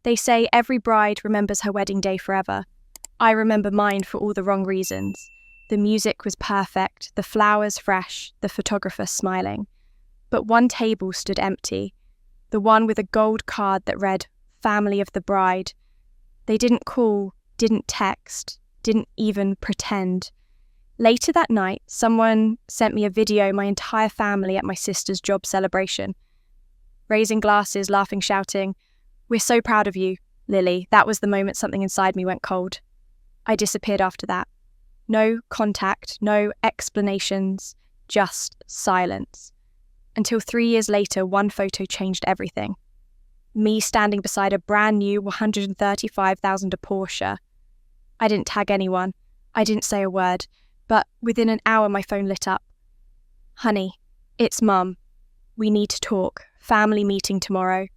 They say every bride remembers her wedding day forever. I remember mine for all the wrong reasons. The music was perfect, the flowers fresh, the photographer smiling. But one table stood empty, the one with a gold card that read, "Family of the bride." They didn't call, didn't text, didn't even pretend. Later that night, someone sent me a video of my entire family at my sister's job celebration. Raising glasses, laughing, shouting, "We're so proud of you, Lily." That was the moment something inside me went cold. I disappeared after that. No contact, no explanations, just silence. Until 3 years later, one photo changed everything. Me standing beside a brand new $135,000 Porsche. I didn't tag anyone. I didn't say a word. But within an hour, my phone lit up. "Honey, it's Mum. We need to talk. Family meeting tomorrow."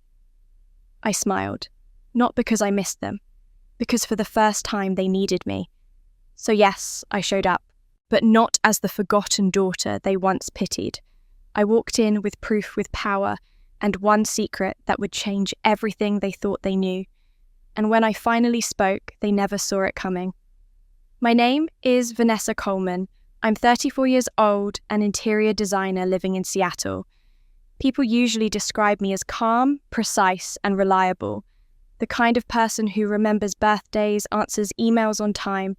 I smiled. Not because I missed them. Because for the first time, they needed me. So yes, I showed up. But not as the forgotten daughter they once pitied. I walked in with proof, with power, and one secret that would change everything they thought they knew. And when I finally spoke, they never saw it coming. My name is Vanessa Coleman. I'm 34 years old, an interior designer living in Seattle. People usually describe me as calm, precise, and reliable. The kind of person who remembers birthdays, answers emails on time,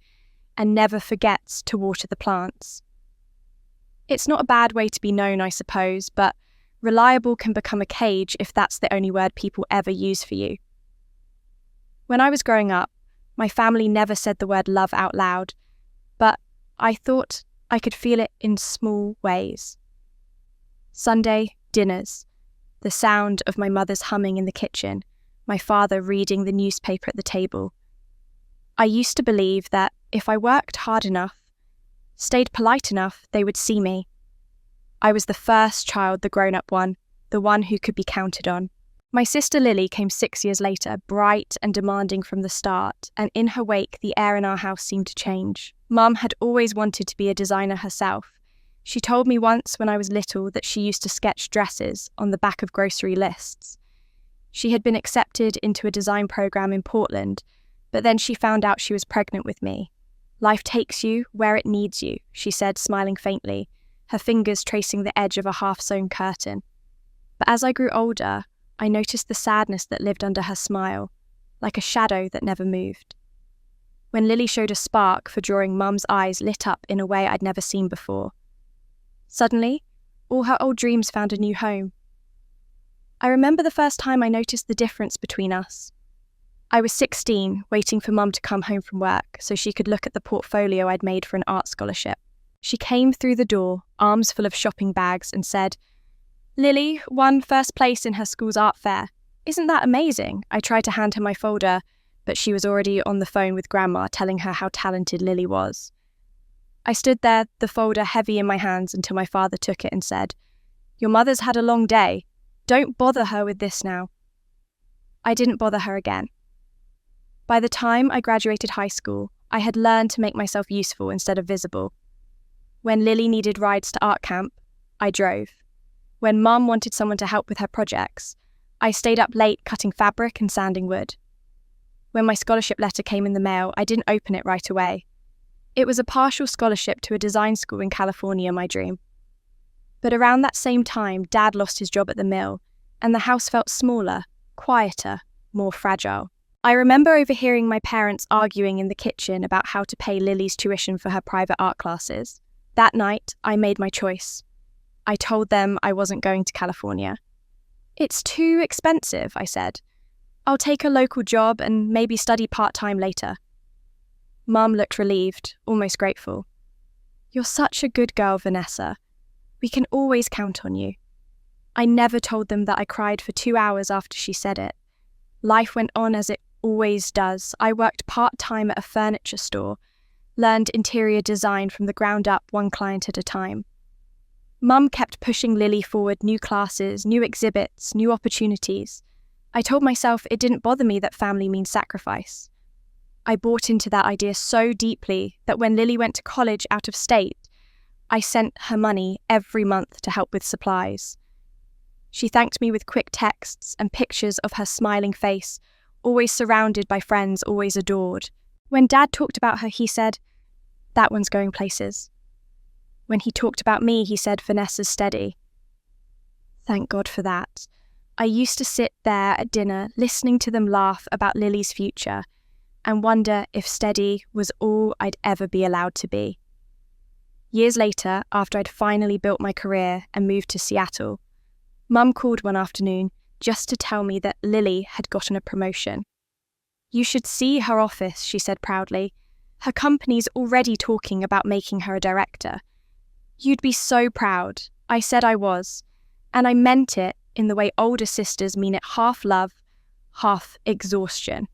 and never forgets to water the plants. It's not a bad way to be known, I suppose, but reliable can become a cage if that's the only word people ever use for you. When I was growing up, my family never said the word love out loud, but I thought I could feel it in small ways. Sunday dinners, the sound of my mother's humming in the kitchen, my father reading the newspaper at the table. I used to believe that if I worked hard enough, stayed polite enough, they would see me. I was the first child, the grown-up one, the one who could be counted on. My sister Lily came 6 years later, bright and demanding from the start, and in her wake the air in our house seemed to change. Mum had always wanted to be a designer herself. She told me once when I was little that she used to sketch dresses on the back of grocery lists. She had been accepted into a design program in Portland, but then she found out she was pregnant with me. "Life takes you where it needs you," she said, smiling faintly, her fingers tracing the edge of a half-sewn curtain. But as I grew older, I noticed the sadness that lived under her smile, like a shadow that never moved. When Lily showed a spark for drawing, Mum's eyes lit up in a way I'd never seen before. Suddenly, all her old dreams found a new home. I remember the first time I noticed the difference between us. I was 16, waiting for Mum to come home from work so she could look at the portfolio I'd made for an art scholarship. She came through the door, arms full of shopping bags, and said, "Lily won first place in her school's art fair. Isn't that amazing?" I tried to hand her my folder, but she was already on the phone with Grandma telling her how talented Lily was. I stood there, the folder heavy in my hands, until my father took it and said, "Your mother's had a long day. Don't bother her with this now." I didn't bother her again. By the time I graduated high school, I had learned to make myself useful instead of visible. When Lily needed rides to art camp, I drove. When Mum wanted someone to help with her projects, I stayed up late cutting fabric and sanding wood. When my scholarship letter came in the mail, I didn't open it right away. It was a partial scholarship to a design school in California, my dream. But around that same time, Dad lost his job at the mill, and the house felt smaller, quieter, more fragile. I remember overhearing my parents arguing in the kitchen about how to pay Lily's tuition for her private art classes. That night, I made my choice. I told them I wasn't going to California. "It's too expensive," I said. "I'll take a local job and maybe study part-time later." Mum looked relieved, almost grateful. "You're such a good girl, Vanessa. We can always count on you." I never told them that I cried for 2 hours after she said it. Life went on as it always does. I worked part-time at a furniture store, learned interior design from the ground up, one client at a time. Mum kept pushing Lily forward, new classes, new exhibits, new opportunities. I told myself it didn't bother me that family means sacrifice. I bought into that idea so deeply that when Lily went to college out of state, I sent her money every month to help with supplies. She thanked me with quick texts and pictures of her smiling face, always surrounded by friends, always adored. When Dad talked about her, he said, "That one's going places." When he talked about me, he said, "Vanessa's steady." Thank God for that. I used to sit there at dinner listening to them laugh about Lily's future and wonder if steady was all I'd ever be allowed to be. Years later, after I'd finally built my career and moved to Seattle, Mum called one afternoon just to tell me that Lily had gotten a promotion. "You should see her office," she said proudly. "Her company's already talking about making her a director. You'd be so proud." I said I was, and I meant it in the way older sisters mean it, half love, half exhaustion.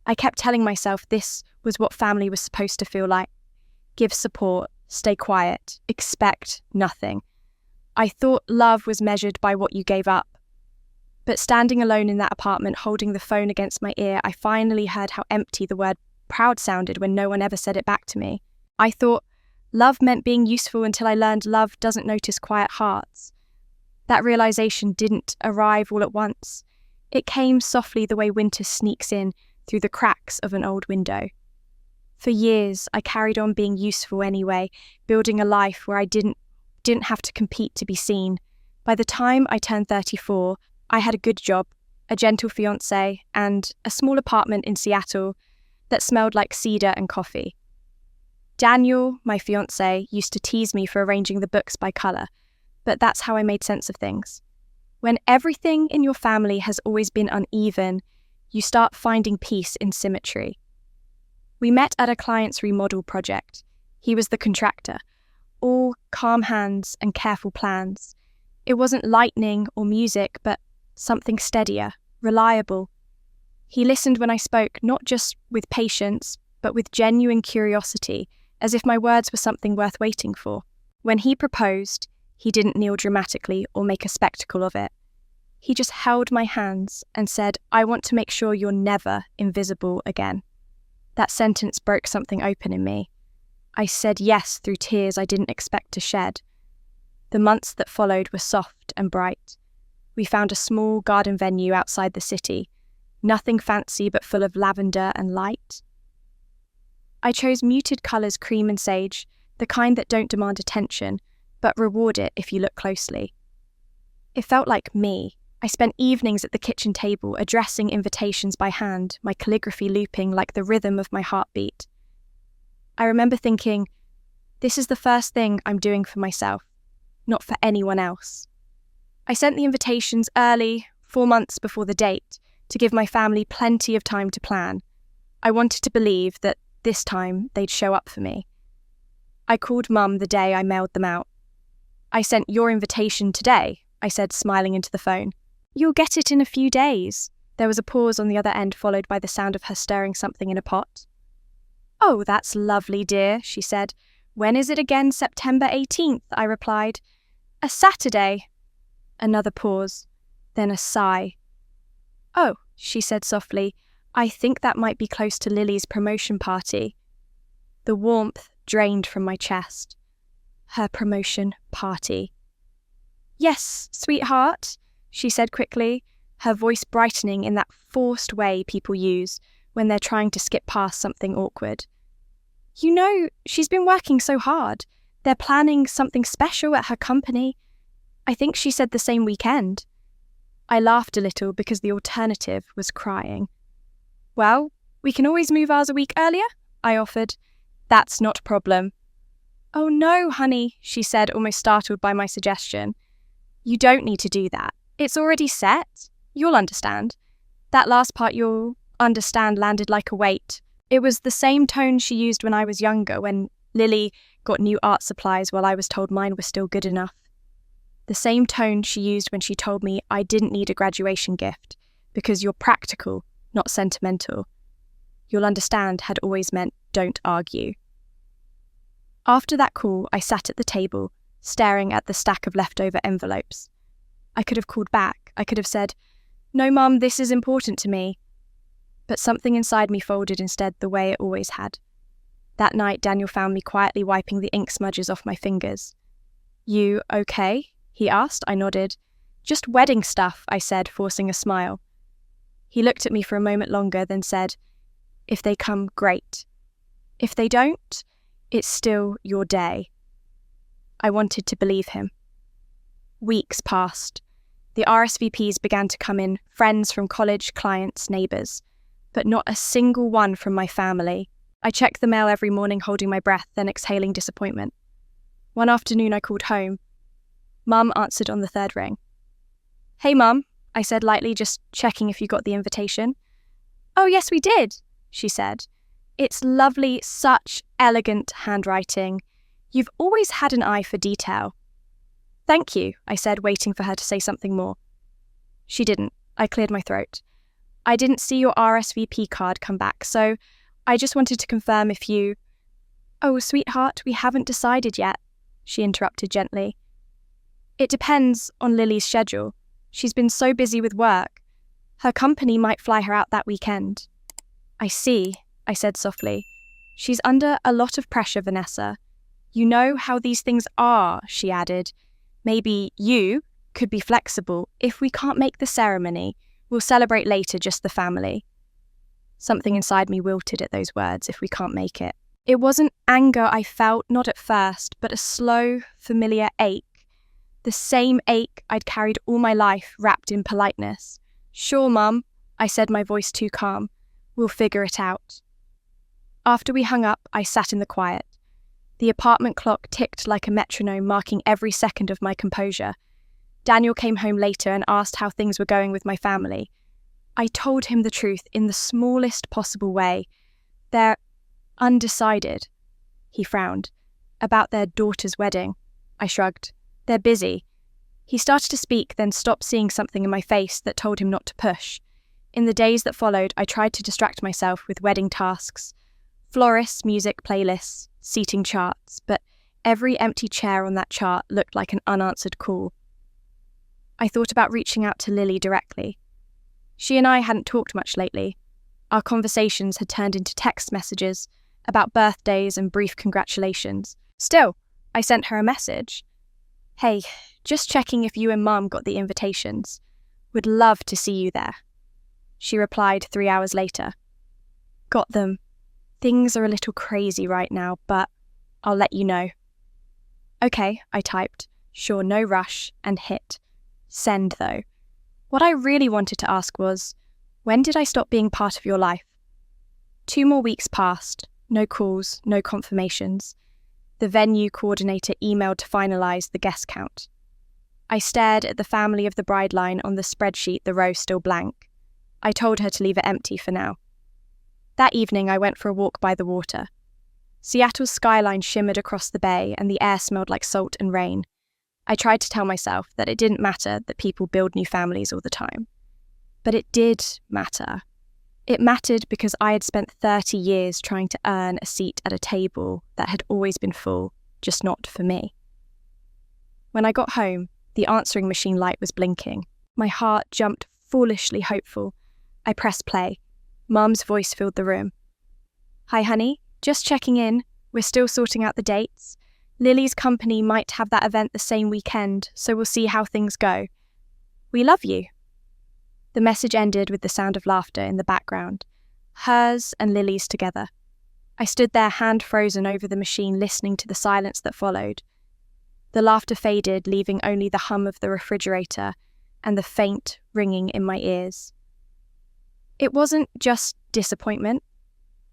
I kept telling myself this was what family was supposed to feel like. Give support, stay quiet, expect nothing. I thought love was measured by what you gave up. But standing alone in that apartment, holding the phone against my ear, I finally heard how empty the word proud sounded when no one ever said it back to me. I thought love meant being useful until I learned love doesn't notice quiet hearts. That realization didn't arrive all at once. It came softly the way winter sneaks in through the cracks of an old window. For years, I carried on being useful anyway, building a life where I didn't have to compete to be seen. By the time I turned 34, I had a good job, a gentle fiancé, and a small apartment in Seattle that smelled like cedar and coffee. Daniel, my fiancé, used to tease me for arranging the books by colour, but that's how I made sense of things. When everything in your family has always been uneven, you start finding peace in symmetry. We met at a client's remodel project. He was the contractor. All calm hands and careful plans. It wasn't lightning or music, but something steadier, reliable. He listened when I spoke, not just with patience, but with genuine curiosity, as if my words were something worth waiting for. When he proposed, he didn't kneel dramatically or make a spectacle of it. He just held my hands and said, "I want to make sure you're never invisible again." That sentence broke something open in me. I said yes through tears I didn't expect to shed. The months that followed were soft and bright. We found a small garden venue outside the city, nothing fancy but full of lavender and light. I chose muted colours, cream and sage, the kind that don't demand attention, but reward it if you look closely. It felt like me. I spent evenings at the kitchen table addressing invitations by hand, my calligraphy looping like the rhythm of my heartbeat. I remember thinking, this is the first thing I'm doing for myself, not for anyone else. I sent the invitations early, 4 months before the date, to give my family plenty of time to plan. I wanted to believe that this time they'd show up for me. I called Mum the day I mailed them out. "I sent your invitation today," I said, smiling into the phone. "You'll get it in a few days." There was a pause on the other end, followed by the sound of her stirring something in a pot. "Oh, that's lovely, dear," she said. "When is it again? September 18th, I replied. "A Saturday." Another pause, then a sigh. "Oh," she said softly, "I think that might be close to Lily's promotion party." The warmth drained from my chest. Her promotion party. "Yes, sweetheart," she said quickly, her voice brightening in that forced way people use when they're trying to skip past something awkward. "You know, she's been working so hard. They're planning something special at her company. I think she said the same weekend." I laughed a little because the alternative was crying. "Well, we can always move ours a week earlier," I offered. "That's not a problem." "Oh no, honey," she said, almost startled by my suggestion. "You don't need to do that. It's already set. You'll understand." That last part, "you'll understand," landed like a weight. It was the same tone she used when I was younger, when Lily got new art supplies while I was told mine were still good enough. The same tone she used when she told me I didn't need a graduation gift, because you're practical, not sentimental. "You'll understand" had always meant don't argue. After that call, I sat at the table, staring at the stack of leftover envelopes. I could have called back. I could have said, "No, Mum, this is important to me." But something inside me folded instead, the way it always had. That night, Daniel found me quietly wiping the ink smudges off my fingers. "You okay?" he asked. I nodded. "Just wedding stuff," I said, forcing a smile. He looked at me for a moment longer, then said, "If they come, great. If they don't, it's still your day." I wanted to believe him. Weeks passed. The RSVPs began to come in, friends from college, clients, neighbours, but not a single one from my family. I checked the mail every morning, holding my breath, then exhaling disappointment. One afternoon I called home. Mum answered on the third ring. "Hey, Mum," I said lightly, just checking if you got the invitation. "Oh, yes, we did," she said. "It's lovely, such elegant handwriting. You've always had an eye for detail." "Thank you," I said, waiting for her to say something more. She didn't. I cleared my throat. "I didn't see your RSVP card come back, so I just wanted to confirm if you—" "Oh, sweetheart, we haven't decided yet," she interrupted gently. "It depends on Lily's schedule. She's been so busy with work. Her company might fly her out that weekend." "I see," I said softly. "She's under a lot of pressure, Vanessa. You know how these things are," she added. "Maybe you could be flexible. If we can't make the ceremony, we'll celebrate later, just the family." Something inside me wilted at those words, "if we can't make it." It wasn't anger I felt, not at first, but a slow, familiar ache. The same ache I'd carried all my life, wrapped in politeness. "Sure, Mum," I said, my voice too calm. "We'll figure it out." After we hung up, I sat in the quiet. The apartment clock ticked like a metronome, marking every second of my composure. Daniel came home later and asked how things were going with my family. I told him the truth in the smallest possible way. "They're undecided." He frowned. "About their daughter's wedding." I shrugged. "They're busy." He started to speak, then stopped, seeing something in my face that told him not to push. In the days that followed, I tried to distract myself with wedding tasks, florists, music, playlists, seating charts, but every empty chair on that chart looked like an unanswered call. I thought about reaching out to Lily directly. She and I hadn't talked much lately. Our conversations had turned into text messages about birthdays and brief congratulations. Still, I sent her a message. "Hey, just checking if you and Mum got the invitations. Would love to see you there." She replied 3 hours later. "Got them. Things are a little crazy right now, but I'll let you know." "Okay," I typed. "Sure, no rush," and hit send, though. What I really wanted to ask was, when did I stop being part of your life? 2 more weeks passed. No calls, no confirmations. The venue coordinator emailed to finalise the guest count. I stared at the family of the bride line on the spreadsheet, the row still blank. I told her to leave it empty for now. That evening I went for a walk by the water. Seattle's skyline shimmered across the bay and the air smelled like salt and rain. I tried to tell myself that it didn't matter that people build new families all the time. But it did matter. It mattered because I had spent 30 years trying to earn a seat at a table that had always been full, just not for me. When I got home, the answering machine light was blinking. My heart jumped, foolishly hopeful. I pressed play. Mum's voice filled the room. "Hi, honey. Just checking in. We're still sorting out the dates. Lily's company might have that event the same weekend, so we'll see how things go. We love you." The message ended with the sound of laughter in the background, hers and Lily's together. I stood there, hand frozen over the machine, listening to the silence that followed. The laughter faded, leaving only the hum of the refrigerator and the faint ringing in my ears. It wasn't just disappointment.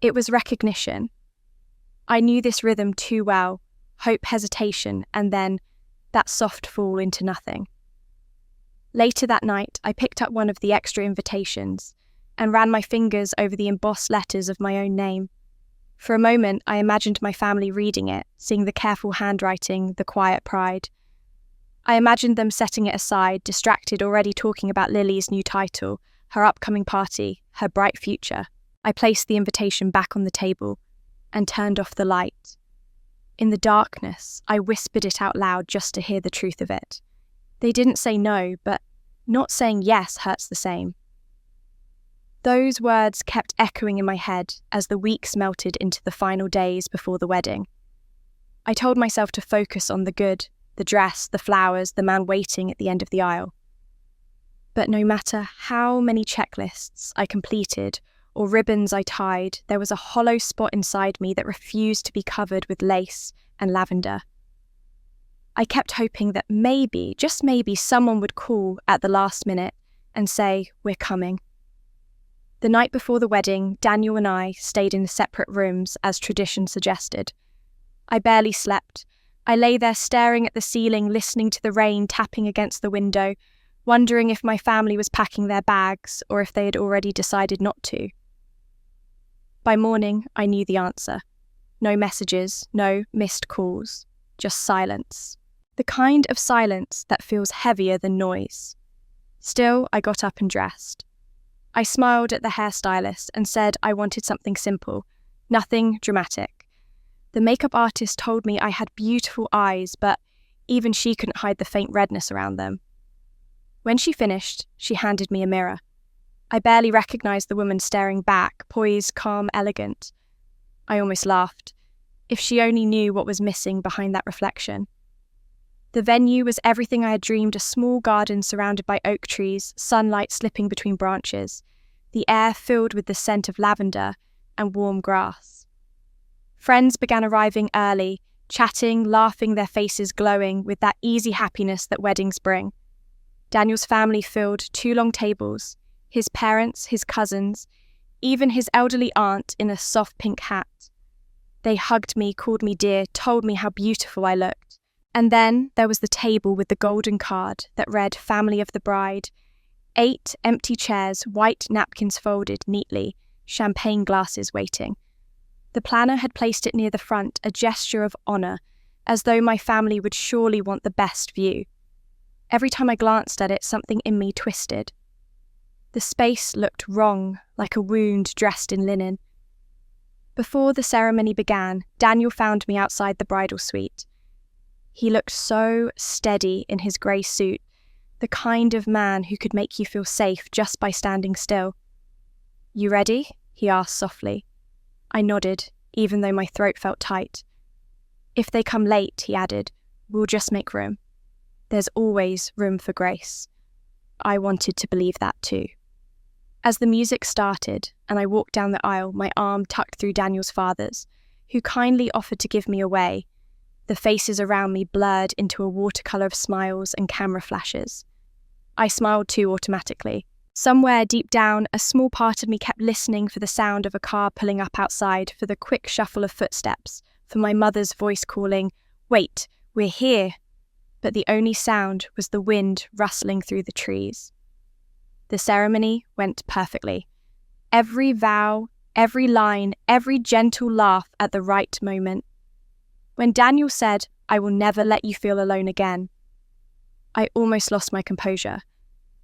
It was recognition. I knew this rhythm too well, hope, hesitation, and then that soft fall into nothing. Later that night, I picked up one of the extra invitations and ran my fingers over the embossed letters of my own name. For a moment, I imagined my family reading it, seeing the careful handwriting, the quiet pride. I imagined them setting it aside, distracted, already talking about Lily's new title, her upcoming party, her bright future. I placed the invitation back on the table and turned off the light. In the darkness, I whispered it out loud just to hear the truth of it. They didn't say no, but not saying yes hurts the same. Those words kept echoing in my head as the weeks melted into the final days before the wedding. I told myself to focus on the good, the dress, the flowers, the man waiting at the end of the aisle. But no matter how many checklists I completed or ribbons I tied, there was a hollow spot inside me that refused to be covered with lace and lavender. I kept hoping that maybe, just maybe, someone would call at the last minute and say, "We're coming." The night before the wedding, Daniel and I stayed in separate rooms as tradition suggested. I barely slept. I lay there staring at the ceiling, listening to the rain tapping against the window, wondering if my family was packing their bags or if they had already decided not to. By morning, I knew the answer. No messages, no missed calls, just silence. The kind of silence that feels heavier than noise. Still, I got up and dressed. I smiled at the hairstylist and said I wanted something simple, nothing dramatic. The makeup artist told me I had beautiful eyes, but even she couldn't hide the faint redness around them. When she finished, she handed me a mirror. I barely recognized the woman staring back, poised, calm, elegant. I almost laughed. If she only knew what was missing behind that reflection. The venue was everything I had dreamed, a small garden surrounded by oak trees, sunlight slipping between branches, the air filled with the scent of lavender and warm grass. Friends began arriving early, chatting, laughing, their faces glowing with that easy happiness that weddings bring. Daniel's family filled 2 long tables, his parents, his cousins, even his elderly aunt in a soft pink hat. They hugged me, called me dear, told me how beautiful I looked. And then there was the table with the golden card that read "Family of the Bride." 8 empty chairs, white napkins folded neatly, champagne glasses waiting. The planner had placed it near the front, a gesture of honour, as though my family would surely want the best view. Every time I glanced at it, something in me twisted. The space looked wrong, like a wound dressed in linen. Before the ceremony began, Daniel found me outside the bridal suite. He looked so steady in his grey suit, the kind of man who could make you feel safe just by standing still. "You ready?" he asked softly. I nodded, even though my throat felt tight. "If they come late," he added, "we'll just make room. There's always room for grace." I wanted to believe that too. As the music started and I walked down the aisle, my arm tucked through Daniel's father's, who kindly offered to give me away, the faces around me blurred into a watercolour of smiles and camera flashes. I smiled too automatically. Somewhere deep down, a small part of me kept listening for the sound of a car pulling up outside, for the quick shuffle of footsteps, for my mother's voice calling, "Wait, we're here." But the only sound was the wind rustling through the trees. The ceremony went perfectly. Every vow, every line, every gentle laugh at the right moment. When Daniel said, "I will never let you feel alone again," I almost lost my composure.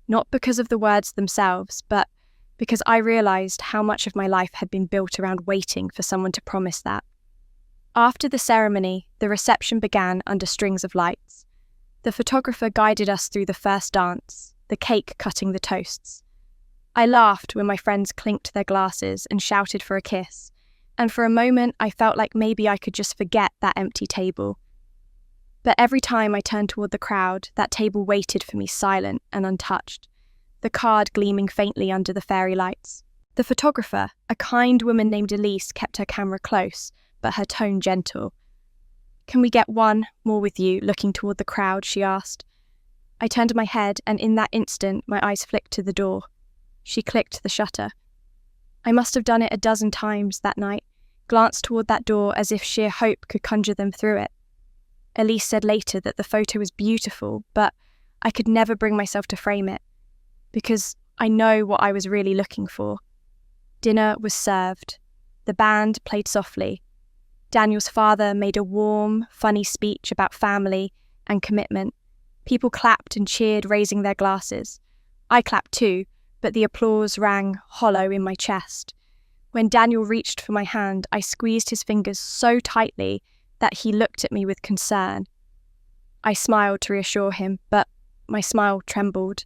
Not because of the words themselves, but because I realised how much of my life had been built around waiting for someone to promise that. After the ceremony, the reception began under strings of lights. The photographer guided us through the first dance, the cake cutting the toasts. I laughed when my friends clinked their glasses and shouted for a kiss, and for a moment I felt like maybe I could just forget that empty table. But every time I turned toward the crowd, that table waited for me silent and untouched, the card gleaming faintly under the fairy lights. The photographer, a kind woman named Elise, kept her camera close, but her tone gentle. "Can we get one more with you?" Looking toward the crowd, she asked. I turned my head, and in that instant, my eyes flicked to the door. She clicked the shutter. I must have done it a dozen times that night, glanced toward that door as if sheer hope could conjure them through it. Elise said later that the photo was beautiful, but I could never bring myself to frame it, because I know what I was really looking for. Dinner was served. The band played softly. Daniel's father made a warm, funny speech about family and commitment. People clapped and cheered, raising their glasses. I clapped too, but the applause rang hollow in my chest. When Daniel reached for my hand, I squeezed his fingers so tightly that he looked at me with concern. I smiled to reassure him, but my smile trembled.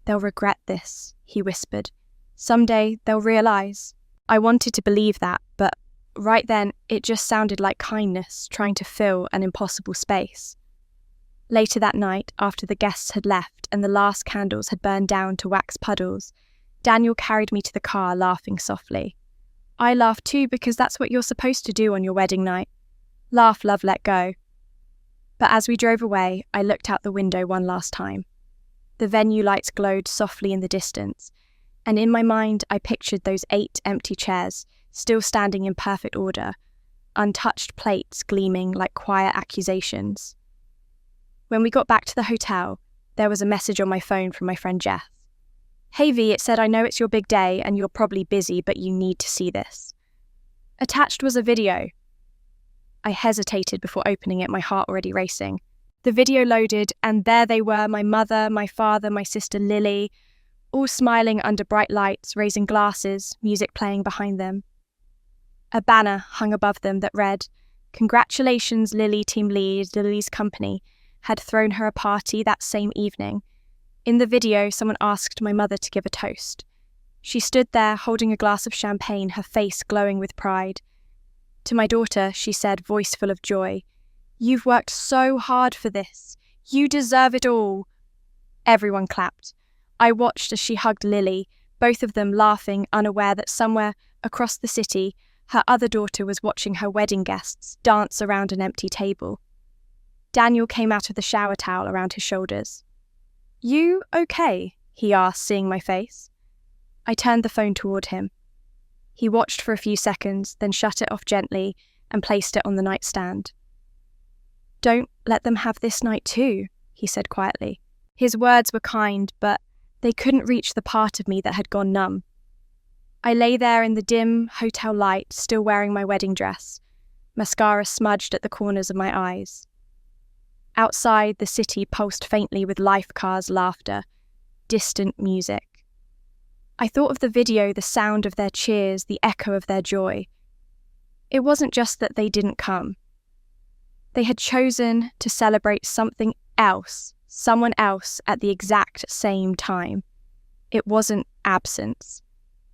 "They'll regret this," he whispered. "Someday they'll realise." I wanted to believe that, but right then it just sounded like kindness trying to fill an impossible space. Later that night, after the guests had left and the last candles had burned down to wax puddles, Daniel carried me to the car, laughing softly. I laughed too, because that's what you're supposed to do on your wedding night. Laugh, love, let go. But as we drove away, I looked out the window one last time. The venue lights glowed softly in the distance, and in my mind I pictured those 8 empty chairs, still standing in perfect order, untouched plates gleaming like quiet accusations. When we got back to the hotel, there was a message on my phone from my friend Jeff. "Hey V, it said I know it's your big day and you're probably busy, but you need to see this." Attached was a video. I hesitated before opening it, my heart already racing. The video loaded, and there they were, my mother, my father, my sister Lily, all smiling under bright lights, raising glasses, music playing behind them. A banner hung above them that read, "Congratulations, Lily Team Lead, Lily's company had thrown her a party that same evening." In the video, someone asked my mother to give a toast. She stood there holding a glass of champagne, her face glowing with pride. To my daughter, she said, voice full of joy, "You've worked so hard for this. You deserve it all." Everyone clapped. I watched as she hugged Lily, both of them laughing, unaware that somewhere across the city, her other daughter was watching her wedding guests dance around an empty table. Daniel came out of the shower towel around his shoulders. "You okay?" he asked, seeing my face. I turned the phone toward him. He watched for a few seconds, then shut it off gently and placed it on the nightstand. "Don't let them have this night too," he said quietly. His words were kind, but they couldn't reach the part of me that had gone numb. I lay there in the dim hotel light, still wearing my wedding dress, mascara smudged at the corners of my eyes. Outside, the city pulsed faintly with life cars' laughter, distant music. I thought of the video, the sound of their cheers, the echo of their joy. It wasn't just that they didn't come. They had chosen to celebrate something else, someone else at the exact same time. It wasn't absence.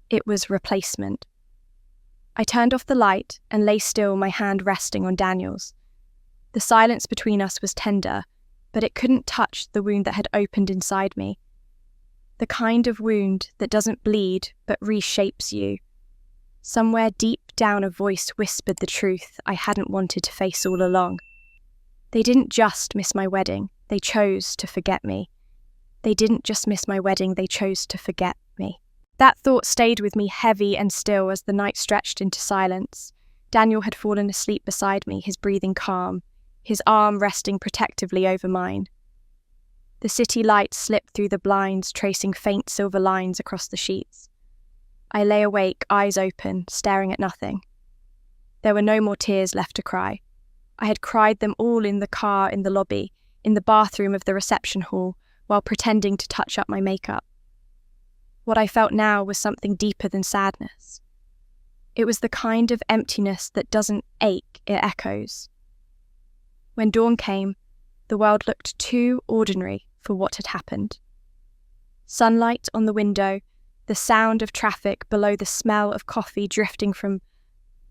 It was replacement. I turned off the light and lay still, my hand resting on Daniel's. The silence between us was tender, but it couldn't touch the wound that had opened inside me. The kind of wound that doesn't bleed but reshapes you. Somewhere deep down, a voice whispered the truth I hadn't wanted to face all along. They didn't just miss my wedding, they chose to forget me. They didn't just miss my wedding, they chose to forget me. That thought stayed with me heavy and still as the night stretched into silence. Daniel had fallen asleep beside me, his breathing calm, his arm resting protectively over mine. The city lights slipped through the blinds, tracing faint silver lines across the sheets. I lay awake, eyes open, staring at nothing. There were no more tears left to cry. I had cried them all in the car, in the lobby, in the bathroom of the reception hall, while pretending to touch up my makeup. What I felt now was something deeper than sadness. It was the kind of emptiness that doesn't ache, it echoes. When dawn came, the world looked too ordinary for what had happened. Sunlight on the window, the sound of traffic below, the smell of coffee drifting from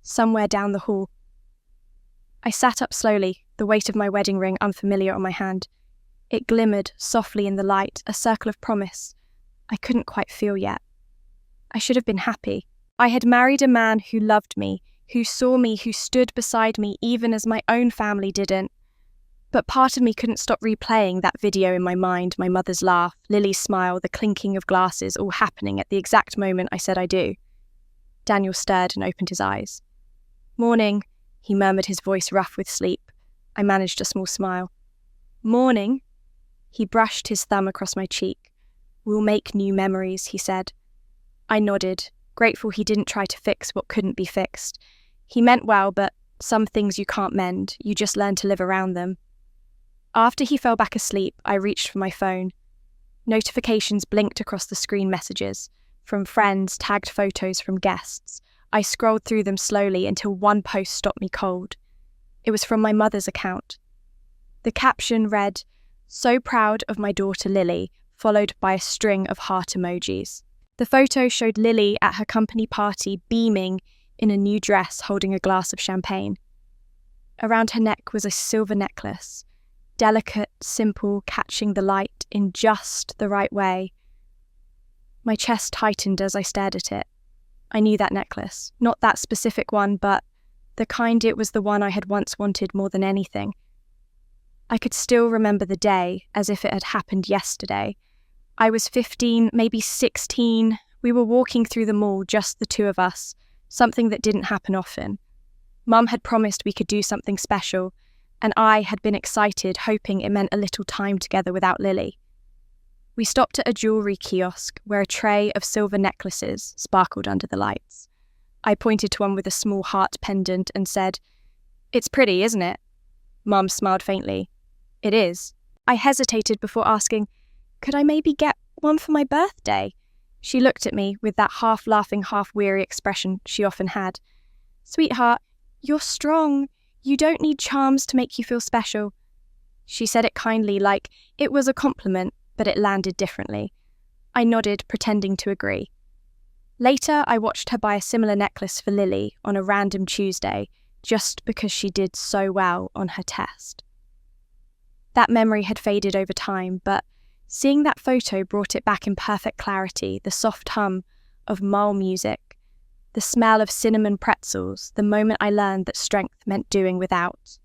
somewhere down the hall. I sat up slowly, the weight of my wedding ring unfamiliar on my hand. It glimmered softly in the light, a circle of promise I couldn't quite feel yet. I should have been happy. I had married a man who loved me, who saw me, who stood beside me even as my own family didn't. But part of me couldn't stop replaying that video in my mind, my mother's laugh, Lily's smile, the clinking of glasses, all happening at the exact moment I said I do. Daniel stirred and opened his eyes. "Morning," he murmured, his voice rough with sleep. I managed a small smile. "Morning." He brushed his thumb across my cheek. "We'll make new memories," he said. I nodded, grateful he didn't try to fix what couldn't be fixed. He meant well, but some things you can't mend, you just learn to live around them. After he fell back asleep, I reached for my phone. Notifications blinked across the screen, messages from friends, tagged photos from guests. I scrolled through them slowly until one post stopped me cold. It was from my mother's account. The caption read, "So proud of my daughter Lily," followed by a string of heart emojis. The photo showed Lily at her company party, beaming in a new dress, holding a glass of champagne. Around her neck was a silver necklace, delicate, simple, catching the light in just the right way. My chest tightened as I stared at it. I knew that necklace, not that specific one, but the kind it was the one I had once wanted more than anything. I could still remember the day as if it had happened yesterday. I was 15, maybe 16. We were walking through the mall, just the two of us, something that didn't happen often. Mum had promised we could do something special, and I had been excited, hoping it meant a little time together without Lily. We stopped at a jewellery kiosk where a tray of silver necklaces sparkled under the lights. I pointed to one with a small heart pendant and said, "It's pretty, isn't it?" Mum smiled faintly. "It is." I hesitated before asking, "Could I maybe get one for my birthday?" She looked at me with that half-laughing, half-weary expression she often had. "Sweetheart, you're strong. You don't need charms to make you feel special." She said it kindly, like it was a compliment, but it landed differently. I nodded, pretending to agree. Later, I watched her buy a similar necklace for Lily on a random Tuesday, just because she did so well on her test. That memory had faded over time, but seeing that photo brought it back in perfect clarity, the soft hum of mall music, the smell of cinnamon pretzels, the moment I learned that strength meant doing without.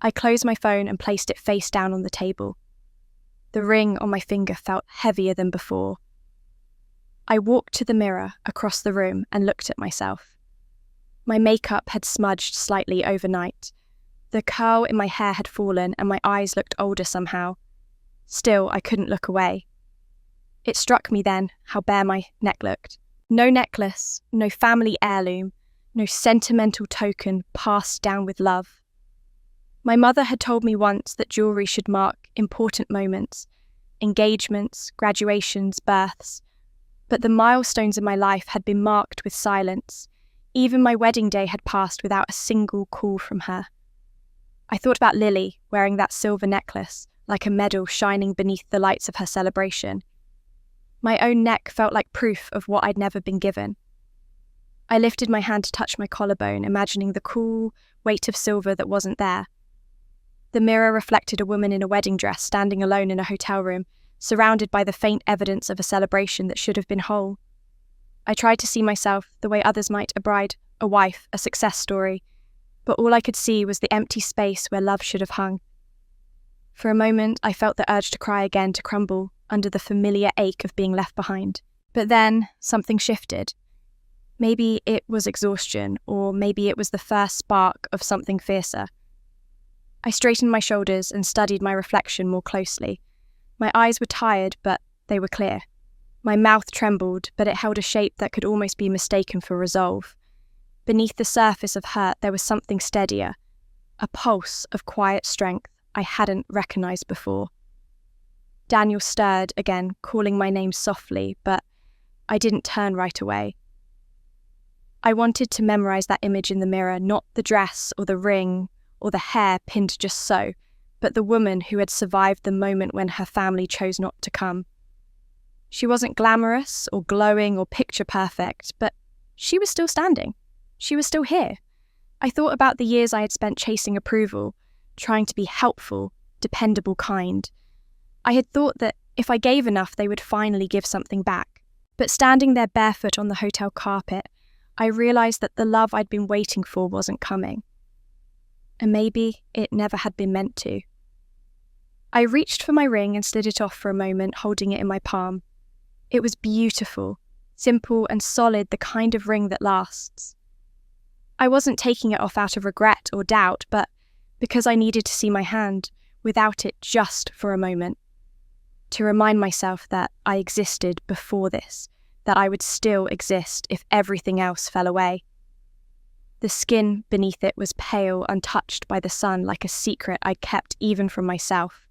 I closed my phone and placed it face down on the table. The ring on my finger felt heavier than before. I walked to the mirror across the room and looked at myself. My makeup had smudged slightly overnight. The curl in my hair had fallen and my eyes looked older somehow. Still, I couldn't look away. It struck me then how bare my neck looked. No necklace, no family heirloom, no sentimental token passed down with love. My mother had told me once that jewellery should mark important moments, engagements, graduations, births, but the milestones in my life had been marked with silence. Even my wedding day had passed without a single call from her. I thought about Lily wearing that silver necklace, like a medal shining beneath the lights of her celebration. My own neck felt like proof of what I'd never been given. I lifted my hand to touch my collarbone, imagining the cool weight of silver that wasn't there. The mirror reflected a woman in a wedding dress standing alone in a hotel room, surrounded by the faint evidence of a celebration that should have been whole. I tried to see myself the way others might, a bride, a wife, a success story, but all I could see was the empty space where love should have hung. For a moment, I felt the urge to cry again, to crumble under the familiar ache of being left behind. But then, something shifted. Maybe it was exhaustion, or maybe it was the first spark of something fiercer. I straightened my shoulders and studied my reflection more closely. My eyes were tired, but they were clear. My mouth trembled, but it held a shape that could almost be mistaken for resolve. Beneath the surface of hurt, there was something steadier, a pulse of quiet strength I hadn't recognized before. Daniel stirred again, calling my name softly, but I didn't turn right away. I wanted to memorize that image in the mirror, not the dress or the ring or the hair pinned just so, but the woman who had survived the moment when her family chose not to come. She wasn't glamorous or glowing or picture perfect, but she was still standing. She was still here. I thought about the years I had spent chasing approval, trying to be helpful, dependable, kind. I had thought that if I gave enough, they would finally give something back. But standing there barefoot on the hotel carpet, I realized that the love I'd been waiting for wasn't coming. And maybe it never had been meant to. I reached for my ring and slid it off for a moment, holding it in my palm. It was beautiful, simple and solid, the kind of ring that lasts. I wasn't taking it off out of regret or doubt, but because I needed to see my hand without it just for a moment. To remind myself that I existed before this, that I would still exist if everything else fell away. The skin beneath it was pale, untouched by the sun, like a secret I kept even from myself.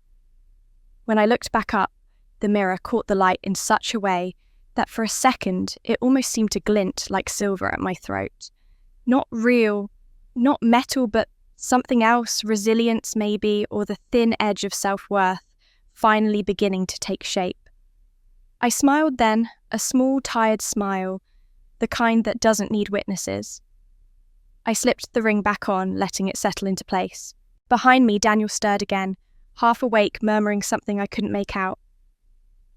When I looked back up, the mirror caught the light in such a way that for a second it almost seemed to glint like silver at my throat. Not real, not metal, but something else, resilience maybe, or the thin edge of self-worth, finally beginning to take shape. I smiled then, a small, tired smile, the kind that doesn't need witnesses. I slipped the ring back on, letting it settle into place. Behind me, Daniel stirred again, half awake, murmuring something I couldn't make out.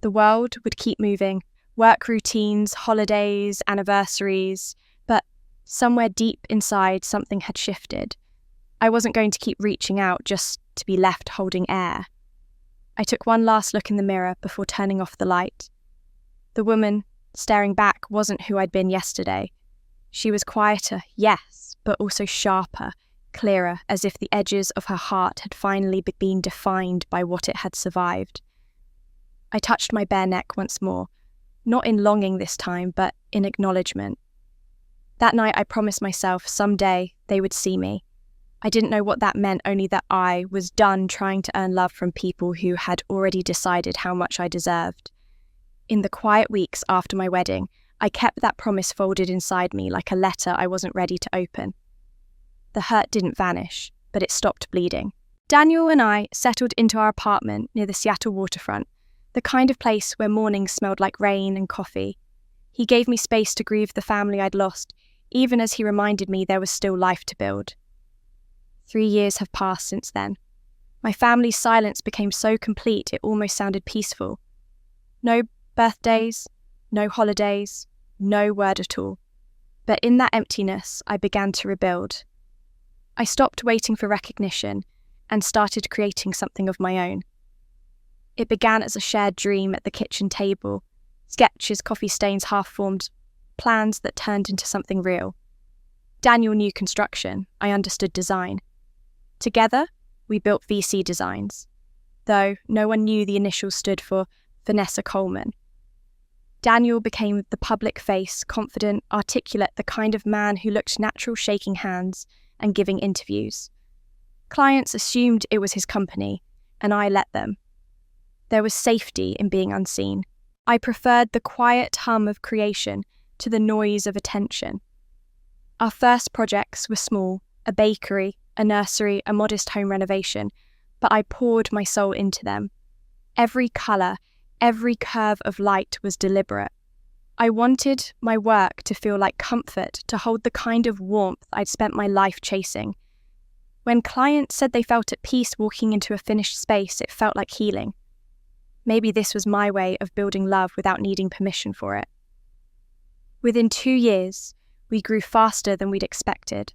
The world would keep moving, work routines, holidays, anniversaries, but somewhere deep inside, something had shifted. I wasn't going to keep reaching out just to be left holding air. I took one last look in the mirror before turning off the light. The woman staring back wasn't who I'd been yesterday. She was quieter, yes, but also sharper, clearer, as if the edges of her heart had finally been defined by what it had survived. I touched my bare neck once more, not in longing this time, but in acknowledgement. That night I promised myself someday they would see me. I didn't know what that meant, only that I was done trying to earn love from people who had already decided how much I deserved. In the quiet weeks after my wedding, I kept that promise folded inside me like a letter I wasn't ready to open. The hurt didn't vanish, but it stopped bleeding. Daniel and I settled into our apartment near the Seattle waterfront, the kind of place where mornings smelled like rain and coffee. He gave me space to grieve the family I'd lost, even as he reminded me there was still life to build. 3 years have passed since then. My family's silence became so complete it almost sounded peaceful. No birthdays, no holidays, no word at all. But in that emptiness, I began to rebuild. I stopped waiting for recognition and started creating something of my own. It began as a shared dream at the kitchen table, sketches, coffee stains half-formed, plans that turned into something real. Daniel knew construction, I understood design. Together, we built VC Designs, though no one knew the initials stood for Vanessa Coleman. Daniel became the public face, confident, articulate, the kind of man who looked natural shaking hands and giving interviews. Clients assumed it was his company, and I let them. There was safety in being unseen. I preferred the quiet hum of creation to the noise of attention. Our first projects were small, a bakery, a nursery, a modest home renovation, but I poured my soul into them. Every colour, every curve of light was deliberate. I wanted my work to feel like comfort, to hold the kind of warmth I'd spent my life chasing. When clients said they felt at peace walking into a finished space, it felt like healing. Maybe this was my way of building love without needing permission for it. Within 2 years, we grew faster than we'd expected.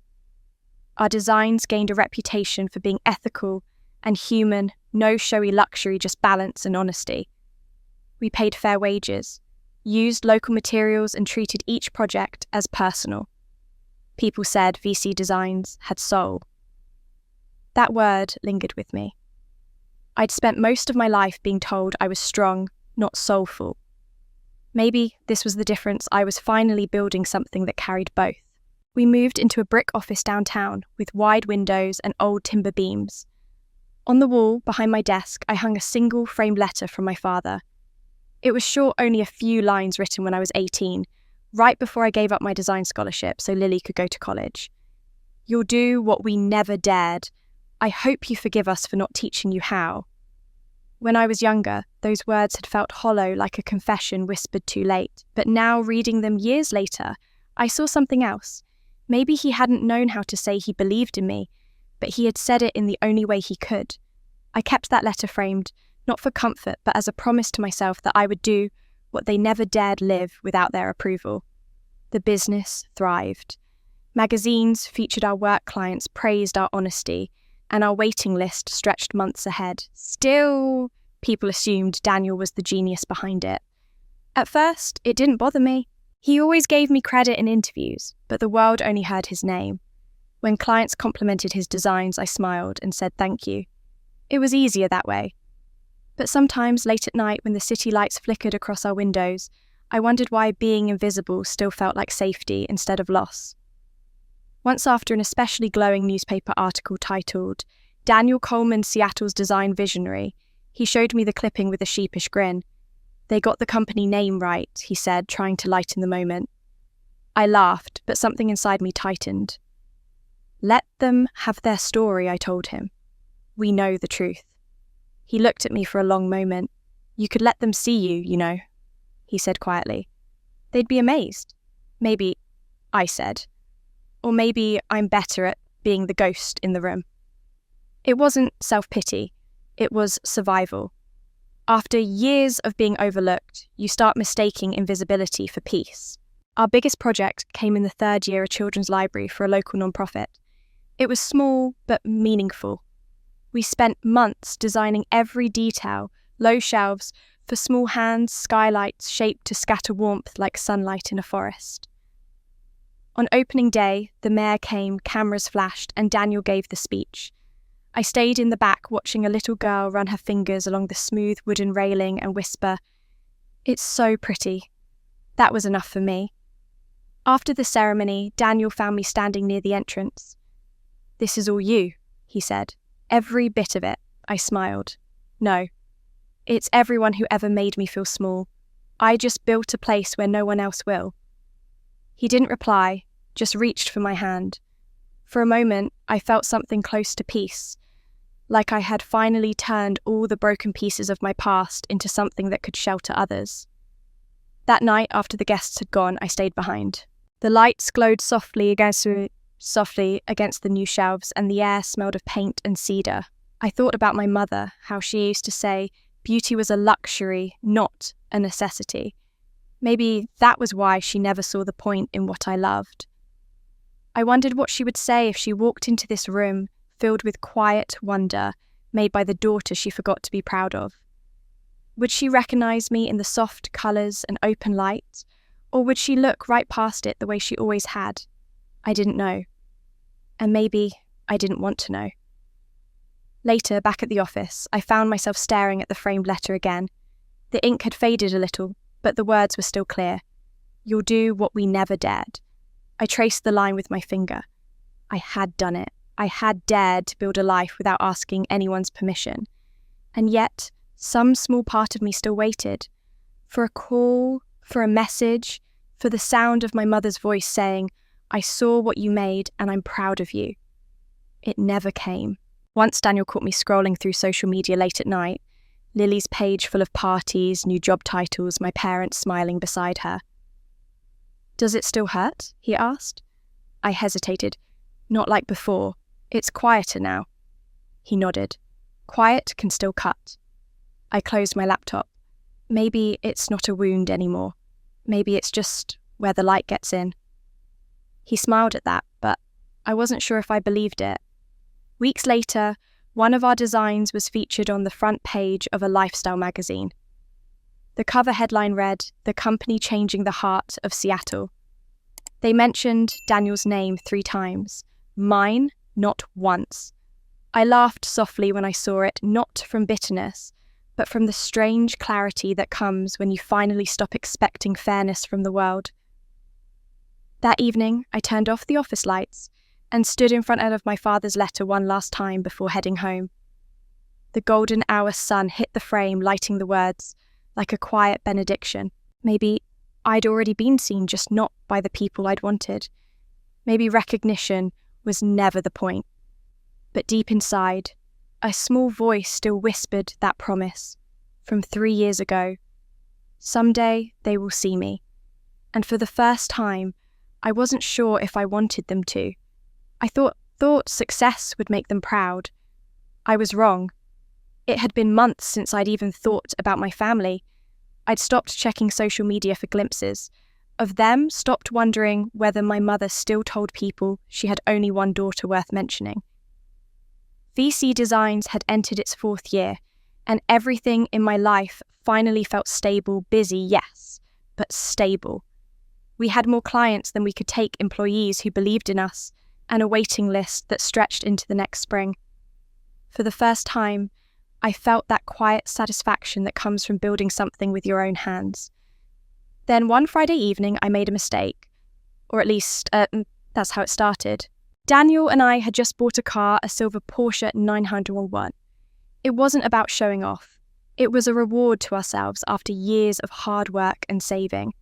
Our designs gained a reputation for being ethical and human, no showy luxury, just balance and honesty. We paid fair wages, used local materials, and treated each project as personal. People said VC Designs had soul. That word lingered with me. I'd spent most of my life being told I was strong, not soulful. Maybe this was the difference. I was finally building something that carried both. We moved into a brick office downtown with wide windows and old timber beams. On the wall behind my desk, I hung a single framed letter from my father. It was short, only a few lines written when I was 18, right before I gave up my design scholarship so Lily could go to college. "You'll do what we never dared. I hope you forgive us for not teaching you how." When I was younger, those words had felt hollow, like a confession whispered too late. But now, reading them years later, I saw something else. Maybe he hadn't known how to say he believed in me, but he had said it in the only way he could. I kept that letter framed, not for comfort, but as a promise to myself that I would do what they never dared live without their approval. The business thrived. Magazines featured our work clients, praised our honesty, and our waiting list stretched months ahead. Still, people assumed Daniel was the genius behind it. At first, it didn't bother me. He always gave me credit in interviews, but the world only heard his name. When clients complimented his designs, I smiled and said thank you. It was easier that way. But sometimes, late at night, when the city lights flickered across our windows, I wondered why being invisible still felt like safety instead of loss. Once, after an especially glowing newspaper article titled, "Daniel Coleman, Seattle's Design Visionary," he showed me the clipping with a sheepish grin. "They got the company name right," he said, trying to lighten the moment. I laughed, but something inside me tightened. "Let them have their story," I told him. "We know the truth." He looked at me for a long moment. "You could let them see you, you know," he said quietly. "They'd be amazed." "Maybe," I said. "Or maybe I'm better at being the ghost in the room." It wasn't self-pity, it was survival. After years of being overlooked, you start mistaking invisibility for peace. Our biggest project came in the third year of children's library for a local nonprofit. It was small but meaningful. We spent months designing every detail, low shelves for small hands, skylights shaped to scatter warmth like sunlight in a forest. On opening day, the mayor came, cameras flashed, and Daniel gave the speech. I stayed in the back watching a little girl run her fingers along the smooth wooden railing and whisper, "It's so pretty." That was enough for me. After the ceremony, Daniel found me standing near the entrance. "This is all you," he said. "Every bit of it." I smiled. "No. It's everyone who ever made me feel small. I just built a place where no one else will." He didn't reply, just reached for my hand. For a moment, I felt something close to peace, like I had finally turned all the broken pieces of my past into something that could shelter others. That night, after the guests had gone, I stayed behind. The lights glowed softly against the new shelves, and the air smelled of paint and cedar. I thought about my mother, how she used to say beauty was a luxury, not a necessity. Maybe that was why she never saw the point in what I loved. I wondered what she would say if she walked into this room filled with quiet wonder made by the daughter she forgot to be proud of. Would she recognize me in the soft colours and open light, or would she look right past it the way she always had? I didn't know. And maybe I didn't want to know. Later, back at the office, I found myself staring at the framed letter again. The ink had faded a little, but the words were still clear. "You'll do what we never dared." I traced the line with my finger. I had done it. I had dared to build a life without asking anyone's permission. And yet, some small part of me still waited. For a call, for a message, for the sound of my mother's voice saying, "I saw what you made and I'm proud of you." It never came. Once Daniel caught me scrolling through social media late at night, Lily's page full of parties, new job titles, my parents smiling beside her. "Does it still hurt?" he asked. I hesitated. "Not like before. It's quieter now." He nodded. "Quiet can still cut." I closed my laptop. Maybe it's not a wound anymore. Maybe it's just where the light gets in. He smiled at that, but I wasn't sure if I believed it. Weeks later, one of our designs was featured on the front page of a lifestyle magazine. The cover headline read, "The company changing the heart of Seattle." They mentioned Daniel's name 3 times. Mine, not once. I laughed softly when I saw it, not from bitterness, but from the strange clarity that comes when you finally stop expecting fairness from the world. That evening, I turned off the office lights and stood in front of my father's letter one last time before heading home. The golden hour sun hit the frame, lighting the words, like a quiet benediction. Maybe I'd already been seen, just not by the people I'd wanted. Maybe recognition was never the point. But deep inside, a small voice still whispered that promise from 3 years ago. Someday they will see me. And for the first time, I wasn't sure if I wanted them to. I thought success would make them proud. I was wrong. It had been months since I'd even thought about my family. I'd stopped checking social media for glimpses of them, stopped wondering whether my mother still told people she had only one daughter worth mentioning. VC Designs had entered its 4th year, and everything in my life finally felt stable, busy, yes, but stable. We had more clients than we could take, employees who believed in us, and a waiting list that stretched into the next spring. For the first time, I felt that quiet satisfaction that comes from building something with your own hands. Then one Friday evening, I made a mistake. Or at least, that's how it started. Daniel and I had just bought a car, a silver Porsche 911. It wasn't about showing off. It was a reward to ourselves after years of hard work and saving.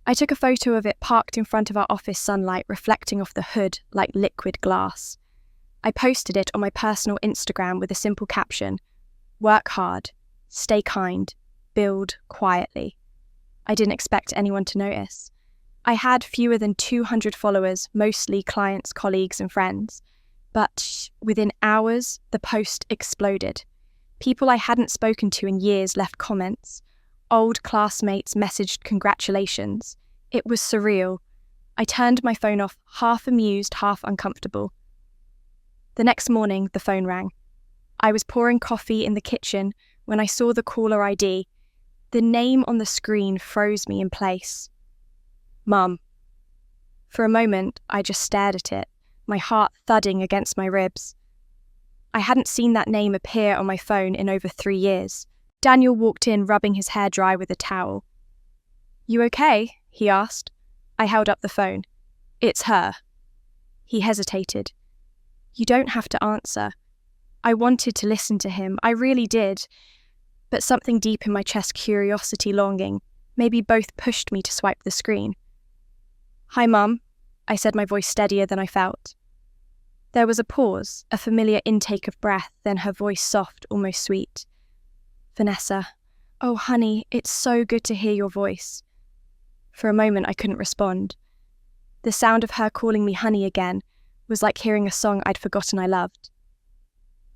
I took a photo of it parked in front of our office sunlight, reflecting off the hood like liquid glass. I posted it on my personal Instagram with a simple caption, "Work hard, stay kind, build quietly." I didn't expect anyone to notice. I had fewer than 200 followers, mostly clients, colleagues, and friends. But within hours, the post exploded. People I hadn't spoken to in years left comments. Old classmates messaged congratulations. It was surreal. I turned my phone off, half amused, half uncomfortable. The next morning, the phone rang. I was pouring coffee in the kitchen when I saw the caller ID. The name on the screen froze me in place. Mum. For a moment, I just stared at it, my heart thudding against my ribs. I hadn't seen that name appear on my phone in over 3 years. Daniel walked in, rubbing his hair dry with a towel. "You okay?" he asked. I held up the phone. "It's her." He hesitated. "You don't have to answer." I wanted to listen to him, I really did. But something deep in my chest, curiosity, longing, maybe both pushed me to swipe the screen. "Hi, Mum," I said, my voice steadier than I felt. There was a pause, a familiar intake of breath, then her voice soft, almost sweet. "Vanessa. Oh, honey, it's so good to hear your voice." For a moment, I couldn't respond. The sound of her calling me honey again was like hearing a song I'd forgotten I loved.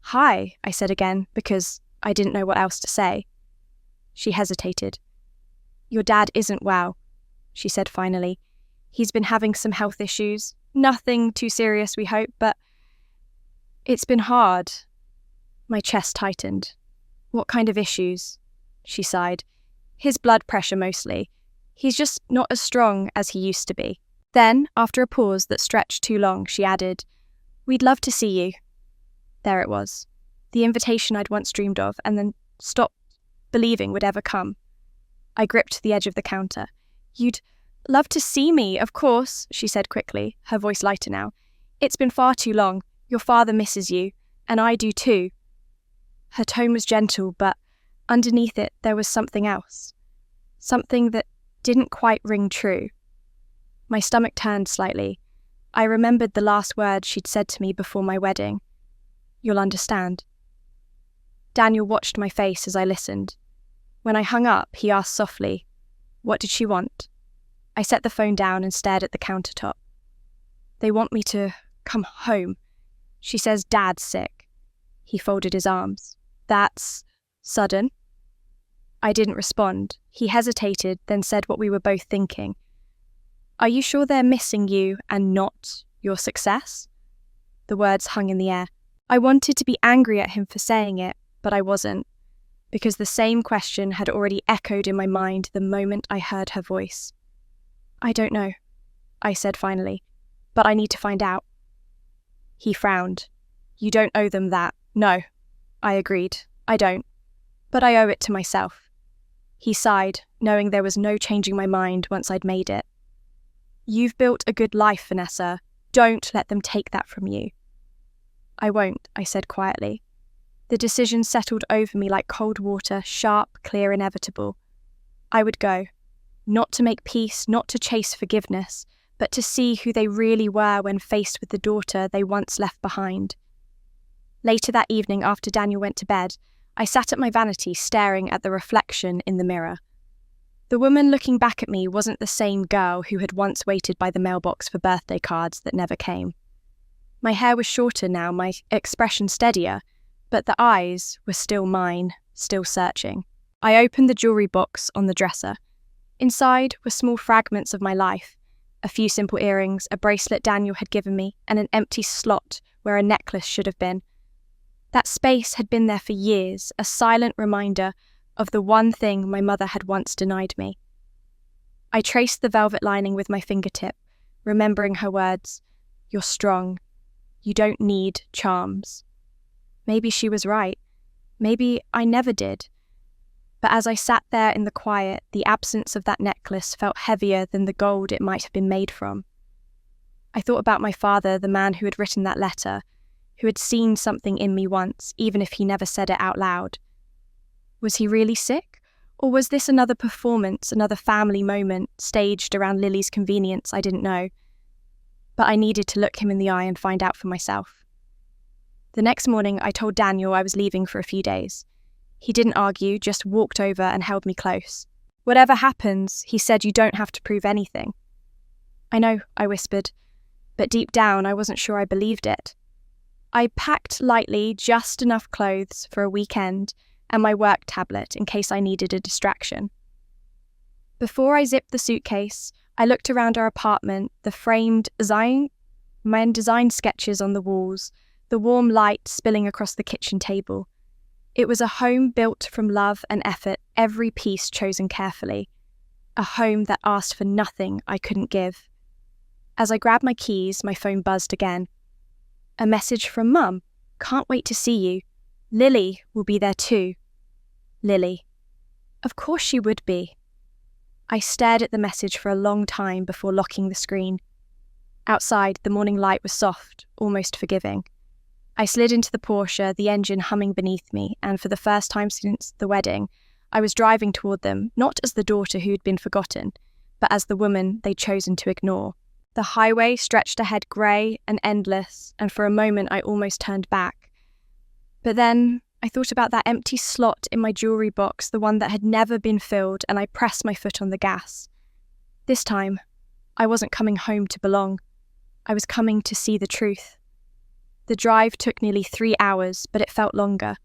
"Hi," I said again, because I didn't know what else to say. She hesitated. "Your dad isn't well," she said finally. "He's been having some health issues. Nothing too serious, we hope, but it's been hard." My chest tightened. "What kind of issues?" She sighed. "His blood pressure mostly. He's just not as strong as he used to be." Then, after a pause that stretched too long, she added, "We'd love to see you." There it was, the invitation I'd once dreamed of and then stopped believing would ever come. I gripped the edge of the counter. "You'd love to see me, of course," she said quickly, her voice lighter now. "It's been far too long. Your father misses you, and I do too." Her tone was gentle, but underneath it there was something else. Something that didn't quite ring true. My stomach turned slightly. I remembered the last words she'd said to me before my wedding. "You'll understand." Daniel watched my face as I listened. When I hung up, he asked softly, "What did she want?" I set the phone down and stared at the countertop. "They want me to come home. She says Dad's sick." He folded his arms. "That's sudden." I didn't respond. He hesitated, then said what we were both thinking. "Are you sure they're missing you and not your success?" The words hung in the air. I wanted to be angry at him for saying it, but I wasn't, because the same question had already echoed in my mind the moment I heard her voice. "I don't know," I said finally, "but I need to find out." He frowned. "You don't owe them that." "No," I agreed. "I don't. But I owe it to myself." He sighed, knowing there was no changing my mind once I'd made it. "You've built a good life, Vanessa. Don't let them take that from you." "I won't," I said quietly. The decision settled over me like cold water, sharp, clear, inevitable. I would go. Not to make peace, not to chase forgiveness, but to see who they really were when faced with the daughter they once left behind. Later that evening, after Daniel went to bed, I sat at my vanity staring at the reflection in the mirror. The woman looking back at me wasn't the same girl who had once waited by the mailbox for birthday cards that never came. My hair was shorter now, my expression steadier, but the eyes were still mine, still searching. I opened the jewellery box on the dresser. Inside were small fragments of my life, a few simple earrings, a bracelet Daniel had given me, and an empty slot where a necklace should have been. That space had been there for years, a silent reminder of the one thing my mother had once denied me. I traced the velvet lining with my fingertip, remembering her words, "You're strong. You don't need charms." Maybe she was right. Maybe I never did. But as I sat there in the quiet, the absence of that necklace felt heavier than the gold it might have been made from. I thought about my father, the man who had written that letter, who had seen something in me once, even if he never said it out loud. Was he really sick? Or was this another performance, another family moment, staged around Lily's convenience I didn't know? But I needed to look him in the eye and find out for myself. The next morning, I told Daniel I was leaving for a few days. He didn't argue, just walked over and held me close. "Whatever happens," he said, "you don't have to prove anything." "I know," I whispered, but deep down I wasn't sure I believed it. I packed lightly just enough clothes for a weekend and my work tablet in case I needed a distraction. Before I zipped the suitcase, I looked around our apartment, the framed design sketches on the walls, the warm light spilling across the kitchen table. It was a home built from love and effort, every piece chosen carefully. A home that asked for nothing I couldn't give. As I grabbed my keys, my phone buzzed again. A message from Mum. Can't wait to see you. Lily will be there too. Lily. Of course she would be. I stared at the message for a long time before locking the screen. Outside, the morning light was soft, almost forgiving. I slid into the Porsche, the engine humming beneath me, and for the first time since the wedding, I was driving toward them, not as the daughter who had been forgotten, but as the woman they'd chosen to ignore. The highway stretched ahead grey and endless, and for a moment I almost turned back. But then I thought about that empty slot in my jewellery box, the one that had never been filled, and I pressed my foot on the gas. This time, I wasn't coming home to belong. I was coming to see the truth. The drive took nearly 3 hours, but it felt longer.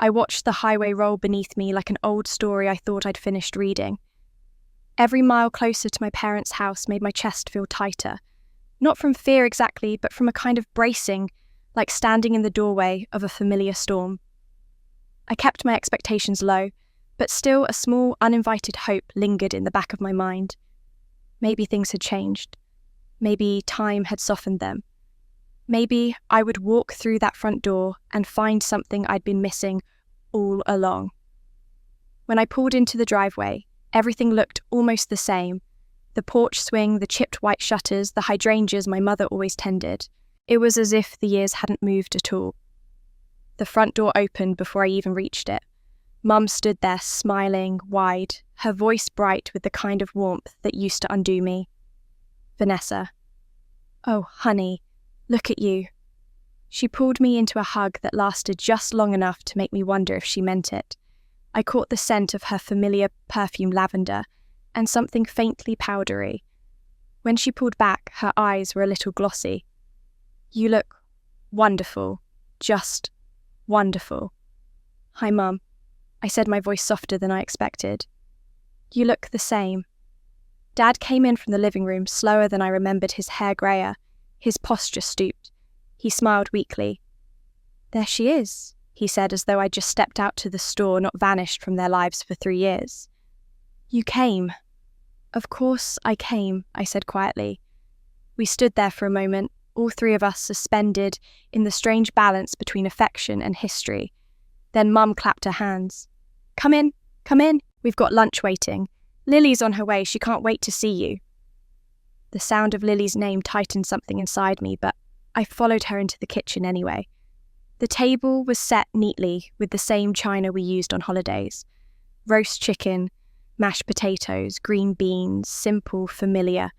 I watched the highway roll beneath me like an old story I thought I'd finished reading. Every mile closer to my parents' house made my chest feel tighter. Not from fear exactly, but from a kind of bracing, like standing in the doorway of a familiar storm. I kept my expectations low, but still a small, uninvited hope lingered in the back of my mind. Maybe things had changed. Maybe time had softened them. Maybe I would walk through that front door and find something I'd been missing all along. When I pulled into the driveway, everything looked almost the same. The porch swing, the chipped white shutters, the hydrangeas my mother always tended. It was as if the years hadn't moved at all. The front door opened before I even reached it. Mum stood there, smiling, wide, her voice bright with the kind of warmth that used to undo me. Vanessa. Oh, honey, look at you. She pulled me into a hug that lasted just long enough to make me wonder if she meant it. I caught the scent of her familiar perfume lavender and something faintly powdery. When she pulled back, her eyes were a little glossy. You look wonderful, just wonderful. Hi, Mum. I said, my voice softer than I expected. You look the same. Dad came in from the living room slower than I remembered, his hair greyer, his posture stooped. He smiled weakly. There she is, he said, as though I'd just stepped out to the store, not vanished from their lives for 3 years. You came. Of course I came, I said quietly. We stood there for a moment, all three of us suspended in the strange balance between affection and history. Then Mum clapped her hands. Come in, we've got lunch waiting. Lily's on her way, she can't wait to see you. The sound of Lily's name tightened something inside me, but I followed her into the kitchen anyway. The table was set neatly with the same china we used on holidays. Roast chicken, mashed potatoes, green beans, simple, familiar,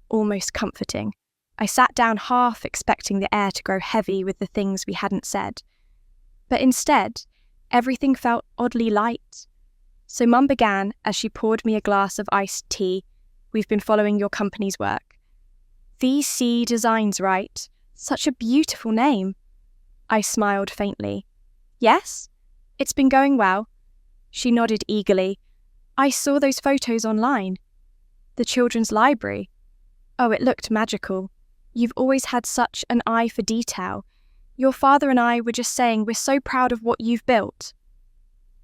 almost comforting. I sat down half expecting the air to grow heavy with the things we hadn't said. But instead, everything felt oddly light. So Mum began as she poured me a glass of iced tea. We've been following your company's work. VC Designs, right? Such a beautiful name. I smiled faintly. Yes? It's been going well. She nodded eagerly. I saw those photos online. The children's library. Oh, it looked magical. You've always had such an eye for detail. Your father and I were just saying we're so proud of what you've built.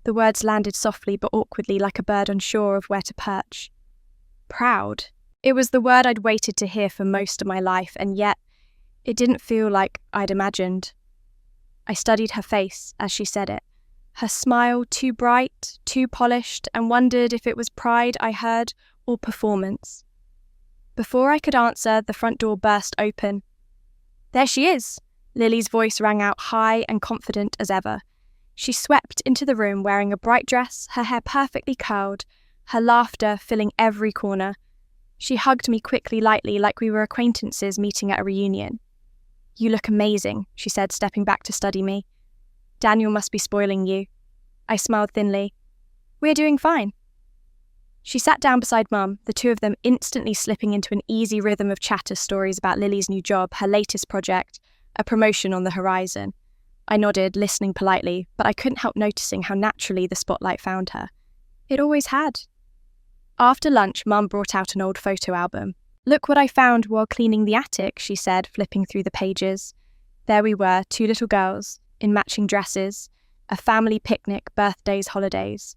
The words landed softly but awkwardly like a bird unsure of where to perch. Proud. It was the word I'd waited to hear for most of my life, and yet it didn't feel like I'd imagined. I studied her face as she said it, her smile too bright, too polished, and wondered if it was pride I heard or performance. Before I could answer, the front door burst open. There she is! Lily's voice rang out high and confident as ever. She swept into the room wearing a bright dress, her hair perfectly curled, her laughter filling every corner. She hugged me quickly, lightly, like we were acquaintances meeting at a reunion. You look amazing, she said, stepping back to study me. Daniel must be spoiling you. I smiled thinly. We're doing fine. She sat down beside Mum, the two of them instantly slipping into an easy rhythm of chatter, stories about Lily's new job, her latest project, a promotion on the horizon. I nodded, listening politely, but I couldn't help noticing how naturally the spotlight found her. It always had. After lunch, Mum brought out an old photo album. "Look what I found while cleaning the attic," she said, flipping through the pages. There we were, two little girls, in matching dresses, a family picnic, birthdays, holidays.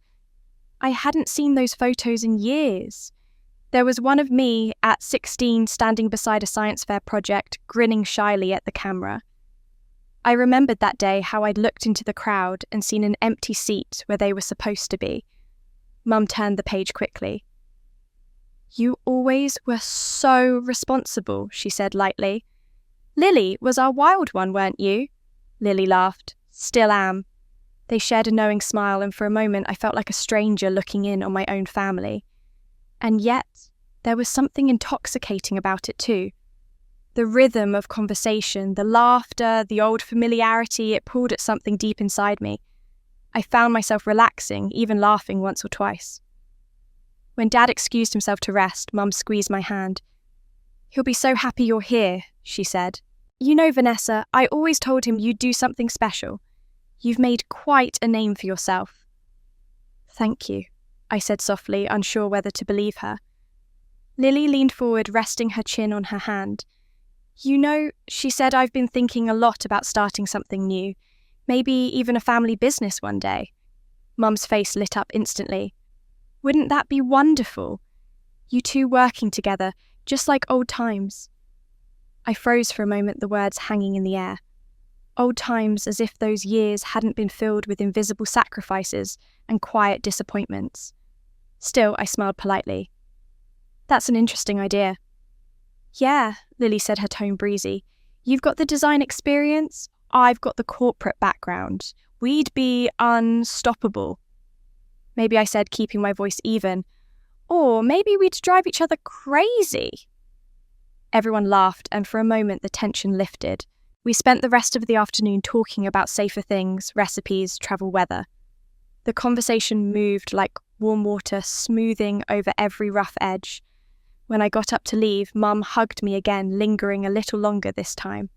I hadn't seen those photos in years. There was one of me at 16 standing beside a science fair project, grinning shyly at the camera. I remembered that day how I'd looked into the crowd and seen an empty seat where they were supposed to be. Mum turned the page quickly. "You always were so responsible," she said lightly. "Lily was our wild one, weren't you?" Lily laughed. "Still am." They shared a knowing smile, and for a moment I felt like a stranger looking in on my own family. And yet, there was something intoxicating about it too. The rhythm of conversation, the laughter, the old familiarity, it pulled at something deep inside me. I found myself relaxing, even laughing once or twice. When Dad excused himself to rest, Mum squeezed my hand. "He'll be so happy you're here," she said. "You know, Vanessa, I always told him you'd do something special. You've made quite a name for yourself." "Thank you," I said softly, unsure whether to believe her. Lily leaned forward, resting her chin on her hand. "You know," she said, "I've been thinking a lot about starting something new. Maybe even a family business one day." Mum's face lit up instantly. "Wouldn't that be wonderful? You two working together, just like old times." I froze for a moment, the words hanging in the air. Old times, as if those years hadn't been filled with invisible sacrifices and quiet disappointments. Still, I smiled politely. "That's an interesting idea." "Yeah," Lily said, her tone breezy. "You've got the design experience, I've got the corporate background. We'd be unstoppable." Maybe I said, keeping my voice even. "Or maybe we'd drive each other crazy." Everyone laughed, and for a moment the tension lifted. We spent the rest of the afternoon talking about safer things, recipes, travel weather. The conversation moved like warm water, smoothing over every rough edge. When I got up to leave, Mum hugged me again, lingering a little longer this time.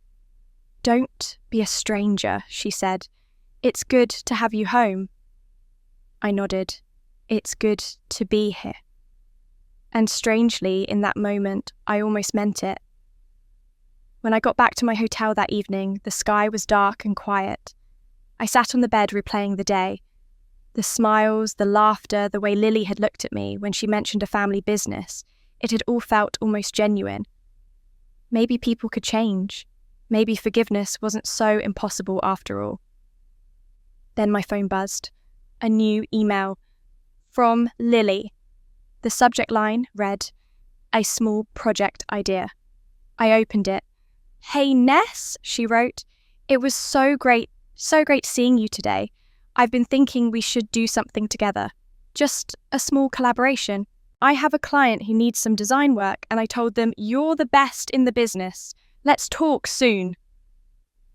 "Don't be a stranger," she said. "It's good to have you home." I nodded. It's good to be here. And strangely, in that moment, I almost meant it. When I got back to my hotel that evening, the sky was dark and quiet. I sat on the bed replaying the day. The smiles, the laughter, the way Lily had looked at me when she mentioned a family business, it had all felt almost genuine. Maybe people could change. Maybe forgiveness wasn't so impossible after all. Then my phone buzzed. A new email. From Lily. The subject line read, "A small project idea." I opened it. "Hey Ness," she wrote. "It was so great seeing you today. I've been thinking we should do something together. Just a small collaboration. I have a client who needs some design work, and I told them you're the best in the business. Let's talk soon."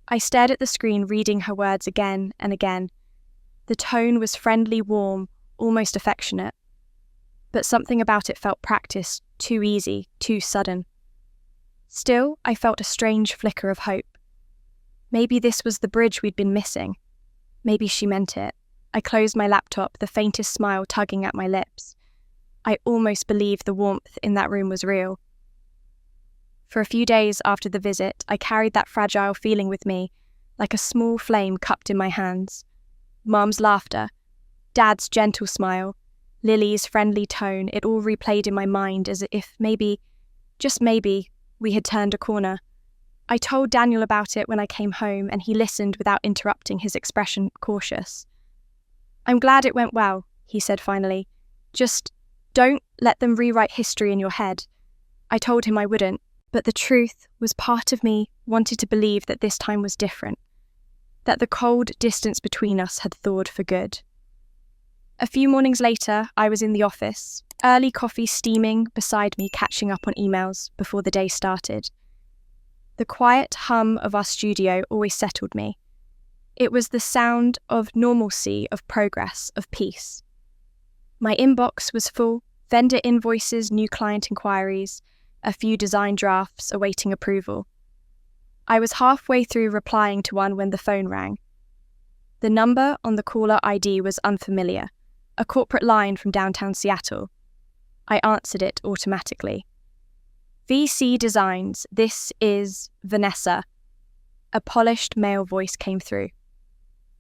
I stared at the screen, reading her words again and again. The tone was friendly, warm, almost affectionate. But something about it felt practiced, too easy, too sudden. Still, I felt a strange flicker of hope. Maybe this was the bridge we'd been missing. Maybe she meant it. I closed my laptop, the faintest smile tugging at my lips. I almost believed the warmth in that room was real. For a few days after the visit, I carried that fragile feeling with me, like a small flame cupped in my hands. Mum's laughter, Dad's gentle smile, Lily's friendly tone, it all replayed in my mind as if maybe, just maybe, we had turned a corner. I told Daniel about it when I came home, and he listened without interrupting, his expression cautious. "I'm glad it went well," he said finally. "Just don't let them rewrite history in your head." I told him I wouldn't, but the truth was part of me wanted to believe that this time was different, that the cold distance between us had thawed for good. A few mornings later, I was in the office, early coffee steaming beside me, catching up on emails before the day started. The quiet hum of our studio always settled me. It was the sound of normalcy, of progress, of peace. My inbox was full, vendor invoices, new client inquiries, a few design drafts awaiting approval. I was halfway through replying to one when the phone rang. The number on the caller ID was unfamiliar, a corporate line from downtown Seattle. I answered it automatically. VC Designs, this is Vanessa. A polished male voice came through.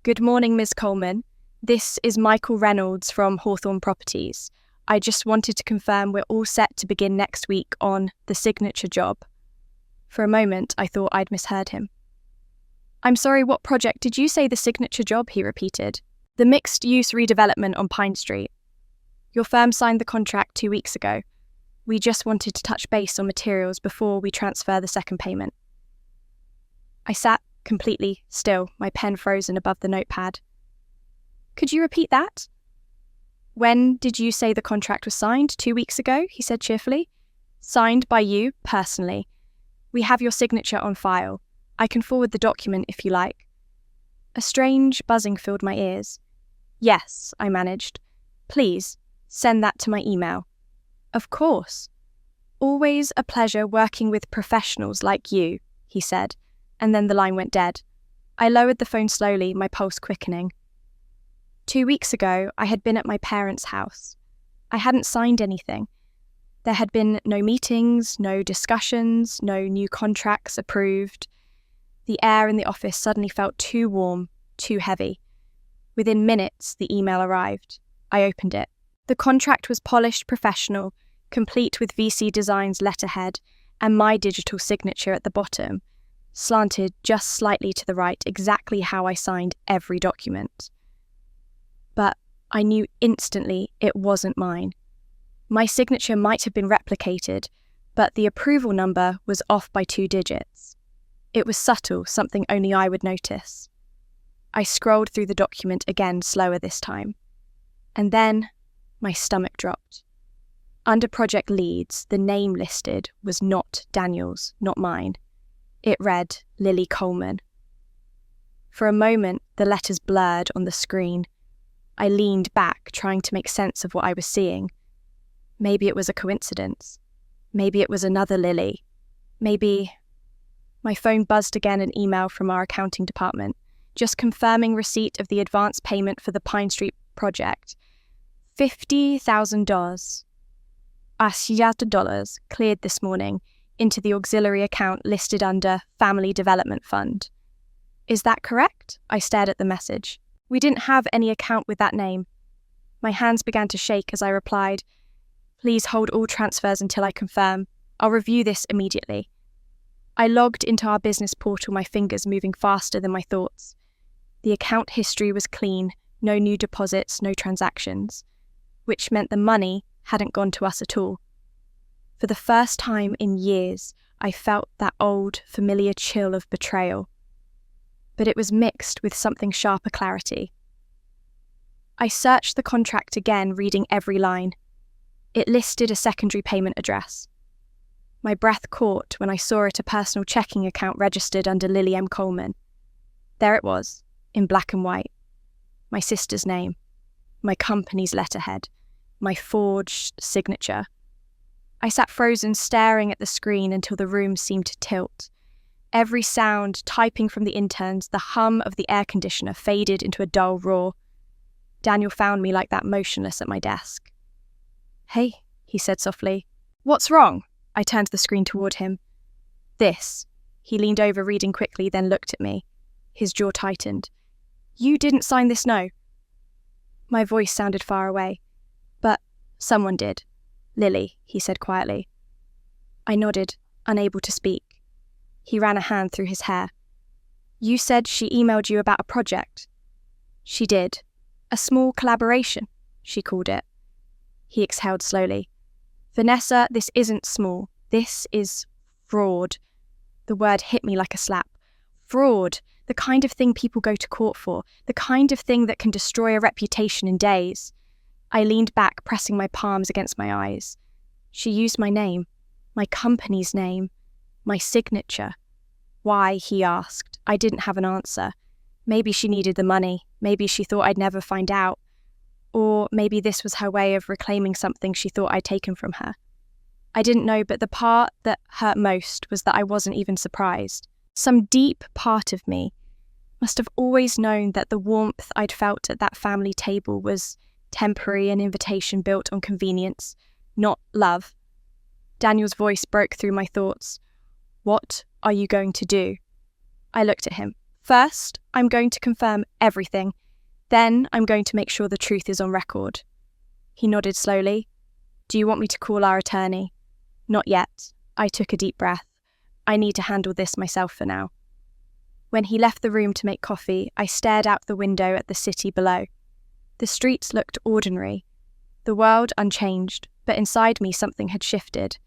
Good morning, Ms. Coleman. This is Michael Reynolds from Hawthorne Properties. I just wanted to confirm we're all set to begin next week on the signature job. For a moment, I thought I'd misheard him. I'm sorry, what project did you say the signature job? He repeated. The mixed-use redevelopment on Pine Street. Your firm signed the contract 2 weeks ago. We just wanted to touch base on materials before we transfer the second payment. I sat completely still, my pen frozen above the notepad. Could you repeat that? When did you say the contract was signed? 2 weeks ago, he said cheerfully. Signed by you, personally. We have your signature on file. I can forward the document if you like. A strange buzzing filled my ears. Yes, I managed. Please, send that to my email. Of course. Always a pleasure working with professionals like you, he said, and then the line went dead. I lowered the phone slowly, my pulse quickening. 2 weeks ago, I had been at my parents' house. I hadn't signed anything. There had been no meetings, no discussions, no new contracts approved. The air in the office suddenly felt too warm, too heavy. Within minutes, the email arrived. I opened it. The contract was polished professional, complete with VC Designs letterhead and my digital signature at the bottom, slanted just slightly to the right, exactly how I signed every document. But I knew instantly it wasn't mine. My signature might have been replicated, but the approval number was off by 2 digits. It was subtle, something only I would notice. I scrolled through the document again, slower this time. And then my stomach dropped. Under project leads, the name listed was not Daniel's, not mine. It read Lily Coleman. For a moment, the letters blurred on the screen. I leaned back, trying to make sense of what I was seeing. Maybe it was a coincidence. Maybe it was another Lily. Maybe... My phone buzzed again, an email from our accounting department, just confirming receipt of the advance payment for the Pine Street project. $50,000. $50,000 cleared this morning into the auxiliary account listed under Family Development Fund. Is that correct? I stared at the message. We didn't have any account with that name. My hands began to shake as I replied, Please hold all transfers until I confirm. I'll review this immediately. I logged into our business portal, my fingers moving faster than my thoughts. The account history was clean, no new deposits, no transactions, which meant the money hadn't gone to us at all. For the first time in years, I felt that old, familiar chill of betrayal. But it was mixed with something sharper clarity. I searched the contract again, reading every line. It listed a secondary payment address. My breath caught when I saw it a personal checking account registered under Lily M. Coleman. There it was, in black and white. My sister's name, my company's letterhead, my forged signature. I sat frozen, staring at the screen until the room seemed to tilt. Every sound, typing from the interns, the hum of the air conditioner faded into a dull roar. Daniel found me like that, motionless at my desk. Hey, he said softly. What's wrong? I turned the screen toward him. This. He leaned over, reading quickly, then looked at me. His jaw tightened. You didn't sign this, no? My voice sounded far away. But someone did. Lily, he said quietly. I nodded, unable to speak. He ran a hand through his hair. You said she emailed you about a project. She did. A small collaboration, she called it. He exhaled slowly. Vanessa, this isn't small. This is fraud. The word hit me like a slap. Fraud. The kind of thing people go to court for. The kind of thing that can destroy a reputation in days. I leaned back, pressing my palms against my eyes. She used my name. My company's name. My signature. Why, he asked. I didn't have an answer. Maybe she needed the money. Maybe she thought I'd never find out. Or maybe this was her way of reclaiming something she thought I'd taken from her. I didn't know, but the part that hurt most was that I wasn't even surprised. Some deep part of me must have always known that the warmth I'd felt at that family table was temporary, an invitation built on convenience, not love. Daniel's voice broke through my thoughts. What are you going to do? I looked at him. First, I'm going to confirm everything. Then I'm going to make sure the truth is on record. He nodded slowly. Do you want me to call our attorney? Not yet. I took a deep breath. I need to handle this myself for now. When he left the room to make coffee, I stared out the window at the city below. The streets looked ordinary, the world unchanged, but inside me something had shifted.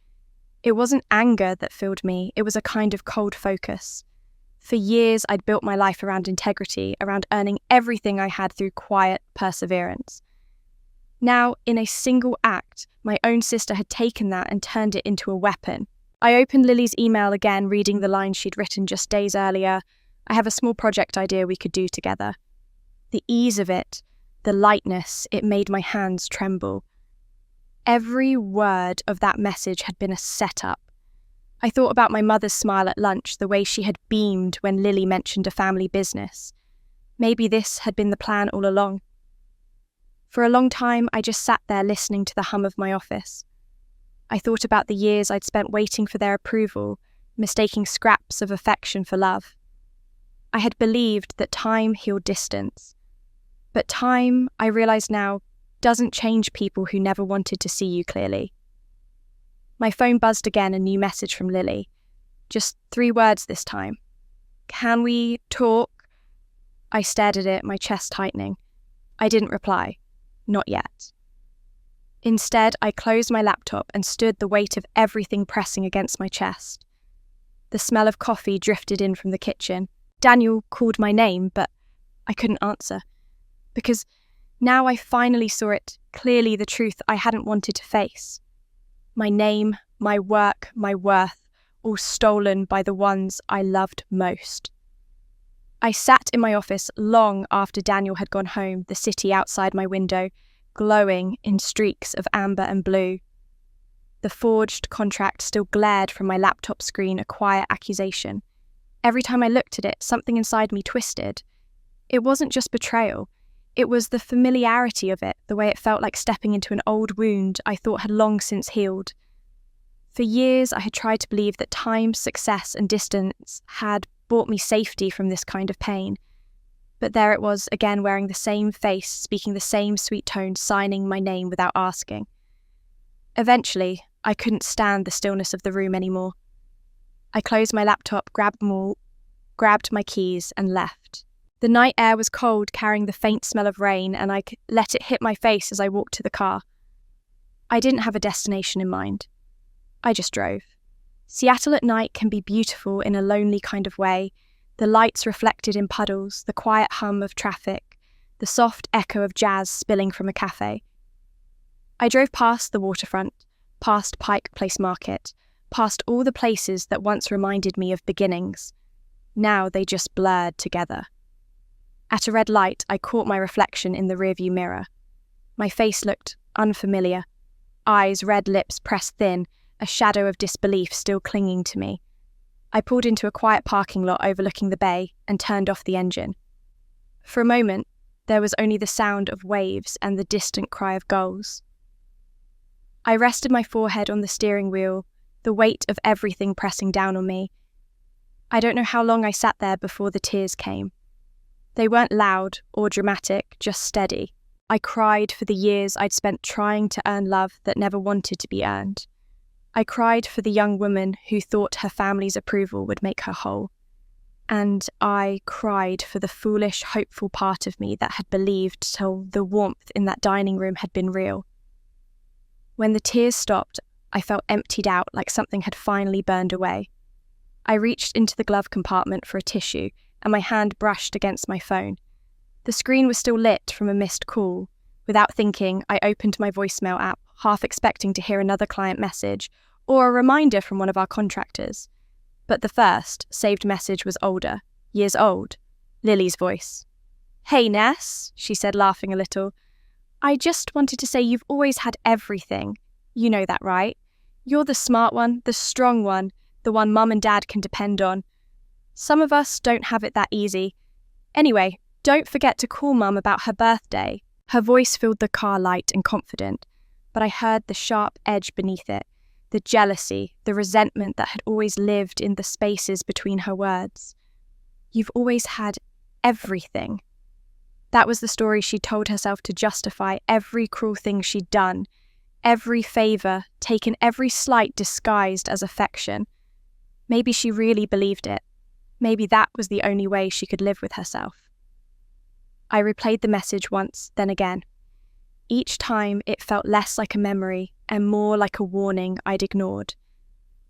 It wasn't anger that filled me, it was a kind of cold focus. For years I'd built my life around integrity, around earning everything I had through quiet perseverance. Now, in a single act, my own sister had taken that and turned it into a weapon. I opened Lily's email again, reading the lines she'd written just days earlier. I have a small project idea we could do together. The ease of it, the lightness, it made my hands tremble. Every word of that message had been a setup. I thought about my mother's smile at lunch, the way she had beamed when Lily mentioned a family business. Maybe this had been the plan all along. For a long time, I just sat there listening to the hum of my office. I thought about the years I'd spent waiting for their approval, mistaking scraps of affection for love. I had believed that time healed distance. But time, I realize now, doesn't change people who never wanted to see you clearly. My phone buzzed again, a new message from Lily. Just 3 words this time. Can we talk? I stared at it, my chest tightening. I didn't reply. Not yet. Instead, I closed my laptop and stood, the weight of everything pressing against my chest. The smell of coffee drifted in from the kitchen. Daniel called my name, but I couldn't answer. Because now I finally saw it clearly, the truth I hadn't wanted to face. My name, my work, my worth, all stolen by the ones I loved most. I sat in my office long after Daniel had gone home, the city outside my window, glowing in streaks of amber and blue. The forged contract still glared from my laptop screen, a quiet accusation. Every time I looked at it, something inside me twisted. It wasn't just betrayal. It was the familiarity of it, the way it felt like stepping into an old wound I thought had long since healed. For years, I had tried to believe that time, success, and distance had brought me safety from this kind of pain. But there it was, again wearing the same face, speaking the same sweet tone, signing my name without asking. Eventually, I couldn't stand the stillness of the room anymore. I closed my laptop, grabbed my keys, and left. The night air was cold, carrying the faint smell of rain, and I let it hit my face as I walked to the car. I didn't have a destination in mind. I just drove. Seattle at night can be beautiful in a lonely kind of way. The lights reflected in puddles, the quiet hum of traffic, the soft echo of jazz spilling from a cafe. I drove past the waterfront, past Pike Place Market, past all the places that once reminded me of beginnings. Now they just blurred together. At a red light, I caught my reflection in the rearview mirror. My face looked unfamiliar. Eyes, red lips pressed thin, a shadow of disbelief still clinging to me. I pulled into a quiet parking lot overlooking the bay and turned off the engine. For a moment, there was only the sound of waves and the distant cry of gulls. I rested my forehead on the steering wheel, the weight of everything pressing down on me. I don't know how long I sat there before the tears came. They weren't loud or dramatic, just steady. I cried for the years I'd spent trying to earn love that never wanted to be earned. I cried for the young woman who thought her family's approval would make her whole. And I cried for the foolish, hopeful part of me that had believed till the warmth in that dining room had been real. When the tears stopped, I felt emptied out, like something had finally burned away. I reached into the glove compartment for a tissue, and my hand brushed against my phone. The screen was still lit from a missed call. Without thinking, I opened my voicemail app, half expecting to hear another client message or a reminder from one of our contractors. But the first, saved message was older, years old. Lily's voice. "Hey, Ness," she said, laughing a little. "I just wanted to say you've always had everything. You know that, right? You're the smart one, the strong one, the one Mum and Dad can depend on. Some of us don't have it that easy. Anyway, don't forget to call Mum about her birthday. Her voice filled the car light and confident, but I heard the sharp edge beneath it, the jealousy, the resentment that had always lived in the spaces between her words. You've always had everything. That was the story she told herself to justify every cruel thing she'd done, every favour, taken every slight disguised as affection. Maybe she really believed it. Maybe that was the only way she could live with herself. I replayed the message once, then again. Each time it felt less like a memory and more like a warning I'd ignored.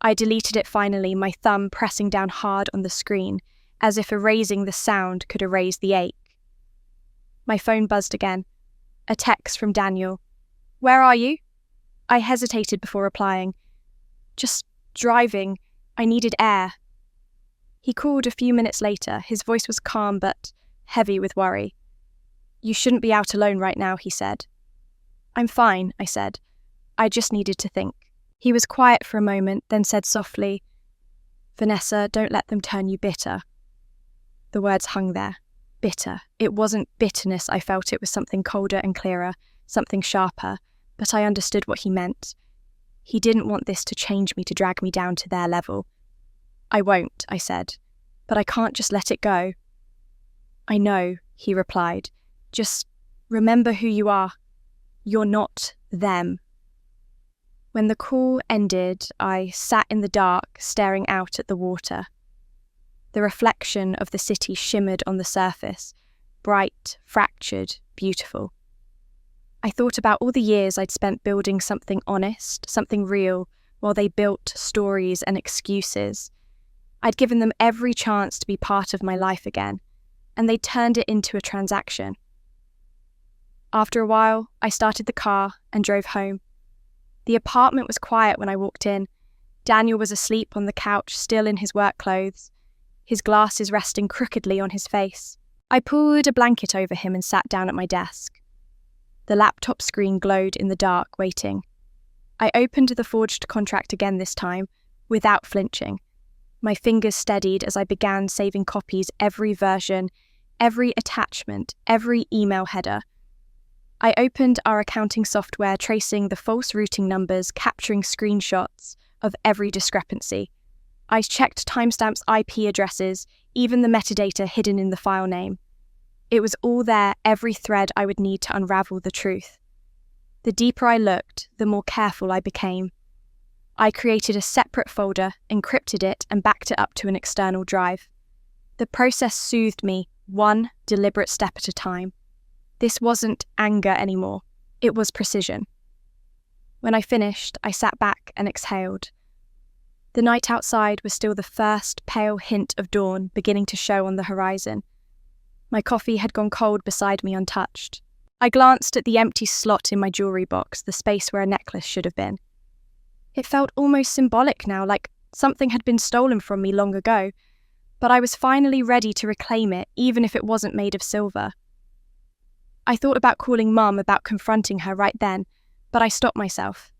I deleted it finally, my thumb pressing down hard on the screen, as if erasing the sound could erase the ache. My phone buzzed again. A text from Daniel. "Where are you?" I hesitated before replying. "Just driving. I needed air." He called a few minutes later. His voice was calm but heavy with worry. "You shouldn't be out alone right now," he said. "I'm fine," I said. "I just needed to think." He was quiet for a moment, then said softly, "Vanessa, don't let them turn you bitter." The words hung there. Bitter. It wasn't bitterness I felt, it was something colder and clearer, something sharper, but I understood what he meant. He didn't want this to change me, to drag me down to their level. "I won't," I said, "but I can't just let it go." "I know," he replied. "Just remember who you are. You're not them." When the call ended, I sat in the dark, staring out at the water. The reflection of the city shimmered on the surface, bright, fractured, beautiful. I thought about all the years I'd spent building something honest, something real, while they built stories and excuses. I'd given them every chance to be part of my life again, and they turned it into a transaction. After a while, I started the car and drove home. The apartment was quiet when I walked in. Daniel was asleep on the couch, still in his work clothes, his glasses resting crookedly on his face. I pulled a blanket over him and sat down at my desk. The laptop screen glowed in the dark, waiting. I opened the forged contract again this time, without flinching. My fingers steadied as I began saving copies, every version, every attachment, every email header. I opened our accounting software, tracing the false routing numbers, capturing screenshots of every discrepancy. I checked timestamps, IP addresses, even the metadata hidden in the file name. It was all there, every thread I would need to unravel the truth. The deeper I looked, the more careful I became. I created a separate folder, encrypted it, and backed it up to an external drive. The process soothed me, one deliberate step at a time. This wasn't anger anymore. It was precision. When I finished, I sat back and exhaled. The night outside was still the first pale hint of dawn beginning to show on the horizon. My coffee had gone cold beside me, untouched. I glanced at the empty slot in my jewellery box, the space where a necklace should have been. It felt almost symbolic now, like something had been stolen from me long ago, but I was finally ready to reclaim it, even if it wasn't made of silver. I thought about calling Mum, about confronting her right then, but I stopped myself.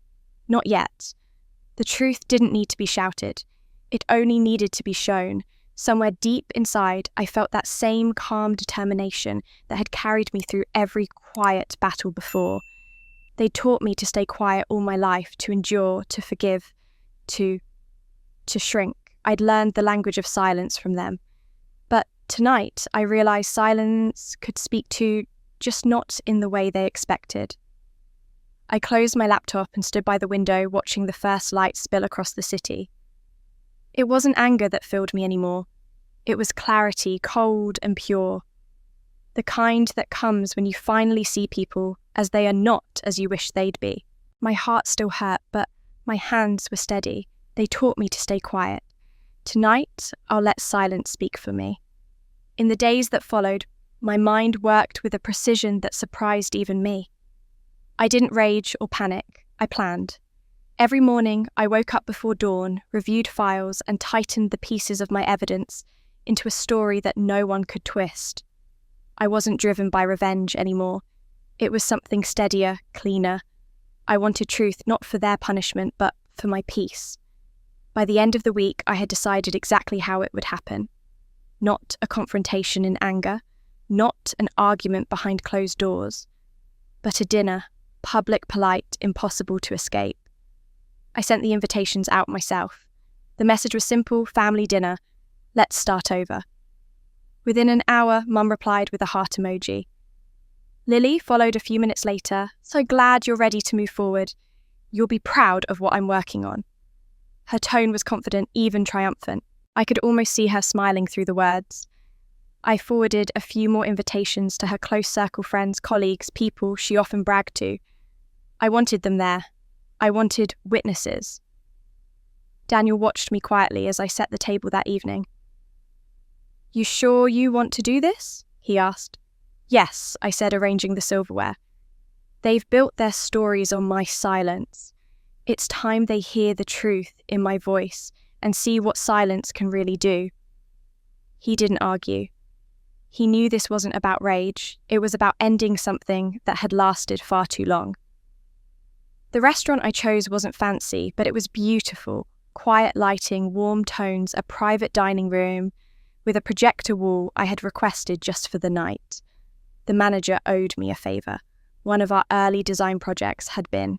Not yet. The truth didn't need to be shouted. It only needed to be shown. Somewhere deep inside, I felt that same calm determination that had carried me through every quiet battle before. They taught me to stay quiet all my life, to endure, to forgive, to shrink. I'd learned the language of silence from them. But tonight, I realized silence could speak to, just not in the way they expected. I closed my laptop and stood by the window, watching the first light spill across the city. It wasn't anger that filled me anymore. It was clarity, cold and pure. The kind that comes when you finally see people as they are not as you wish they'd be. My heart still hurt, but my hands were steady. They taught me to stay quiet. Tonight, I'll let silence speak for me. In the days that followed, my mind worked with a precision that surprised even me. I didn't rage or panic. I planned. Every morning, I woke up before dawn, reviewed files, and tightened the pieces of my evidence into a story that no one could twist. I wasn't driven by revenge anymore. It was something steadier, cleaner. I wanted truth not for their punishment, but for my peace. By the end of the week, I had decided exactly how it would happen. Not a confrontation in anger, not an argument behind closed doors, but a dinner, public, polite, impossible to escape. I sent the invitations out myself. The message was simple: family dinner. Let's start over. Within an hour, Mum replied with a heart emoji. Lily followed a few minutes later. So glad you're ready to move forward. You'll be proud of what I'm working on. Her tone was confident, even triumphant. I could almost see her smiling through the words. I forwarded a few more invitations to her close circle friends, colleagues, people she often bragged to. I wanted them there. I wanted witnesses. Daniel watched me quietly as I set the table that evening. You sure you want to do this? He asked. Yes, I said, arranging the silverware. They've built their stories on my silence. It's time they hear the truth in my voice and see what silence can really do. He didn't argue. He knew this wasn't about rage. It was about ending something that had lasted far too long. The restaurant I chose wasn't fancy, but it was beautiful. Quiet lighting, warm tones, a private dining room with a projector wall I had requested just for the night. The manager owed me a favour. One of our early design projects had been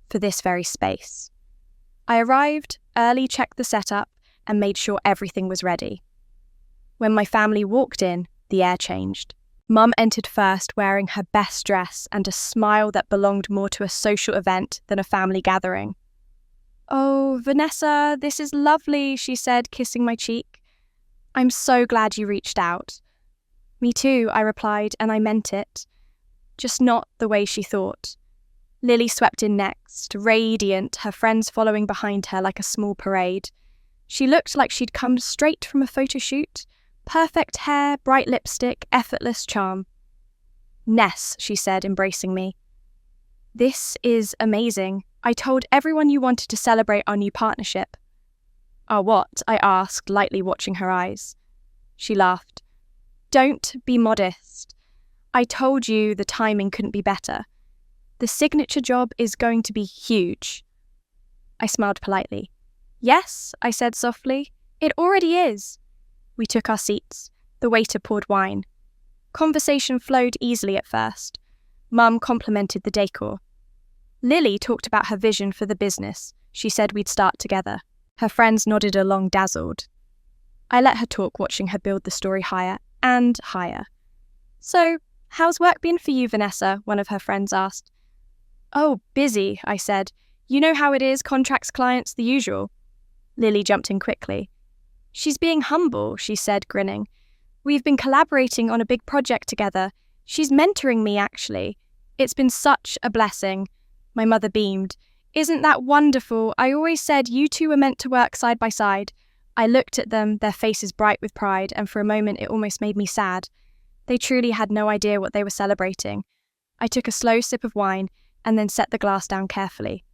for this very space. I arrived early, checked the setup, and made sure everything was ready. When my family walked in, the air changed. Mum entered first, wearing her best dress and a smile that belonged more to a social event than a family gathering. Oh, Vanessa, this is lovely, she said, kissing my cheek. I'm so glad you reached out. Me too, I replied, and I meant it. Just not the way she thought. Lily swept in next, radiant, her friends following behind her like a small parade. She looked like she'd come straight from a photo shoot. Perfect hair, bright lipstick, effortless charm. Ness, she said, embracing me. This is amazing. I told everyone you wanted to celebrate our new partnership. Our what? I asked, lightly watching her eyes. She laughed. Don't be modest. I told you the timing couldn't be better. The signature job is going to be huge. I smiled politely. Yes, I said softly. It already is. We took our seats. The waiter poured wine. Conversation flowed easily at first. Mum complimented the decor. Lily talked about her vision for the business. She said we'd start together. Her friends nodded along, dazzled. I let her talk, watching her build the story higher and higher. So, how's work been for you, Vanessa? One of her friends asked. Oh, busy, I said. You know how it is, contracts, clients, the usual. Lily jumped in quickly. She's being humble, she said, grinning. We've been collaborating on a big project together. She's mentoring me, actually. It's been such a blessing. My mother beamed. Isn't that wonderful? I always said you two were meant to work side by side. I looked at them, their faces bright with pride, and for a moment it almost made me sad. They truly had no idea what they were celebrating. I took a slow sip of wine and then set the glass down carefully.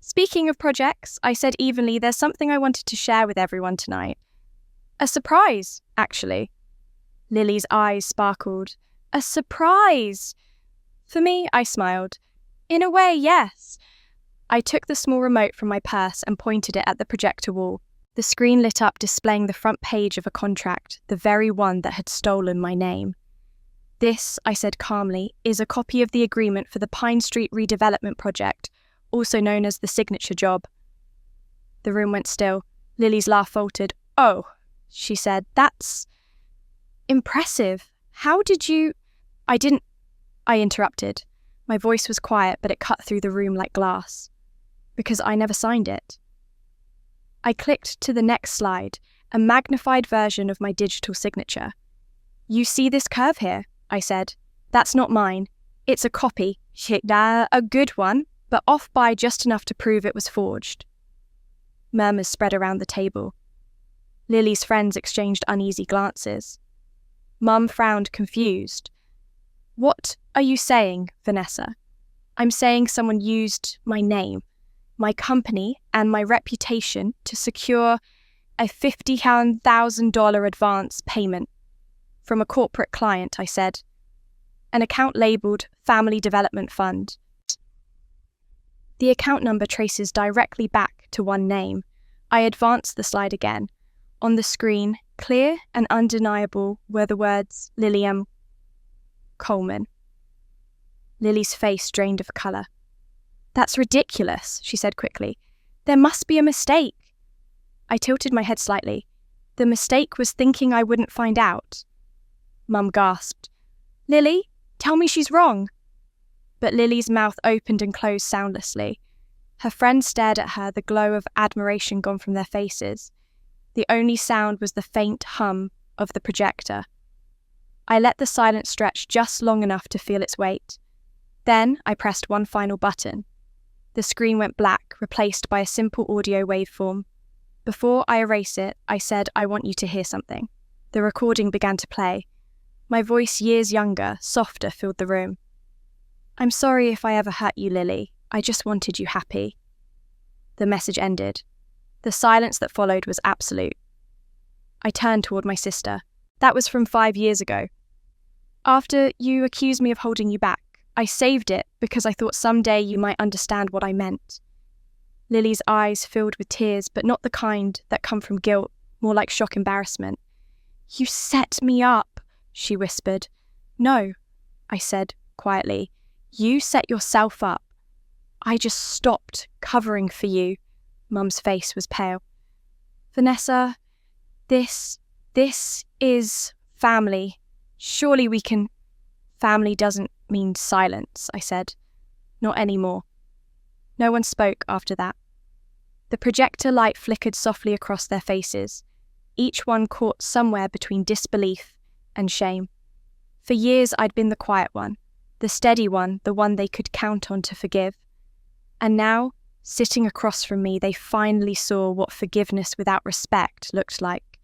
Speaking of projects, I said evenly, there's something I wanted to share with everyone tonight. A surprise, actually. Lily's eyes sparkled. A surprise! For me, I smiled. In a way, yes. I took the small remote from my purse and pointed it at the projector wall. The screen lit up, displaying the front page of a contract, the very one that had stolen my name. This, I said calmly, is a copy of the agreement for the Pine Street redevelopment project, also known as the signature job. The room went still. Lily's laugh faltered. Oh, she said, that's impressive. How did you... I interrupted. My voice was quiet, but it cut through the room like glass. Because I never signed it. I clicked to the next slide, a magnified version of my digital signature. You see this curve here? I said. That's not mine. It's a copy. A good one, but off by just enough to prove it was forged. Murmurs spread around the table. Lily's friends exchanged uneasy glances. Mum frowned, confused. What are you saying, Vanessa? I'm saying someone used my name, my company, and my reputation to secure a $50,000 advance payment from a corporate client, I said. An account labelled Family Development Fund. The account number traces directly back to one name. I advanced the slide again. On the screen, Clear and undeniable were the words Lillian Coleman. Lily's face drained of colour. "That's ridiculous," she said quickly. "There must be a mistake." I tilted my head slightly. "The mistake was thinking I wouldn't find out." Mum gasped. "Lily, tell me she's wrong." But Lily's mouth opened and closed soundlessly. Her friends stared at her, the glow of admiration gone from their faces. The only sound was the faint hum of the projector. I let the silence stretch just long enough to feel its weight. Then I pressed one final button. The screen went black, replaced by a simple audio waveform. Before I erase it, I said, "I want you to hear something." The recording began to play. My voice, years younger, softer, filled the room. "I'm sorry if I ever hurt you, Lily. I just wanted you happy." The message ended. The silence that followed was absolute. I turned toward my sister. "That was from 5 years ago. After you accused me of holding you back, I saved it because I thought someday you might understand what I meant." Lily's eyes filled with tears, but not the kind that come from guilt, more like shock embarrassment. "You set me up," she whispered. "No," I said quietly. "You set yourself up. I just stopped covering for you." Mum's face was pale. "Vanessa, this is family. Surely we can—" "Family doesn't mean silence," I said. "Not anymore." No one spoke after that. The projector light flickered softly across their faces, each one caught somewhere between disbelief and shame. For years I'd been the quiet one, the steady one, the one they could count on to forgive. And now, sitting across from me, they finally saw what forgiveness without respect looked like.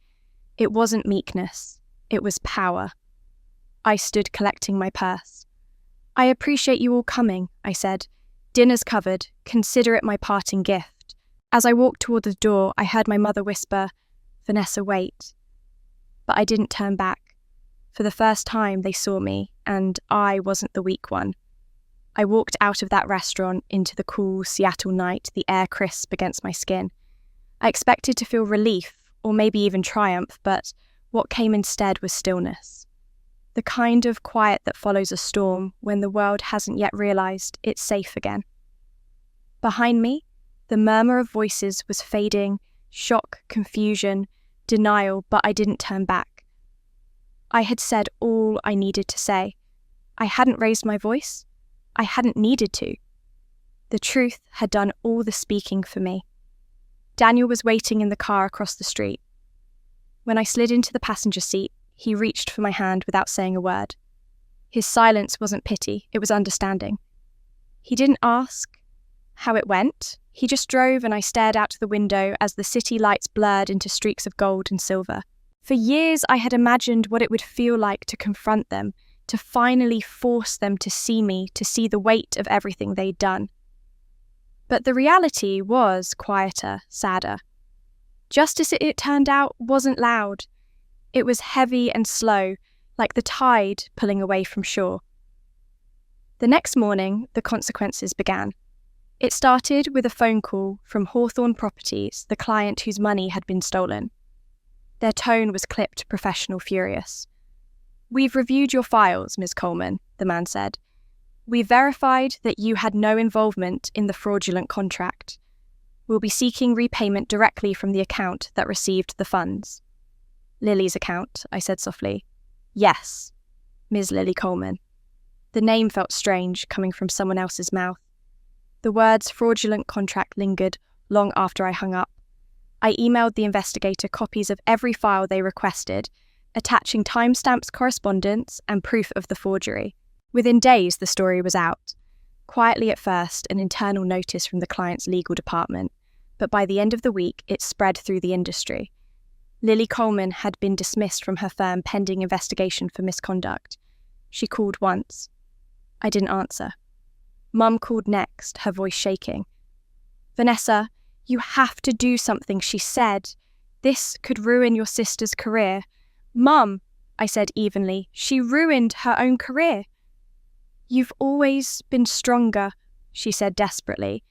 It wasn't meekness, it was power. I stood collecting my purse. "I appreciate you all coming," I said. "Dinner's covered. Consider it my parting gift." As I walked toward the door, I heard my mother whisper, "Vanessa, wait." But I didn't turn back. For the first time, they saw me, and I wasn't the weak one. I walked out of that restaurant into the cool Seattle night, the air crisp against my skin. I expected to feel relief, or maybe even triumph, but what came instead was stillness. The kind of quiet that follows a storm when the world hasn't yet realized it's safe again. Behind me, the murmur of voices was fading, shock, confusion, denial, but I didn't turn back. I had said all I needed to say. I hadn't raised my voice. I hadn't needed to. The truth had done all the speaking for me. Daniel was waiting in the car across the street. When I slid into the passenger seat, he reached for my hand without saying a word. His silence wasn't pity, it was understanding. He didn't ask how it went. He just drove, and I stared out the window as the city lights blurred into streaks of gold and silver. For years I had imagined what it would feel like to confront them, to finally force them to see me, to see the weight of everything they'd done. But the reality was quieter, sadder. Justice, it turned out, wasn't loud. It was heavy and slow, like the tide pulling away from shore. The next morning, the consequences began. It started with a phone call from Hawthorne Properties, the client whose money had been stolen. Their tone was clipped, professional, furious. "We've reviewed your files, Ms. Coleman," the man said. "We've verified that you had no involvement in the fraudulent contract. We'll be seeking repayment directly from the account that received the funds." "Lily's account," I said softly. "Yes, Ms. Lily Coleman." The name felt strange, coming from someone else's mouth. The words fraudulent contract lingered long after I hung up. I emailed the investigator copies of every file they requested, attaching timestamps, correspondence, and proof of the forgery. Within days, the story was out. Quietly at first, an internal notice from the client's legal department, but by the end of the week, it spread through the industry. Lily Coleman had been dismissed from her firm pending investigation for misconduct. She called once. I didn't answer. Mum called next, her voice shaking. "Vanessa, you have to do something," she said. "This could ruin your sister's career." "Mum," I said evenly, "she ruined her own career." "You've always been stronger," she said desperately.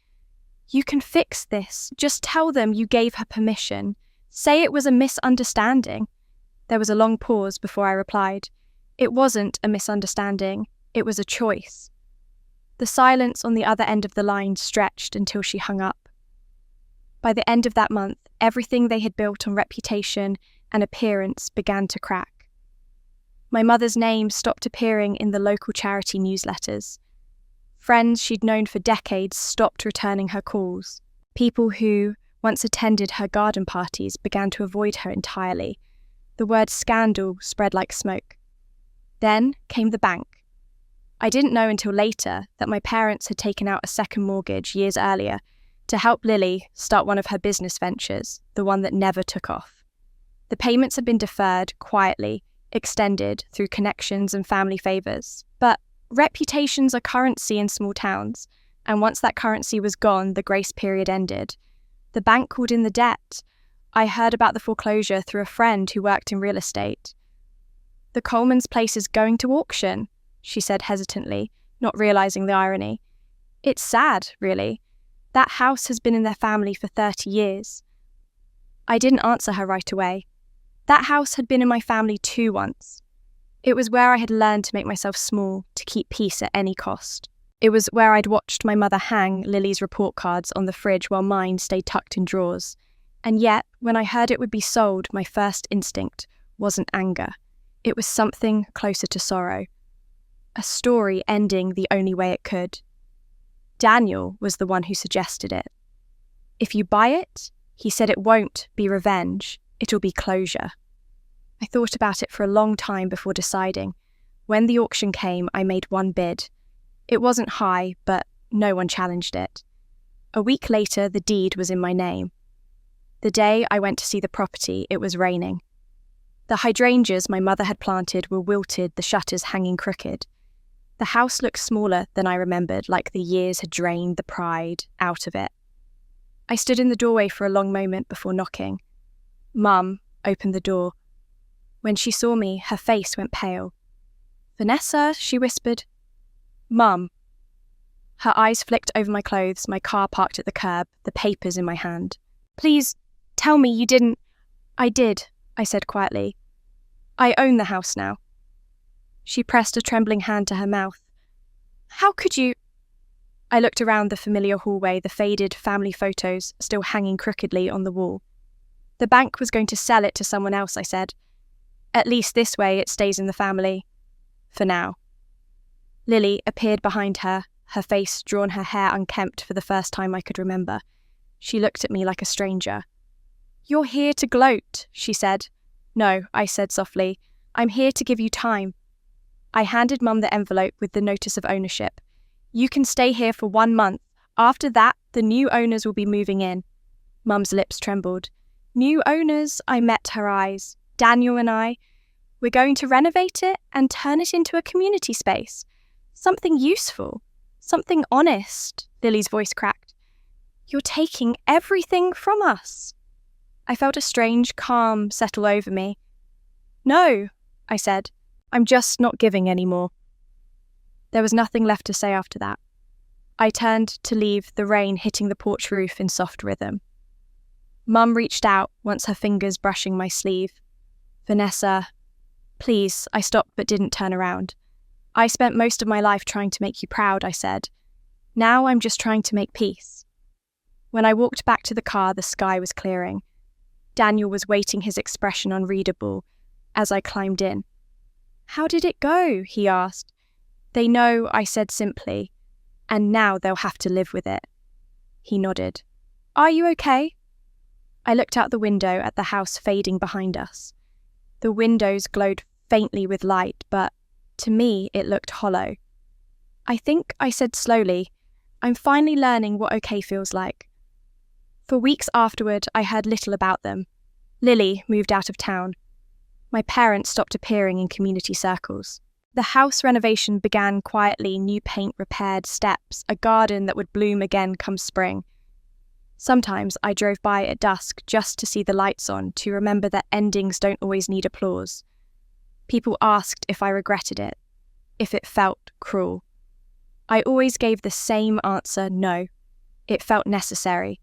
"You can fix this. Just tell them you gave her permission. Say it was a misunderstanding. There was a long pause before I replied. It wasn't a misunderstanding, it was a choice. The silence on the other end of the line stretched until she hung up. By the end of that month, everything they had built on reputation and appearance began to crack. My mother's name stopped appearing in the local charity newsletters. Friends she'd known for decades stopped returning her calls. People who once attended her garden parties began to avoid her entirely. The word scandal spread like smoke. Then came the bank. I didn't know until later that my parents had taken out a second mortgage years earlier to help Lily start one of her business ventures, the one that never took off. The payments had been deferred quietly, extended through connections and family favours. But reputations are currency in small towns, and once that currency was gone, the grace period ended. The bank called in the debt. I heard about the foreclosure through a friend who worked in real estate. "The Coleman's place is going to auction," she said hesitantly, not realising the irony. "It's sad, really. That house has been in their family for 30 years. I didn't answer her right away. That house had been in my family too once. It was where I had learned to make myself small, to keep peace at any cost. It was where I'd watched my mother hang Lily's report cards on the fridge while mine stayed tucked in drawers. And yet, when I heard it would be sold, my first instinct wasn't anger. It was something closer to sorrow. A story ending the only way it could. Daniel was the one who suggested it. If you buy it, he said, it won't be revenge, it'll be closure. I thought about it for a long time before deciding. When the auction came, I made one bid. It wasn't high, but no one challenged it. A week later, the deed was in my name. The day I went to see the property, it was raining. The hydrangeas my mother had planted were wilted, the shutters hanging crooked. The house looked smaller than I remembered, like the years had drained the pride out of it. I stood in the doorway for a long moment before knocking. Mum opened the door. When she saw me, her face went pale. "Vanessa," she whispered. "Mum." Her eyes flicked over my clothes, my car parked at the curb, the papers in my hand. "Please, tell me you didn't—" "I did," I said quietly. "I own the house now." She pressed a trembling hand to her mouth. "How could you—" I looked around the familiar hallway, the faded family photos still hanging crookedly on the wall. "The bank was going to sell it to someone else," I said. "At least this way it stays in the family. For now." Lily appeared behind her, her face drawn, her hair unkempt for the first time I could remember. She looked at me like a stranger. "You're here to gloat," she said. "No," I said softly. "I'm here to give you time." I handed Mum the envelope with the notice of ownership. "You can stay here for 1 month. After that, the new owners will be moving in." Mum's lips trembled. "New owners?" I met her eyes. "Daniel and I. We're going to renovate it and turn it into a community space. Something useful. Something honest." Lily's voice cracked. "You're taking everything from us." I felt a strange calm settle over me. "No," I said. "I'm just not giving anymore." There was nothing left to say after that. I turned to leave, the rain hitting the porch roof in soft rhythm. Mum reached out, once her fingers brushing my sleeve. "Vanessa, please," I stopped but didn't turn around. "I spent most of my life trying to make you proud," I said. "Now I'm just trying to make peace." When I walked back to the car, the sky was clearing. Daniel was waiting, his expression unreadable, as I climbed in. "How did it go?" he asked. "They know," I said simply, "and now they'll have to live with it." He nodded. "Are you okay?" I looked out the window at the house fading behind us. The windows glowed faintly with light, but to me it looked hollow. "I think," I said slowly, "I'm finally learning what okay feels like." For weeks afterward, I heard little about them. Lily moved out of town. My parents stopped appearing in community circles. The house renovation began quietly, new paint, repaired steps, a garden that would bloom again come spring. Sometimes I drove by at dusk just to see the lights on, to remember that endings don't always need applause. People asked if I regretted it, if it felt cruel. I always gave the same answer, no. It felt necessary.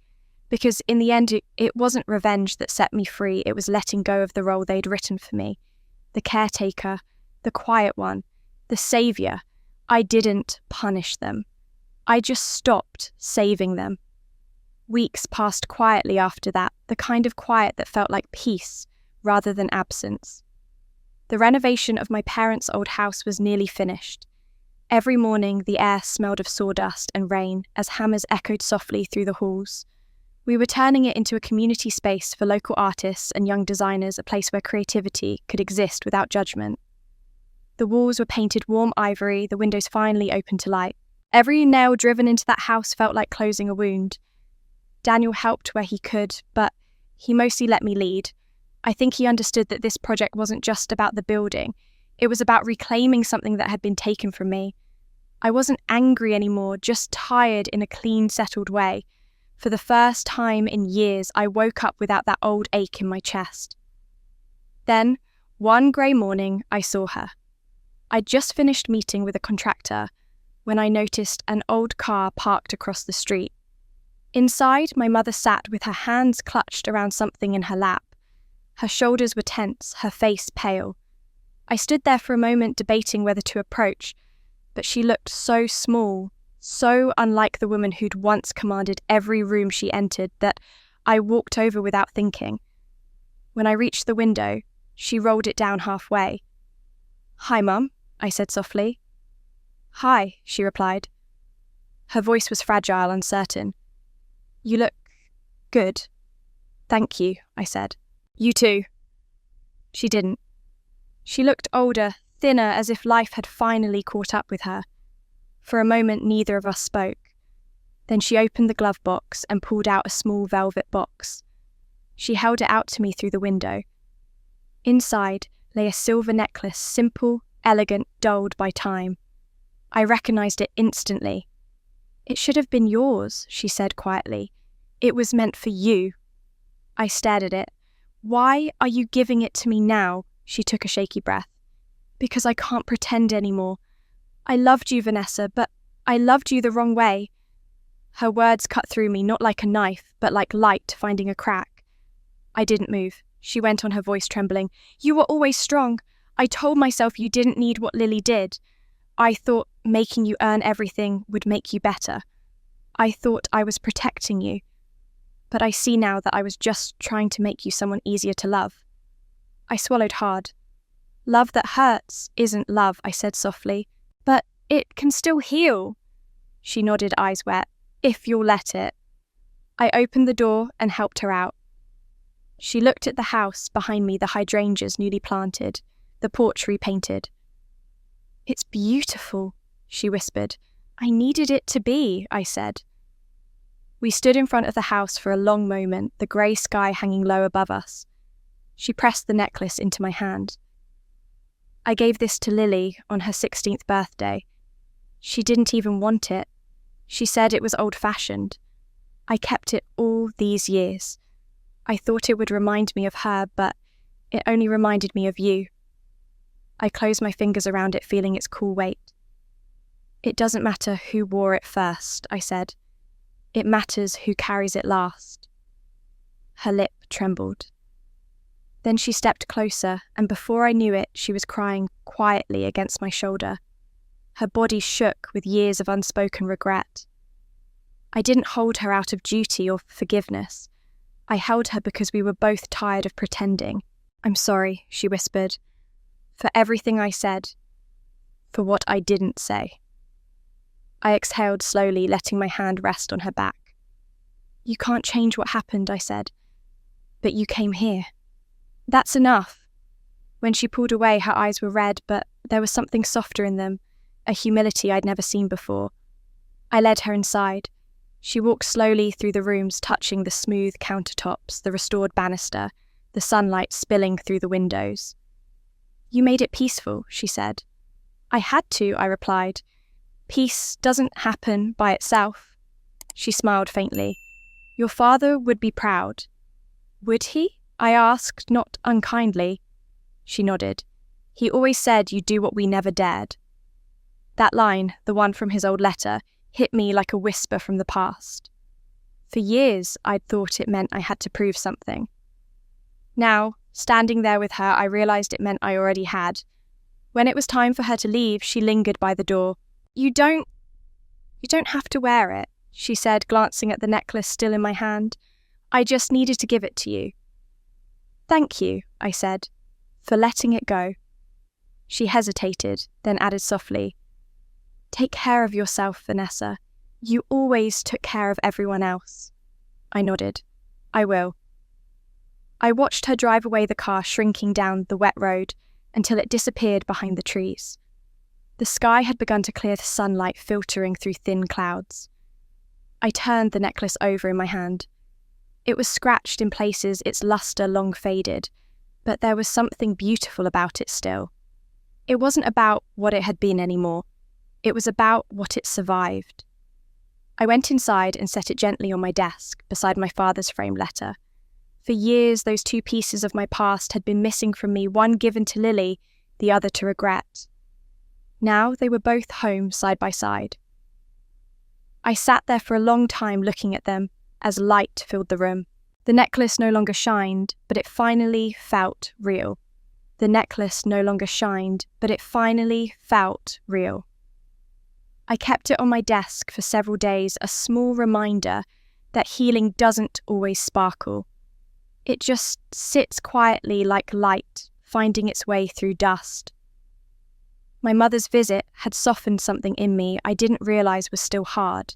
Because in the end, it wasn't revenge that set me free, it was letting go of the role they'd written for me. The caretaker, the quiet one, the saviour. I didn't punish them. I just stopped saving them. Weeks passed quietly after that, the kind of quiet that felt like peace rather than absence. The renovation of my parents' old house was nearly finished. Every morning the air smelled of sawdust and rain as hammers echoed softly through the halls. We were turning it into a community space for local artists and young designers, a place where creativity could exist without judgment. The walls were painted warm ivory, the windows finally open to light. Every nail driven into that house felt like closing a wound. Daniel helped where he could, but he mostly let me lead. I think he understood that this project wasn't just about the building. It was about reclaiming something that had been taken from me. I wasn't angry anymore, just tired in a clean, settled way. For the first time in years, I woke up without that old ache in my chest. Then, one grey morning, I saw her. I'd just finished meeting with a contractor when I noticed an old car parked across the street. Inside, my mother sat with her hands clutched around something in her lap. Her shoulders were tense, her face pale. I stood there for a moment debating whether to approach, but she looked so small, so unlike the woman who'd once commanded every room she entered that I walked over without thinking. When I reached the window, she rolled it down halfway. "Hi, Mum," I said softly. "Hi," she replied. Her voice was fragile, uncertain. "You look good." "Thank you," I said. "You too." She didn't. She looked older, thinner, as if life had finally caught up with her. For a moment, neither of us spoke. Then she opened the glove box and pulled out a small velvet box. She held it out to me through the window. Inside lay a silver necklace, simple, elegant, dulled by time. I recognized it instantly. "It should have been yours," she said quietly. "It was meant for you." I stared at it. "Why are you giving it to me now?" She took a shaky breath. "Because I can't pretend anymore. I loved you, Vanessa, but I loved you the wrong way." Her words cut through me, not like a knife, but like light finding a crack. I didn't move. She went on, her voice trembling. "You were always strong. I told myself you didn't need what Lily did. I thought making you earn everything would make you better. I thought I was protecting you. But I see now that I was just trying to make you someone easier to love." I swallowed hard. "Love that hurts isn't love," I said softly. "But it can still heal." She nodded, eyes wet. "If you'll let it." I opened the door and helped her out. She looked at the house behind me, the hydrangeas newly planted, the porch repainted. "It's beautiful," she whispered. "I needed it to be," I said. We stood in front of the house for a long moment, the grey sky hanging low above us. She pressed the necklace into my hand. "I gave this to Lily on her 16th birthday. She didn't even want it. She said it was old-fashioned. I kept it all these years. I thought it would remind me of her, but it only reminded me of you." I closed my fingers around it, feeling its cool weight. "It doesn't matter who wore it first," I said. "It matters who carries it last." Her lip trembled. Then she stepped closer, and before I knew it, she was crying quietly against my shoulder. Her body shook with years of unspoken regret. I didn't hold her out of duty or forgiveness. I held her because we were both tired of pretending. "I'm sorry," she whispered, "for everything I said, for what I didn't say." I exhaled slowly, letting my hand rest on her back. "You can't change what happened," I said, "but you came here. That's enough." When she pulled away, her eyes were red, but there was something softer in them, a humility I'd never seen before. I led her inside. She walked slowly through the rooms, touching the smooth countertops, the restored banister, the sunlight spilling through the windows. "You made it peaceful," she said. "I had to," I replied. "Peace doesn't happen by itself." She smiled faintly. "Your father would be proud." "Would he?" I asked, not unkindly. She nodded. "He always said you'd do what we never dared." That line, the one from his old letter, hit me like a whisper from the past. For years, I'd thought it meant I had to prove something. Now, standing there with her, I realized it meant I already had. When it was time for her to leave, she lingered by the door. You don't have to wear it, she said, glancing at the necklace still in my hand. I just needed to give it to you. Thank you, I said, for letting it go. She hesitated, then added softly, Take care of yourself, Vanessa. You always took care of everyone else. I nodded. I will. I watched her drive away the car, shrinking down the wet road until it disappeared behind the trees. The sky had begun to clear, the sunlight filtering through thin clouds. I turned the necklace over in my hand. It was scratched in places, its luster long faded, but there was something beautiful about it still. It wasn't about what it had been anymore. It was about what it survived. I went inside and set it gently on my desk beside my father's framed letter. For years, those two pieces of my past had been missing from me, one given to Lily, the other to regret. Now they were both home side by side. I sat there for a long time looking at them as light filled the room. The necklace no longer shined, but it finally felt real. The necklace no longer shined, but it finally felt real. I kept it on my desk for several days, a small reminder that healing doesn't always sparkle. It just sits quietly like light, finding its way through dust. My mother's visit had softened something in me I didn't realize was still hard.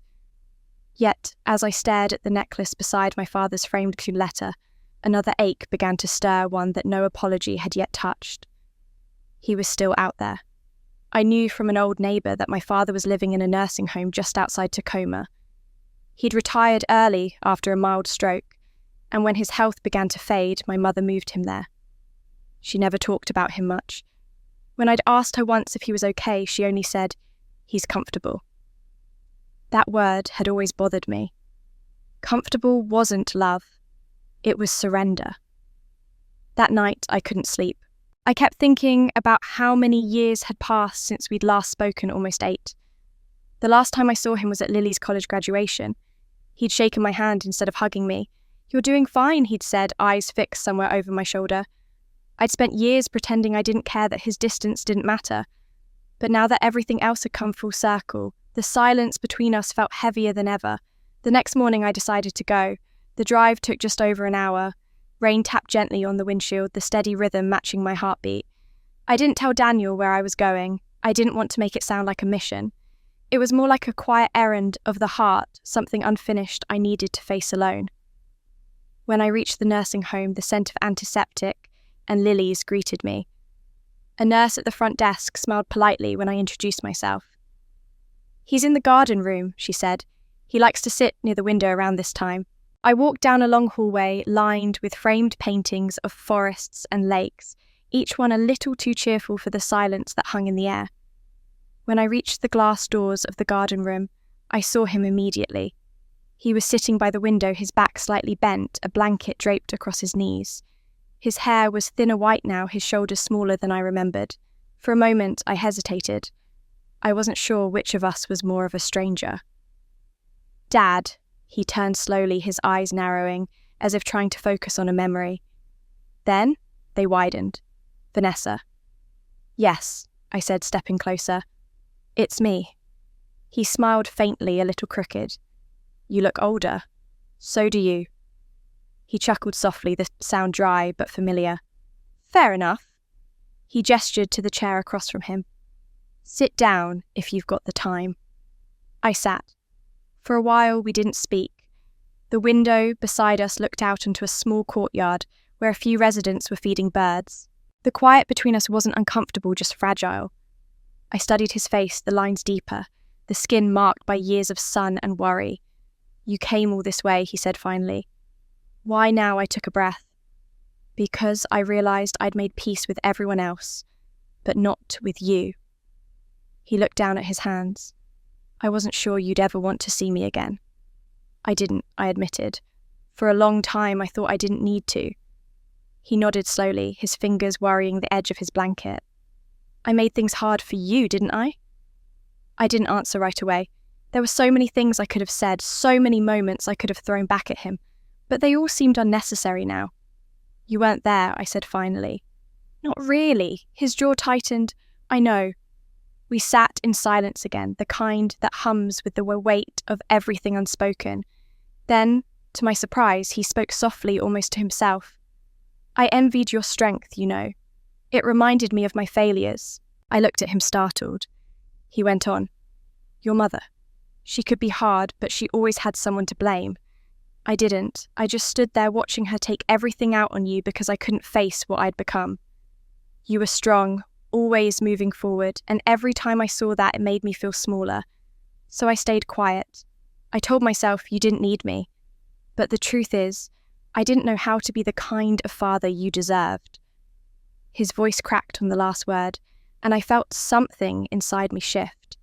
Yet, as I stared at the necklace beside my father's framed letter, another ache began to stir, one that no apology had yet touched. He was still out there. I knew from an old neighbour that my father was living in a nursing home just outside Tacoma. He'd retired early after a mild stroke, and when his health began to fade, my mother moved him there. She never talked about him much. When I'd asked her once if he was okay, she only said, "He's comfortable." That word had always bothered me. Comfortable wasn't love. It was surrender. That night, I couldn't sleep. I kept thinking about how many years had passed since we'd last spoken, almost 8. The last time I saw him was at Lily's college graduation. He'd shaken my hand instead of hugging me. "You're doing fine," he'd said, eyes fixed somewhere over my shoulder. I'd spent years pretending I didn't care, that his distance didn't matter. But now that everything else had come full circle, the silence between us felt heavier than ever. The next morning I decided to go. The drive took just over an hour. Rain tapped gently on the windshield, the steady rhythm matching my heartbeat. I didn't tell Daniel where I was going. I didn't want to make it sound like a mission. It was more like a quiet errand of the heart, something unfinished I needed to face alone. When I reached the nursing home, the scent of antiseptic and lilies greeted me. A nurse at the front desk smiled politely when I introduced myself. "He's in the garden room," she said. "He likes to sit near the window around this time." I walked down a long hallway lined with framed paintings of forests and lakes, each one a little too cheerful for the silence that hung in the air. When I reached the glass doors of the garden room, I saw him immediately. He was sitting by the window, his back slightly bent, a blanket draped across his knees. His hair was thinner white now, his shoulders smaller than I remembered. For a moment, I hesitated. I wasn't sure which of us was more of a stranger. "Dad," he turned slowly, his eyes narrowing, as if trying to focus on a memory. Then they widened. "Vanessa." "Yes," I said, stepping closer. "It's me." He smiled faintly, a little crooked. "You look older." "So do you." He chuckled softly, the sound dry but familiar. "Fair enough." He gestured to the chair across from him. "Sit down if you've got the time." I sat. For a while we didn't speak. The window beside us looked out onto a small courtyard where a few residents were feeding birds. The quiet between us wasn't uncomfortable, just fragile. I studied his face, the lines deeper, the skin marked by years of sun and worry. "You came all this way," he said finally. "Why now?" I took a breath. "Because I realized I'd made peace with everyone else, but not with you." He looked down at his hands. "I wasn't sure you'd ever want to see me again." "I didn't," I admitted. "For a long time I thought I didn't need to." He nodded slowly, his fingers worrying the edge of his blanket. "I made things hard for you, didn't I?" I didn't answer right away. There were so many things I could have said, so many moments I could have thrown back at him, but they all seemed unnecessary now. "You weren't there," I said finally. "Not really." His jaw tightened. "I know." We sat in silence again, the kind that hums with the weight of everything unspoken. Then, to my surprise, he spoke softly, almost to himself. "I envied your strength, you know. It reminded me of my failures." I looked at him startled. He went on. "Your mother. She could be hard, but she always had someone to blame. I didn't. I just stood there watching her take everything out on you because I couldn't face what I'd become. You were strong, always moving forward, and every time I saw that, it made me feel smaller. So I stayed quiet. I told myself you didn't need me. But the truth is, I didn't know how to be the kind of father you deserved." His voice cracked on the last word, and I felt something inside me shift.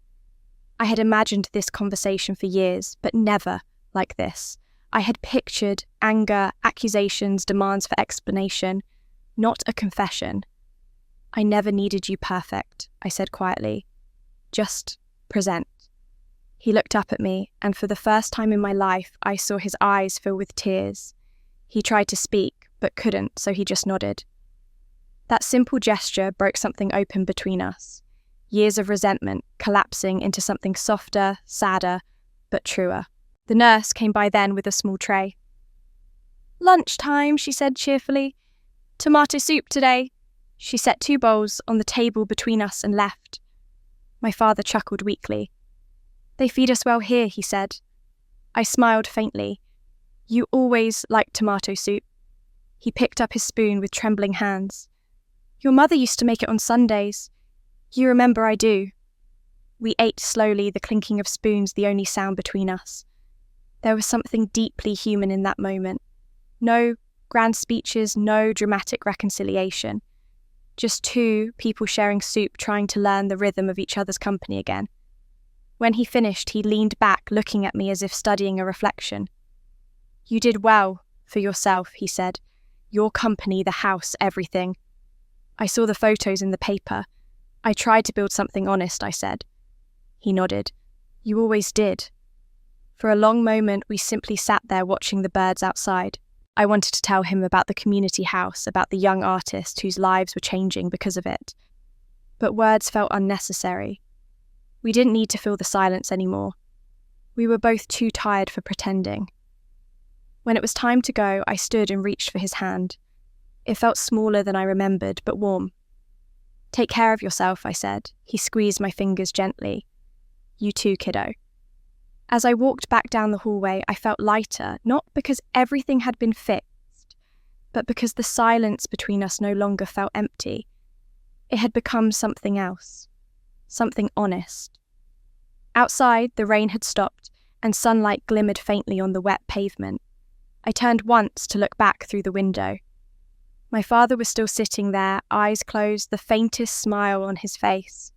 I had imagined this conversation for years, but never like this. I had pictured anger, accusations, demands for explanation, not a confession. "I never needed you perfect," I said quietly. "Just present." He looked up at me, and for the first time in my life, I saw his eyes fill with tears. He tried to speak, but couldn't, so he just nodded. That simple gesture broke something open between us. Years of resentment collapsing into something softer, sadder, but truer. The nurse came by then with a small tray. "Lunchtime," she said cheerfully. "Tomato soup today." She set 2 bowls on the table between us and left. My father chuckled weakly. "They feed us well here," he said. I smiled faintly. "You always liked tomato soup." He picked up his spoon with trembling hands. "Your mother used to make it on Sundays." "You remember I do." We ate slowly, the clinking of spoons the only sound between us. There was something deeply human in that moment. No grand speeches, no dramatic reconciliation. Just 2 people sharing soup, trying to learn the rhythm of each other's company again. When he finished, he leaned back, looking at me as if studying a reflection. "You did well for yourself," he said. "Your company, the house, everything. I saw the photos in the paper. I tried to build something honest," I said. He nodded. "You always did." For a long moment, we simply sat there watching the birds outside. I wanted to tell him about the community house, about the young artists whose lives were changing because of it. But words felt unnecessary. We didn't need to fill the silence anymore. We were both too tired for pretending. When it was time to go, I stood and reached for his hand. It felt smaller than I remembered, but warm. "Take care of yourself," I said. He squeezed my fingers gently. "You too, kiddo." As I walked back down the hallway, I felt lighter, not because everything had been fixed, but because the silence between us no longer felt empty. It had become something else, something honest. Outside, the rain had stopped, and sunlight glimmered faintly on the wet pavement. I turned once to look back through the window. My father was still sitting there, eyes closed, the faintest smile on his face.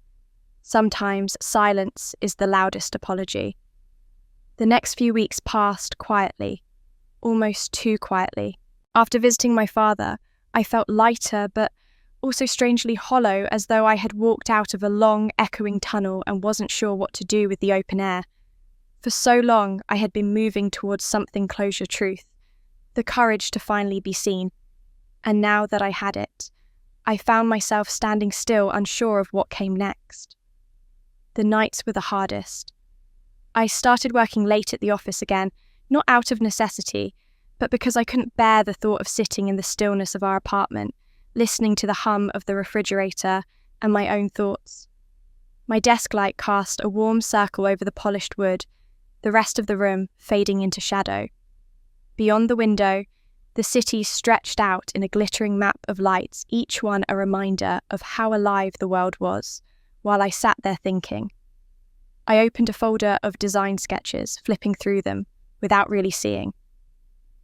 Sometimes silence is the loudest apology. The next few weeks passed quietly, almost too quietly. After visiting my father, I felt lighter, but also strangely hollow, as though I had walked out of a long, echoing tunnel and wasn't sure what to do with the open air. For so long, I had been moving towards something closure truth, the courage to finally be seen. And now that I had it, I found myself standing still, unsure of what came next. The nights were the hardest. I started working late at the office again, not out of necessity, but because I couldn't bear the thought of sitting in the stillness of our apartment, listening to the hum of the refrigerator and my own thoughts. My desk light cast a warm circle over the polished wood, the rest of the room fading into shadow. Beyond the window, the city stretched out in a glittering map of lights, each one a reminder of how alive the world was, while I sat there thinking. I opened a folder of design sketches, flipping through them, without really seeing.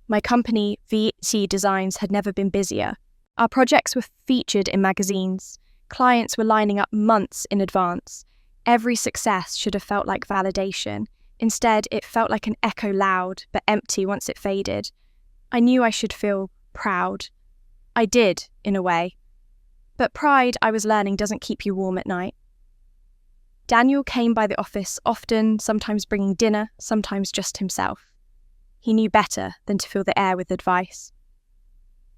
My company, VC Designs, had never been busier. Our projects were featured in magazines. Clients were lining up months in advance. Every success should have felt like validation. Instead, it felt like an echo, loud but empty once it faded. I knew I should feel proud. I did, in a way. But pride, I was learning, doesn't keep you warm at night. Daniel came by the office often, sometimes bringing dinner, sometimes just himself. He knew better than to fill the air with advice.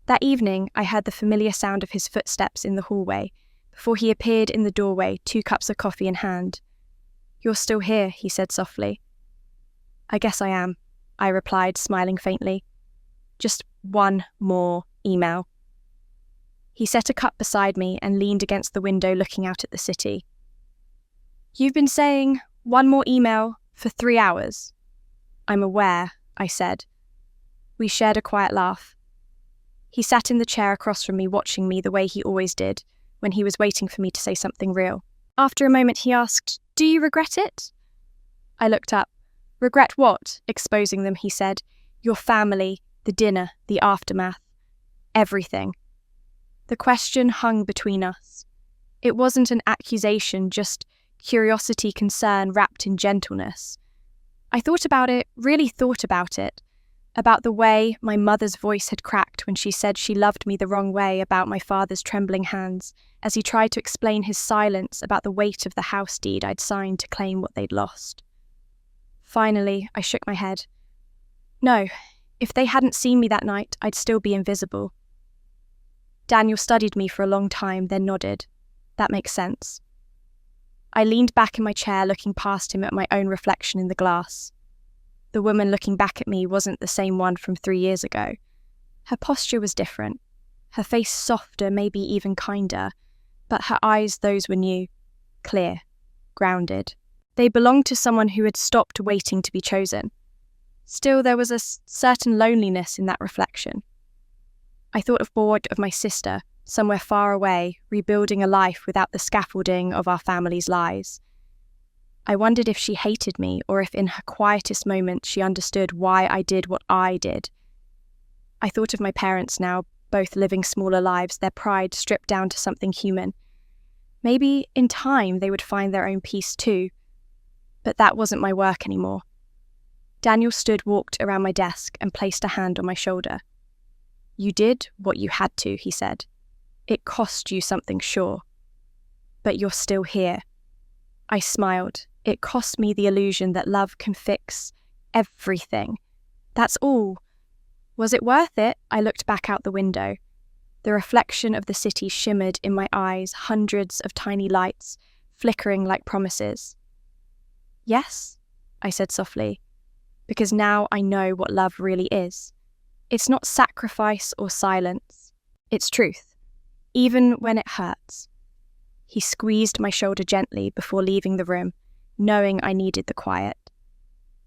That evening, I heard the familiar sound of his footsteps in the hallway before he appeared in the doorway, 2 cups of coffee in hand. "You're still here," he said softly. "I guess I am," I replied, smiling faintly. "Just one more email." He set a cup beside me and leaned against the window looking out at the city. "You've been saying one more email for 3 hours." "I'm aware," I said. We shared a quiet laugh. He sat in the chair across from me, watching me the way he always did when he was waiting for me to say something real. After a moment, he asked, "Do you regret it?" I looked up. "Regret what?" Exposing them, he said. "Your family, the dinner, the aftermath, everything." The question hung between us. It wasn't an accusation, just curiosity, concern wrapped in gentleness. I thought about it, really thought about the way my mother's voice had cracked when she said she loved me the wrong way, about my father's trembling hands as he tried to explain his silence about the weight of the house deed I'd signed to claim what they'd lost. Finally, I shook my head. No, if they hadn't seen me that night, I'd still be invisible. Daniel studied me for a long time, then nodded. That makes sense. I leaned back in my chair, looking past him at my own reflection in the glass. The woman looking back at me wasn't the same one from 3 years ago. Her posture was different, her face softer, maybe even kinder, but her eyes, those were new, clear, grounded. They belonged to someone who had stopped waiting to be chosen. Still, there was a certain loneliness in that reflection. I thought of my sister, somewhere far away, rebuilding a life without the scaffolding of our family's lies. I wondered if she hated me, or if in her quietest moments she understood why I did what I did. I thought of my parents now, both living smaller lives, their pride stripped down to something human. Maybe in time they would find their own peace too. But that wasn't my work anymore. Daniel walked around my desk and placed a hand on my shoulder. "You did what you had to," he said. "It cost you something, sure. But you're still here." I smiled. It cost me the illusion that love can fix everything. That's all. Was it worth it? I looked back out the window. The reflection of the city shimmered in my eyes, hundreds of tiny lights, flickering like promises. "Yes," I said softly, "because now I know what love really is. It's not sacrifice or silence. It's truth, even when it hurts." He squeezed my shoulder gently before leaving the room, knowing I needed the quiet.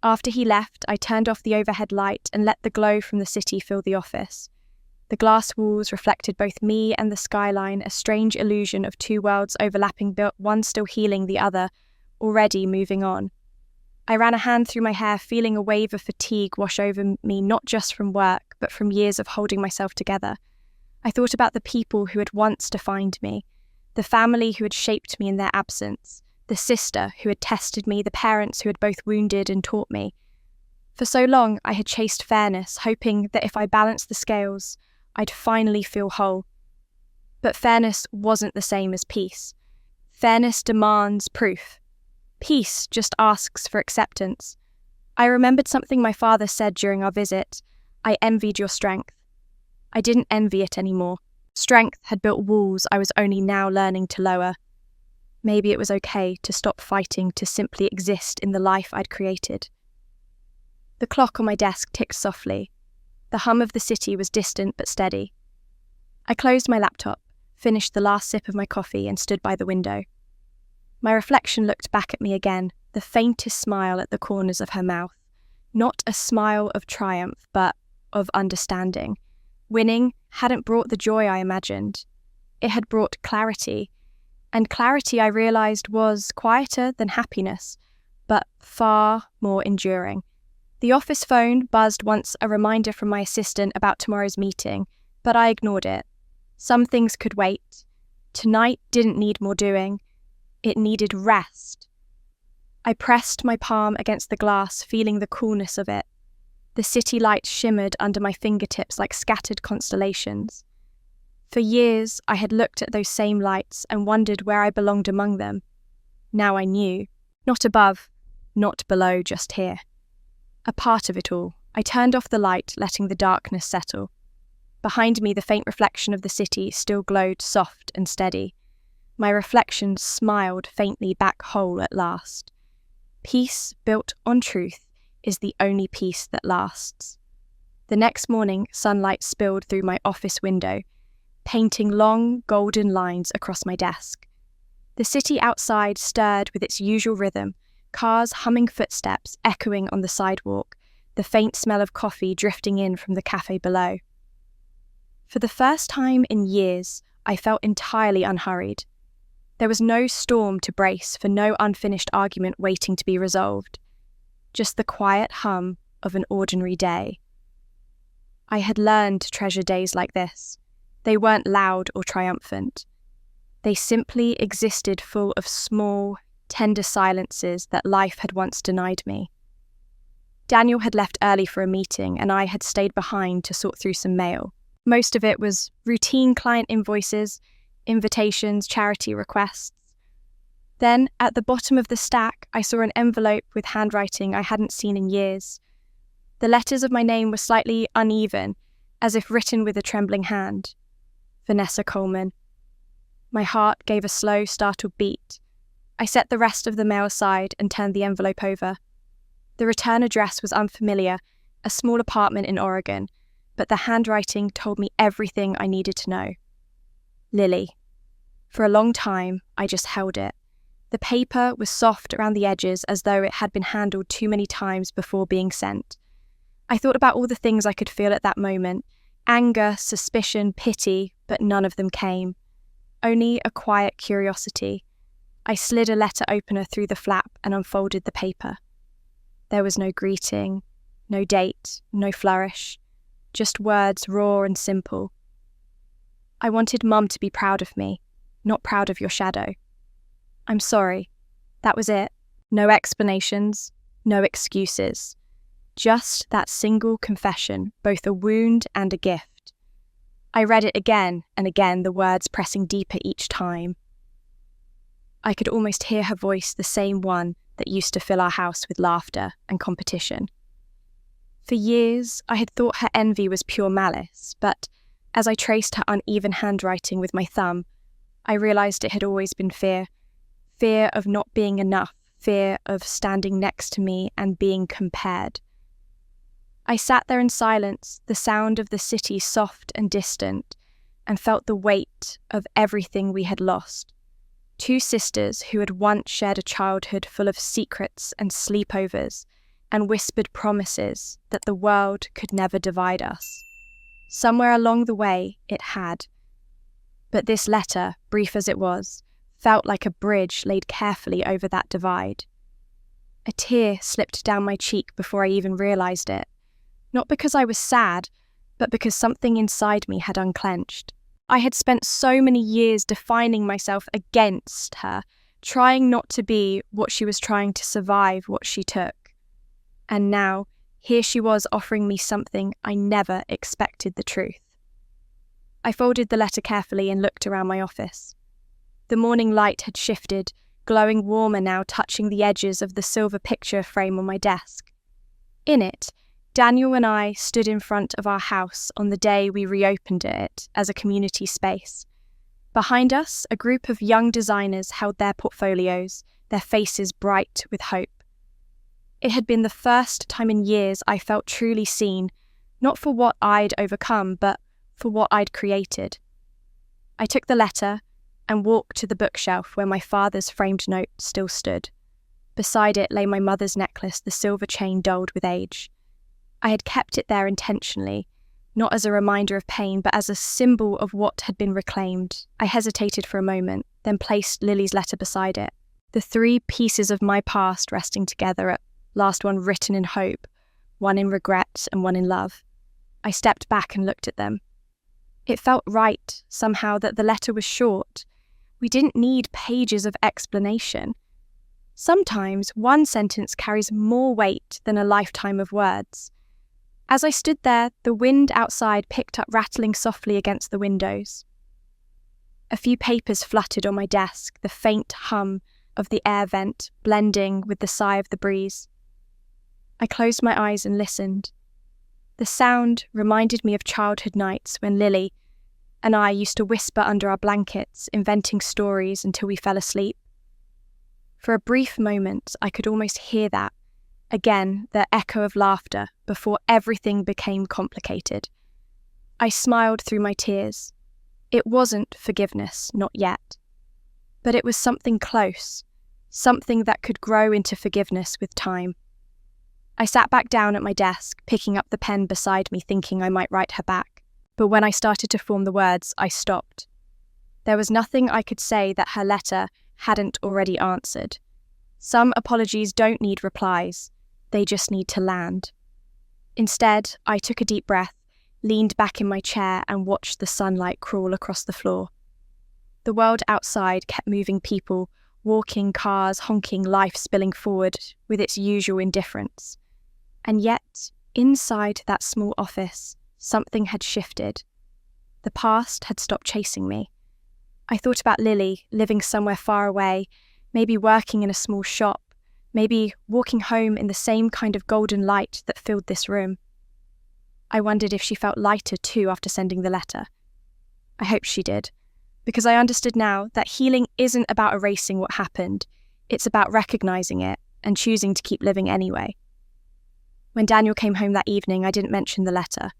After he left, I turned off the overhead light and let the glow from the city fill the office. The glass walls reflected both me and the skyline, a strange illusion of 2 worlds overlapping, built one still healing, the other already moving on. I ran a hand through my hair, feeling a wave of fatigue wash over me, not just from work, but from years of holding myself together. I thought about the people who had once defined me, the family who had shaped me in their absence, the sister who had tested me, the parents who had both wounded and taught me. For so long, I had chased fairness, hoping that if I balanced the scales, I'd finally feel whole. But fairness wasn't the same as peace. Fairness demands proof. Peace just asks for acceptance. I remembered something my father said during our visit. "I envied your strength." I didn't envy it anymore. Strength had built walls I was only now learning to lower. Maybe it was okay to stop fighting, to simply exist in the life I'd created. The clock on my desk ticked softly. The hum of the city was distant but steady. I closed my laptop, finished the last sip of my coffee, and stood by the window. My reflection looked back at me again, the faintest smile at the corners of her mouth. Not a smile of triumph, but of understanding. Winning hadn't brought the joy I imagined. It had brought clarity. And clarity, I realized, was quieter than happiness, but far more enduring. The office phone buzzed once, a reminder from my assistant about tomorrow's meeting, but I ignored it. Some things could wait. Tonight didn't need more doing. It needed rest. I pressed my palm against the glass, feeling the coolness of it. The city lights shimmered under my fingertips like scattered constellations. For years, I had looked at those same lights and wondered where I belonged among them. Now I knew. Not above, not below, just here. A part of it all. I turned off the light, letting the darkness settle. Behind me, the faint reflection of the city still glowed soft and steady. My reflection smiled faintly back whole at last. Peace built on truth is the only peace that lasts. The next morning, sunlight spilled through my office window, painting long, golden lines across my desk. The city outside stirred with its usual rhythm, cars' humming footsteps echoing on the sidewalk, the faint smell of coffee drifting in from the cafe below. For the first time in years, I felt entirely unhurried. There was no storm to brace for, no unfinished argument waiting to be resolved. Just the quiet hum of an ordinary day. I had learned to treasure days like this. They weren't loud or triumphant. They simply existed full of small, tender silences that life had once denied me. Daniel had left early for a meeting, and I had stayed behind to sort through some mail. Most of it was routine client invoices, invitations, charity requests. Then, at the bottom of the stack, I saw an envelope with handwriting I hadn't seen in years. The letters of my name were slightly uneven, as if written with a trembling hand. Vanessa Coleman. My heart gave a slow, startled beat. I set the rest of the mail aside and turned the envelope over. The return address was unfamiliar, a small apartment in Oregon, but the handwriting told me everything I needed to know. Lily. For a long time, I just held it. The paper was soft around the edges, as though it had been handled too many times before being sent. I thought about all the things I could feel at that moment: anger, suspicion, pity, but none of them came. Only a quiet curiosity. I slid a letter opener through the flap and unfolded the paper. There was no greeting, no date, no flourish, just words raw and simple. I wanted Mum to be proud of me, not proud of your shadow. I'm sorry. That was it. No explanations, no excuses. Just that single confession, both a wound and a gift. I read it again and again, the words pressing deeper each time. I could almost hear her voice, the same one that used to fill our house with laughter and competition. For years, I had thought her envy was pure malice, but as I traced her uneven handwriting with my thumb, I realized it had always been fear. Fear of not being enough, fear of standing next to me and being compared. I sat there in silence, the sound of the city soft and distant, and felt the weight of everything we had lost. Two sisters who had once shared a childhood full of secrets and sleepovers, and whispered promises that the world could never divide us. Somewhere along the way, it had. But this letter, brief as it was, felt like a bridge laid carefully over that divide. A tear slipped down my cheek before I even realized it. Not because I was sad, but because something inside me had unclenched. I had spent so many years defining myself against her, trying not to be what she was trying to survive what she took. And now, here she was offering me something I never expected: the truth. I folded the letter carefully and looked around my office. The morning light had shifted, glowing warmer now, touching the edges of the silver picture frame on my desk. In it, Daniel and I stood in front of our house on the day we reopened it as a community space. Behind us, a group of young designers held their portfolios, their faces bright with hope. It had been the first time in years I felt truly seen, not for what I'd overcome, but for what I'd created. I took the letter and walked to the bookshelf where my father's framed note still stood. Beside it lay my mother's necklace, the silver chain dulled with age. I had kept it there intentionally, not as a reminder of pain, but as a symbol of what had been reclaimed. I hesitated for a moment, then placed Lily's letter beside it. The three pieces of my past resting together, at last one written in hope, one in regret, and one in love. I stepped back and looked at them. It felt right, somehow, that the letter was short. We didn't need pages of explanation. Sometimes one sentence carries more weight than a lifetime of words. As I stood there, the wind outside picked up, rattling softly against the windows. A few papers fluttered on my desk, the faint hum of the air vent blending with the sigh of the breeze. I closed my eyes and listened. The sound reminded me of childhood nights when Lily and I used to whisper under our blankets, inventing stories until we fell asleep. For a brief moment, I could almost hear that, again, the echo of laughter before everything became complicated. I smiled through my tears. It wasn't forgiveness, not yet. But it was something close, something that could grow into forgiveness with time. I sat back down at my desk, picking up the pen beside me, thinking I might write her back. But when I started to form the words, I stopped. There was nothing I could say that her letter hadn't already answered. Some apologies don't need replies, they just need to land. Instead, I took a deep breath, leaned back in my chair and watched the sunlight crawl across the floor. The world outside kept moving, people, walking, cars, honking, life spilling forward with its usual indifference. And yet, inside that small office, something had shifted. The past had stopped chasing me. I thought about Lily, living somewhere far away, maybe working in a small shop, maybe walking home in the same kind of golden light that filled this room. I wondered if she felt lighter too after sending the letter. I hoped she did, because I understood now that healing isn't about erasing what happened, it's about recognizing it and choosing to keep living anyway. When Daniel came home that evening, I didn't mention the letter.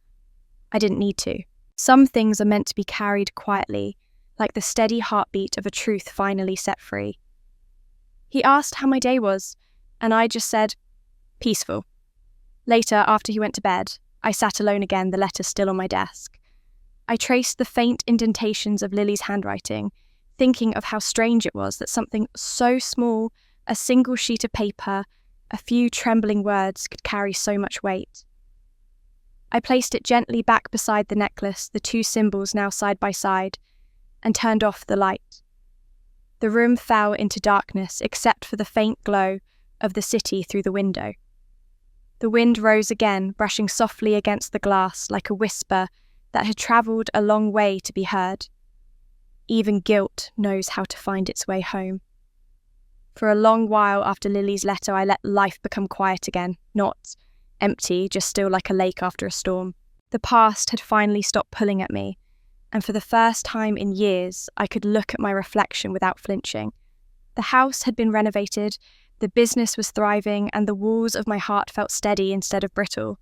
I didn't need to. Some things are meant to be carried quietly, like the steady heartbeat of a truth finally set free. He asked how my day was, and I just said, peaceful. Later, after he went to bed, I sat alone again, the letter still on my desk. I traced the faint indentations of Lily's handwriting, thinking of how strange it was that something so small, a single sheet of paper, a few trembling words could carry so much weight. I placed it gently back beside the necklace, the two symbols now side by side, and turned off the light. The room fell into darkness except for the faint glow of the city through the window. The wind rose again, brushing softly against the glass like a whisper that had travelled a long way to be heard. Even guilt knows how to find its way home. For a long while after Lily's letter, I let life become quiet again, not empty, just still like a lake after a storm. The past had finally stopped pulling at me, and for the first time in years, I could look at my reflection without flinching. The house had been renovated, the business was thriving, and the walls of my heart felt steady instead of brittle.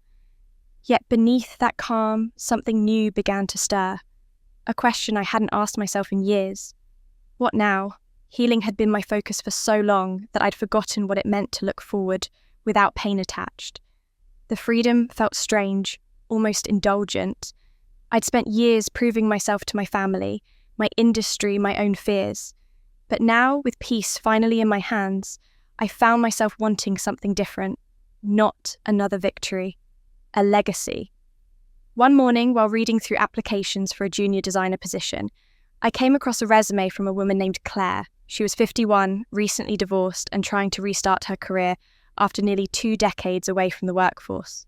Yet beneath that calm, something new began to stir. A question I hadn't asked myself in years. What now? Healing had been my focus for so long that I'd forgotten what it meant to look forward without pain attached. The freedom felt strange, almost indulgent. I'd spent years proving myself to my family, my industry, my own fears. But now, with peace finally in my hands, I found myself wanting something different. Not another victory. A legacy. One morning, while reading through applications for a junior designer position, I came across a resume from a woman named Claire. She was 51, recently divorced, and trying to restart her career after nearly 2 decades away from the workforce.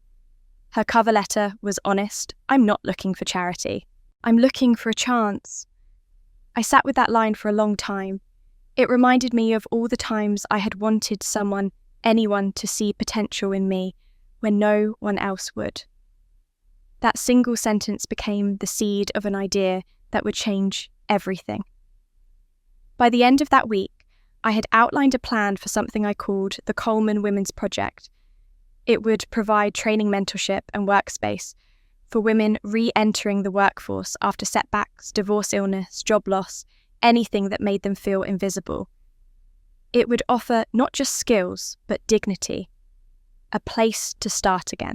Her cover letter was honest. I'm not looking for charity. I'm looking for a chance. I sat with that line for a long time. It reminded me of all the times I had wanted someone, anyone, to see potential in me when no one else would. That single sentence became the seed of an idea that would change everything. By the end of that week, I had outlined a plan for something I called the Coleman Women's Project. It would provide training, mentorship, and workspace for women re-entering the workforce after setbacks, divorce, illness, job loss, anything that made them feel invisible. It would offer not just skills, but dignity, a place to start again.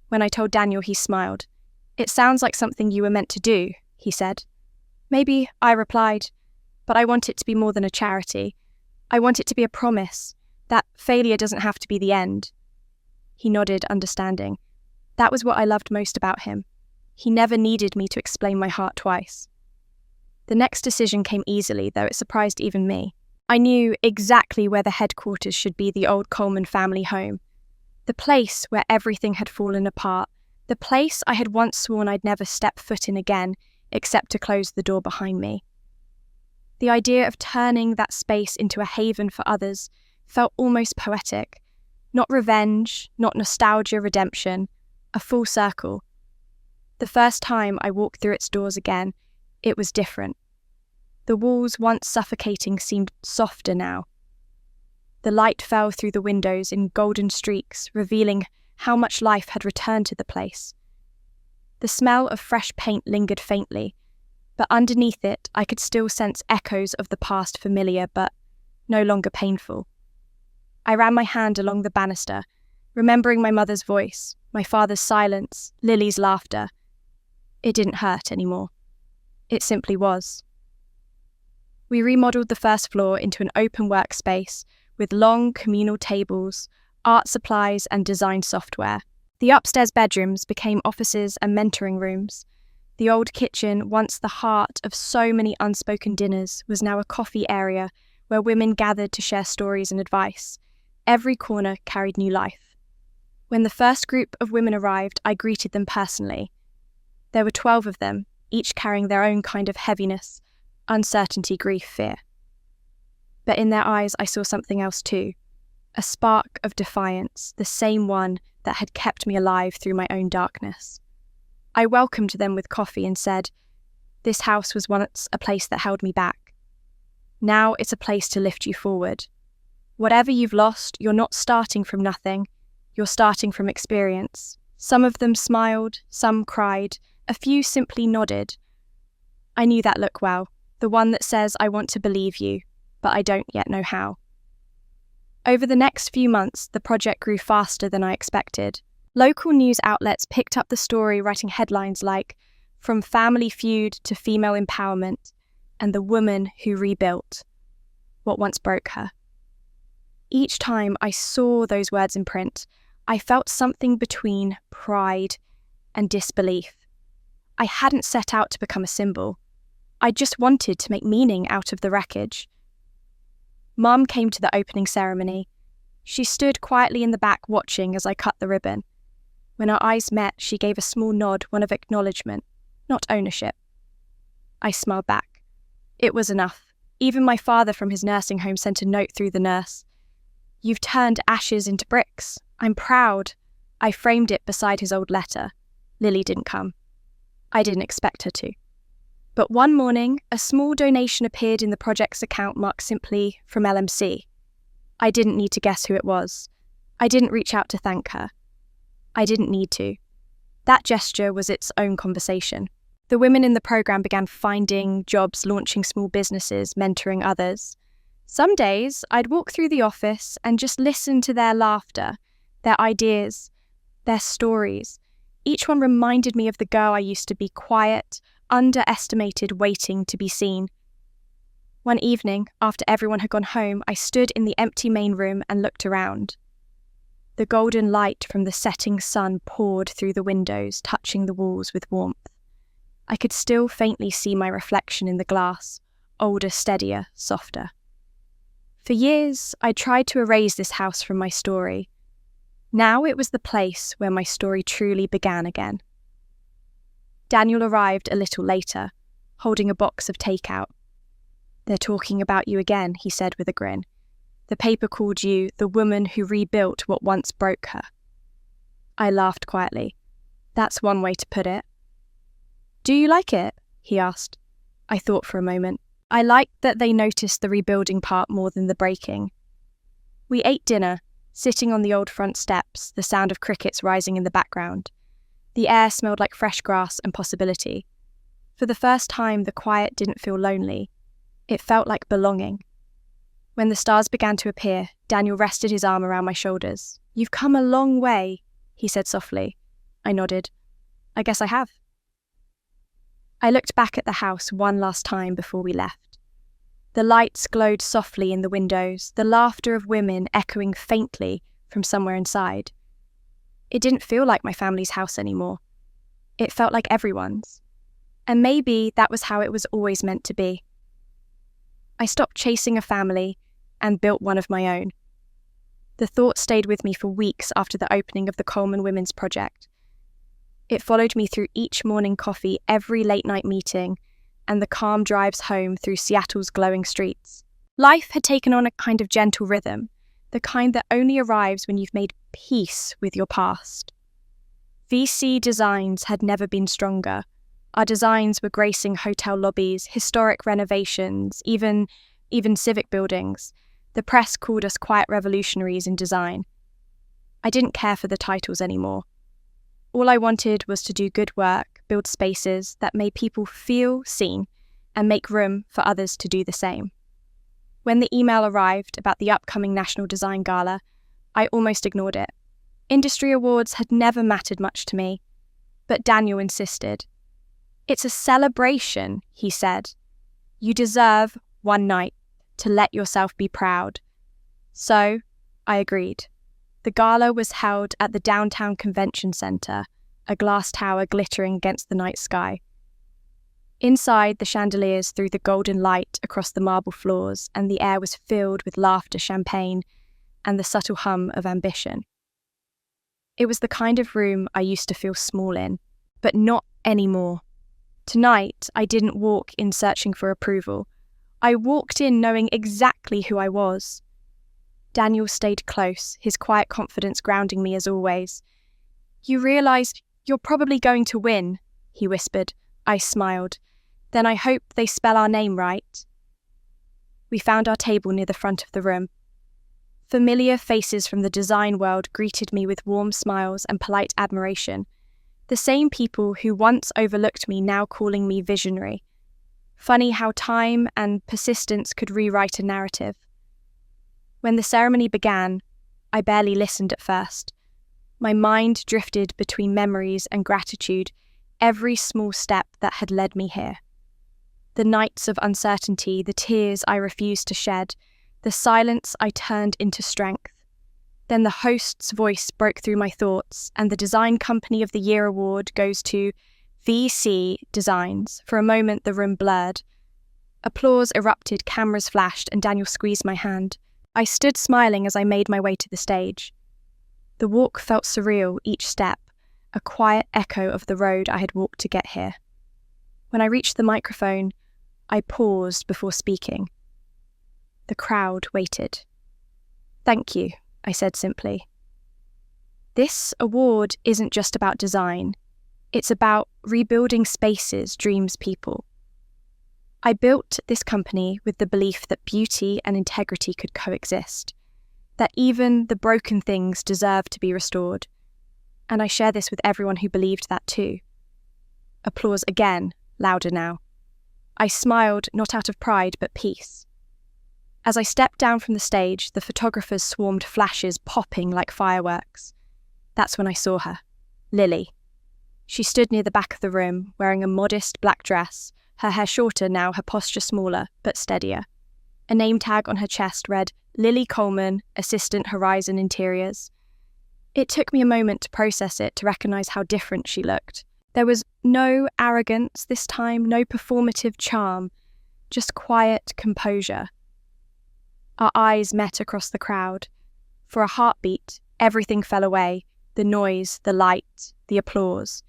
When I told Daniel, he smiled. "It sounds like something you were meant to do," he said. "Maybe," I replied, "but I want it to be more than a charity. I want it to be a promise that failure doesn't have to be the end." He nodded, understanding. That was what I loved most about him. He never needed me to explain my heart twice. The next decision came easily, though it surprised even me. I knew exactly where the headquarters should be, the old Coleman family home. The place where everything had fallen apart. The place I had once sworn I'd never step foot in again, except to close the door behind me. The idea of turning that space into a haven for others felt almost poetic. Not revenge, not nostalgia, redemption, a full circle. The first time I walked through its doors again, it was different. The walls, once suffocating, seemed softer now. The light fell through the windows in golden streaks, revealing how much life had returned to the place. The smell of fresh paint lingered faintly, but underneath it I could still sense echoes of the past, familiar but no longer painful. I ran my hand along the banister, remembering my mother's voice, my father's silence, Lily's laughter. It didn't hurt anymore. It simply was. We remodeled the first floor into an open workspace with long communal tables, art supplies and design software. The upstairs bedrooms became offices and mentoring rooms. The old kitchen, once the heart of so many unspoken dinners, was now a coffee area where women gathered to share stories and advice. Every corner carried new life. When the first group of women arrived, I greeted them personally. There were 12 of them, each carrying their own kind of heaviness, uncertainty, grief, fear. But in their eyes I saw something else too, a spark of defiance, the same one that had kept me alive through my own darkness. I welcomed them with coffee and said, "This house was once a place that held me back. Now it's a place to lift you forward. Whatever you've lost, you're not starting from nothing, you're starting from experience." Some of them smiled, some cried, a few simply nodded. I knew that look well, the one that says, "I want to believe you, but I don't yet know how." Over the next few months, the project grew faster than I expected. Local news outlets picked up the story, writing headlines like, "From Family Feud to Female Empowerment, and the Woman Who Rebuilt What Once Broke Her." Each time I saw those words in print, I felt something between pride and disbelief. I hadn't set out to become a symbol. I just wanted to make meaning out of the wreckage. Mum came to the opening ceremony. She stood quietly in the back watching as I cut the ribbon. When our eyes met, she gave a small nod, one of acknowledgement, not ownership. I smiled back. It was enough. Even my father from his nursing home sent a note through the nurse. "You've turned ashes into bricks. I'm proud." I framed it beside his old letter. Lily didn't come. I didn't expect her to. But one morning, a small donation appeared in the project's account marked simply "from LMC." I didn't need to guess who it was. I didn't reach out to thank her. I didn't need to. That gesture was its own conversation. The women in the program began finding jobs, launching small businesses, mentoring others. Some days, I'd walk through the office and just listen to their laughter, their ideas, their stories. Each one reminded me of the girl I used to be, quiet, underestimated, waiting to be seen. One evening, after everyone had gone home, I stood in the empty main room and looked around. The golden light from the setting sun poured through the windows, touching the walls with warmth. I could still faintly see my reflection in the glass, older, steadier, softer. For years, I tried to erase this house from my story. Now it was the place where my story truly began again. Daniel arrived a little later, holding a box of takeout. "They're talking about you again," he said with a grin. "The paper called you the woman who rebuilt what once broke her." I laughed quietly. That's one way to put it. "Do you like it?" he asked. I thought for a moment. I liked that they noticed the rebuilding part more than the breaking. We ate dinner, sitting on the old front steps, the sound of crickets rising in the background. The air smelled like fresh grass and possibility. For the first time, the quiet didn't feel lonely. It felt like belonging. When the stars began to appear, Daniel rested his arm around my shoulders. "You've come a long way," he said softly. I nodded. "I guess I have." I looked back at the house one last time before we left. The lights glowed softly in the windows, the laughter of women echoing faintly from somewhere inside. It didn't feel like my family's house anymore. It felt like everyone's. And maybe that was how it was always meant to be. I stopped chasing a family and built one of my own. The thought stayed with me for weeks after the opening of the Coleman Women's Project. It followed me through each morning coffee, every late-night meeting, and the calm drives home through Seattle's glowing streets. Life had taken on a kind of gentle rhythm, the kind that only arrives when you've made peace with your past. VC Designs had never been stronger. Our designs were gracing hotel lobbies, historic renovations, even civic buildings. The press called us quiet revolutionaries in design. I didn't care for the titles anymore. All I wanted was to do good work, build spaces that made people feel seen, and make room for others to do the same. When the email arrived about the upcoming National Design Gala, I almost ignored it. Industry awards had never mattered much to me, but Daniel insisted. "It's a celebration," he said. "You deserve one night to let yourself be proud." So, I agreed. The gala was held at the downtown convention center, a glass tower glittering against the night sky. Inside, the chandeliers threw the golden light across the marble floors, and the air was filled with laughter, champagne, and the subtle hum of ambition. It was the kind of room I used to feel small in, but not anymore. Tonight, I didn't walk in searching for approval. I walked in knowing exactly who I was. Daniel stayed close, his quiet confidence grounding me as always. "You realise you're probably going to win," he whispered. I smiled. "Then I hope they spell our name right." We found our table near the front of the room. Familiar faces from the design world greeted me with warm smiles and polite admiration. The same people who once overlooked me now calling me visionary. Funny how time and persistence could rewrite a narrative. When the ceremony began, I barely listened at first. My mind drifted between memories and gratitude, every small step that had led me here. The nights of uncertainty, the tears I refused to shed, the silence I turned into strength. Then the host's voice broke through my thoughts, and the Design Company of the Year award goes to VC Designs. For a moment, the room blurred. Applause erupted, cameras flashed, and Daniel squeezed my hand. I stood smiling as I made my way to the stage. The walk felt surreal, each step, a quiet echo of the road I had walked to get here. When I reached the microphone, I paused before speaking. The crowd waited. "Thank you," I said simply. "This award isn't just about design. It's about rebuilding spaces, dreams, people. I built this company with the belief that beauty and integrity could coexist, that even the broken things deserve to be restored. And I share this with everyone who believed that too." Applause again, louder now. I smiled, not out of pride, but peace. As I stepped down from the stage, the photographers swarmed, flashes popping like fireworks. That's when I saw her, Lily. She stood near the back of the room, wearing a modest black dress, her hair shorter now, her posture smaller, but steadier. A name tag on her chest read, "Lily Coleman, Assistant Horizon Interiors." It took me a moment to process it, to recognise how different she looked. There was no arrogance this time, no performative charm, just quiet composure. Our eyes met across the crowd. For a heartbeat, everything fell away, the noise, the light, the applause.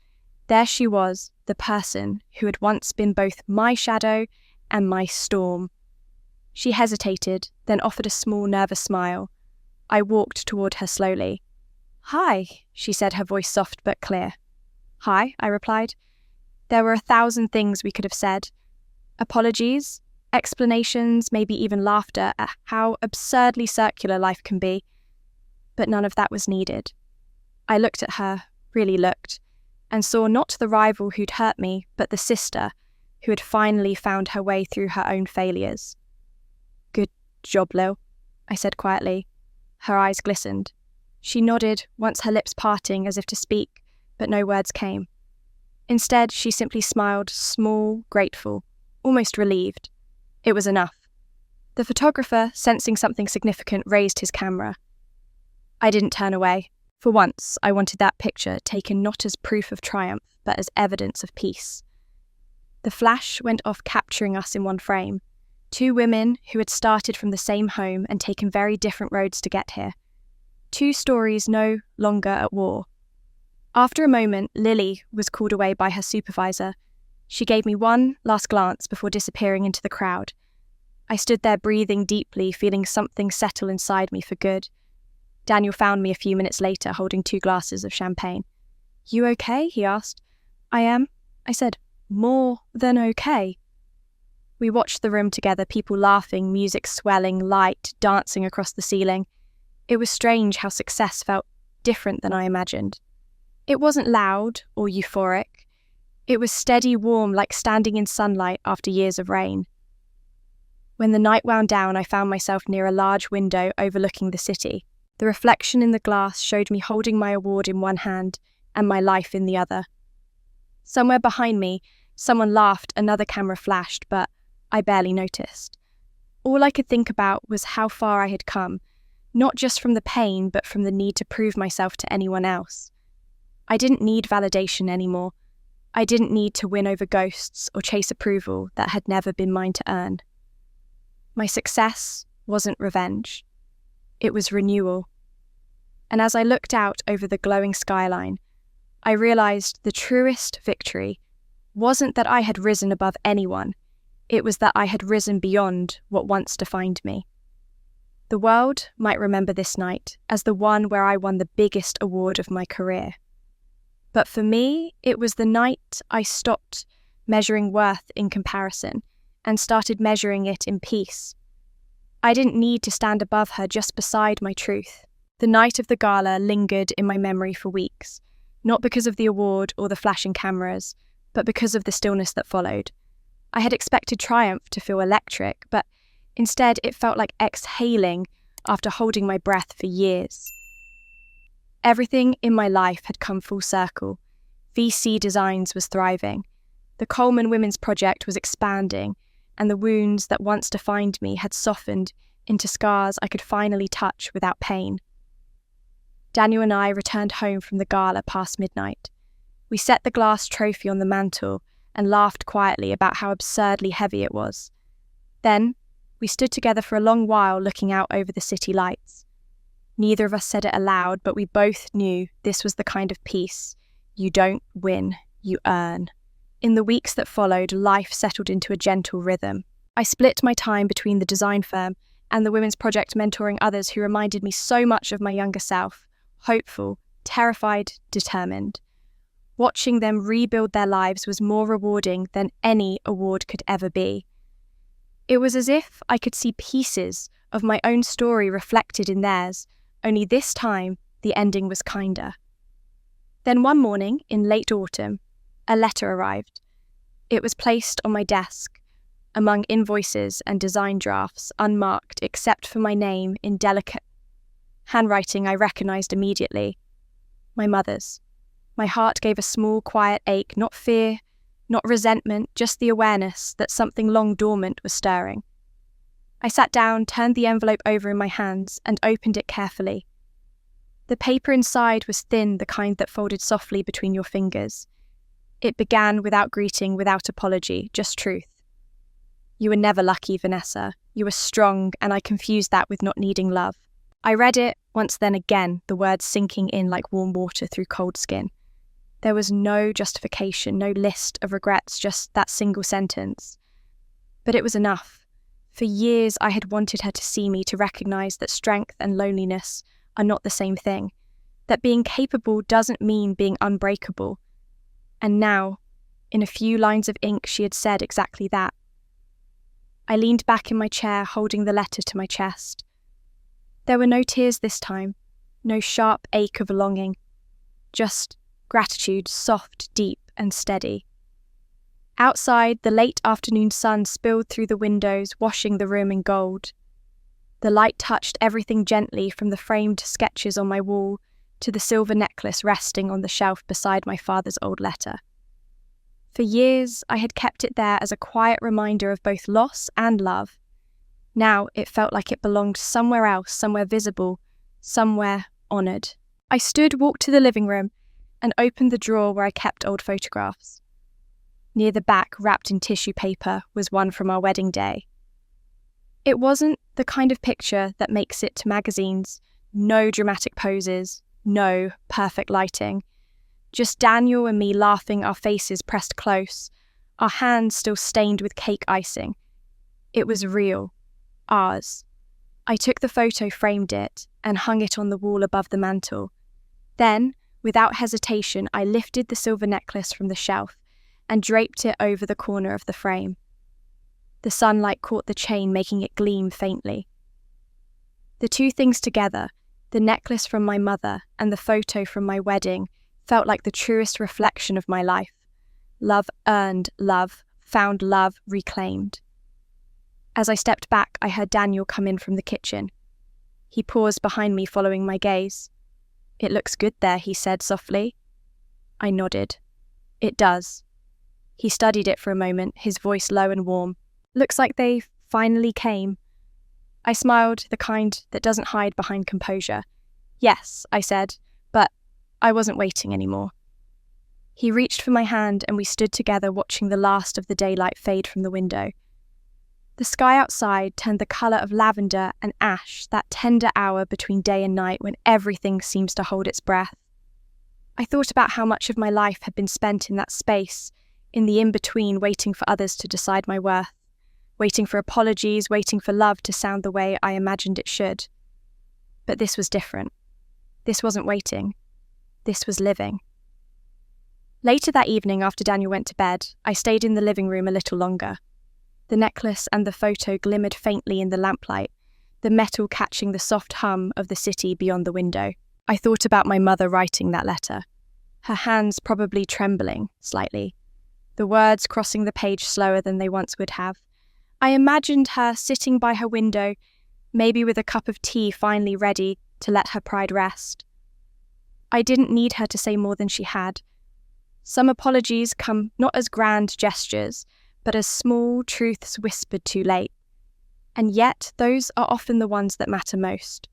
There she was, the person who had once been both my shadow and my storm. She hesitated, then offered a small, nervous smile. I walked toward her slowly. "Hi," she said, her voice soft but clear. "Hi," I replied. There were 1,000 things we could have said. Apologies, explanations, maybe even laughter at how absurdly circular life can be. But none of that was needed. I looked at her, really looked, and saw not the rival who'd hurt me, but the sister who had finally found her way through her own failures. "Good job, Lil," I said quietly. Her eyes glistened. She nodded, once her lips parting as if to speak, but no words came. Instead, she simply smiled, small, grateful, almost relieved. It was enough. The photographer, sensing something significant, raised his camera. I didn't turn away. For once, I wanted that picture taken not as proof of triumph, but as evidence of peace. The flash went off, capturing us in one frame. 2 women who had started from the same home and taken very different roads to get here. 2 stories no longer at war. After a moment, Lily was called away by her supervisor. She gave me one last glance before disappearing into the crowd. I stood there breathing deeply, feeling something settle inside me for good. Daniel found me a few minutes later, holding 2 glasses of champagne. "You okay?" he asked. "I am," I said. "More than okay." We watched the room together, people laughing, music swelling, light dancing across the ceiling. It was strange how success felt different than I imagined. It wasn't loud or euphoric. It was steady, warm, like standing in sunlight after years of rain. When the night wound down, I found myself near a large window overlooking the city. The reflection in the glass showed me holding my award in one hand and my life in the other. Somewhere behind me, someone laughed, another camera flashed, but I barely noticed. All I could think about was how far I had come, not just from the pain, but from the need to prove myself to anyone else. I didn't need validation anymore. I didn't need to win over ghosts or chase approval that had never been mine to earn. My success wasn't revenge. It was renewal. And as I looked out over the glowing skyline, I realized the truest victory wasn't that I had risen above anyone. It was that I had risen beyond what once defined me. The world might remember this night as the one where I won the biggest award of my career. But for me, it was the night I stopped measuring worth in comparison and started measuring it in peace. I didn't need to stand above her, just beside my truth. The night of the gala lingered in my memory for weeks, not because of the award or the flashing cameras, but because of the stillness that followed. I had expected triumph to feel electric, but instead it felt like exhaling after holding my breath for years. Everything in my life had come full circle. VC Designs was thriving. The Coleman Women's Project was expanding, and the wounds that once defined me had softened into scars I could finally touch without pain. Daniel and I returned home from the gala past midnight. We set the glass trophy on the mantel and laughed quietly about how absurdly heavy it was. Then, we stood together for a long while looking out over the city lights. Neither of us said it aloud, but we both knew this was the kind of peace you don't win, you earn. In the weeks that followed, life settled into a gentle rhythm. I split my time between the design firm and the Women's Project, mentoring others who reminded me so much of my younger self, hopeful, terrified, determined. Watching them rebuild their lives was more rewarding than any award could ever be. It was as if I could see pieces of my own story reflected in theirs, only this time the ending was kinder. Then one morning, in late autumn, a letter arrived. It was placed on my desk, among invoices and design drafts, unmarked except for my name in delicate handwriting I recognized immediately. My mother's. My heart gave a small, quiet ache, not fear, not resentment, just the awareness that something long dormant was stirring. I sat down, turned the envelope over in my hands, and opened it carefully. The paper inside was thin, the kind that folded softly between your fingers. It began without greeting, without apology, just truth. "You were never lucky, Vanessa. You were strong, and I confused that with not needing love." I read it once, then again, the words sinking in like warm water through cold skin. There was no justification, no list of regrets, just that single sentence. But it was enough. For years I had wanted her to see me, to recognize that strength and loneliness are not the same thing, that being capable doesn't mean being unbreakable. And now, in a few lines of ink, she had said exactly that. I leaned back in my chair, holding the letter to my chest. There were no tears this time, no sharp ache of longing, just gratitude, soft, deep, and steady. Outside, the late afternoon sun spilled through the windows, washing the room in gold. The light touched everything gently, from the framed sketches on my wall to the silver necklace resting on the shelf beside my father's old letter. For years, I had kept it there as a quiet reminder of both loss and love. Now it felt like it belonged somewhere else, somewhere visible, somewhere honoured. I walked to the living room, and opened the drawer where I kept old photographs. Near the back, wrapped in tissue paper, was one from our wedding day. It wasn't the kind of picture that makes it to magazines. No dramatic poses, no perfect lighting. Just Daniel and me laughing, our faces pressed close, our hands still stained with cake icing. It was real. Ours. I took the photo, framed it, and hung it on the wall above the mantel. Then, without hesitation, I lifted the silver necklace from the shelf and draped it over the corner of the frame. The sunlight caught the chain, making it gleam faintly. The two things together, the necklace from my mother and the photo from my wedding, felt like the truest reflection of my life. Love earned love, found love reclaimed. As I stepped back, I heard Daniel come in from the kitchen. He paused behind me, following my gaze. "It looks good there," he said softly. I nodded. "It does." He studied it for a moment, his voice low and warm. "Looks like they finally came." I smiled, the kind that doesn't hide behind composure. "Yes," I said, but I wasn't waiting anymore. He reached for my hand and we stood together, watching the last of the daylight fade from the window. The sky outside turned the colour of lavender and ash, that tender hour between day and night when everything seems to hold its breath. I thought about how much of my life had been spent in that space, in the in-between, waiting for others to decide my worth, waiting for apologies, waiting for love to sound the way I imagined it should. But this was different. This wasn't waiting. This was living. Later that evening, after Daniel went to bed, I stayed in the living room a little longer. The necklace and the photo glimmered faintly in the lamplight, the metal catching the soft hum of the city beyond the window. I thought about my mother writing that letter, her hands probably trembling slightly, the words crossing the page slower than they once would have. I imagined her sitting by her window, maybe with a cup of tea finally ready to let her pride rest. I didn't need her to say more than she had. Some apologies come not as grand gestures, but as small truths whispered too late. And yet, those are often the ones that matter most.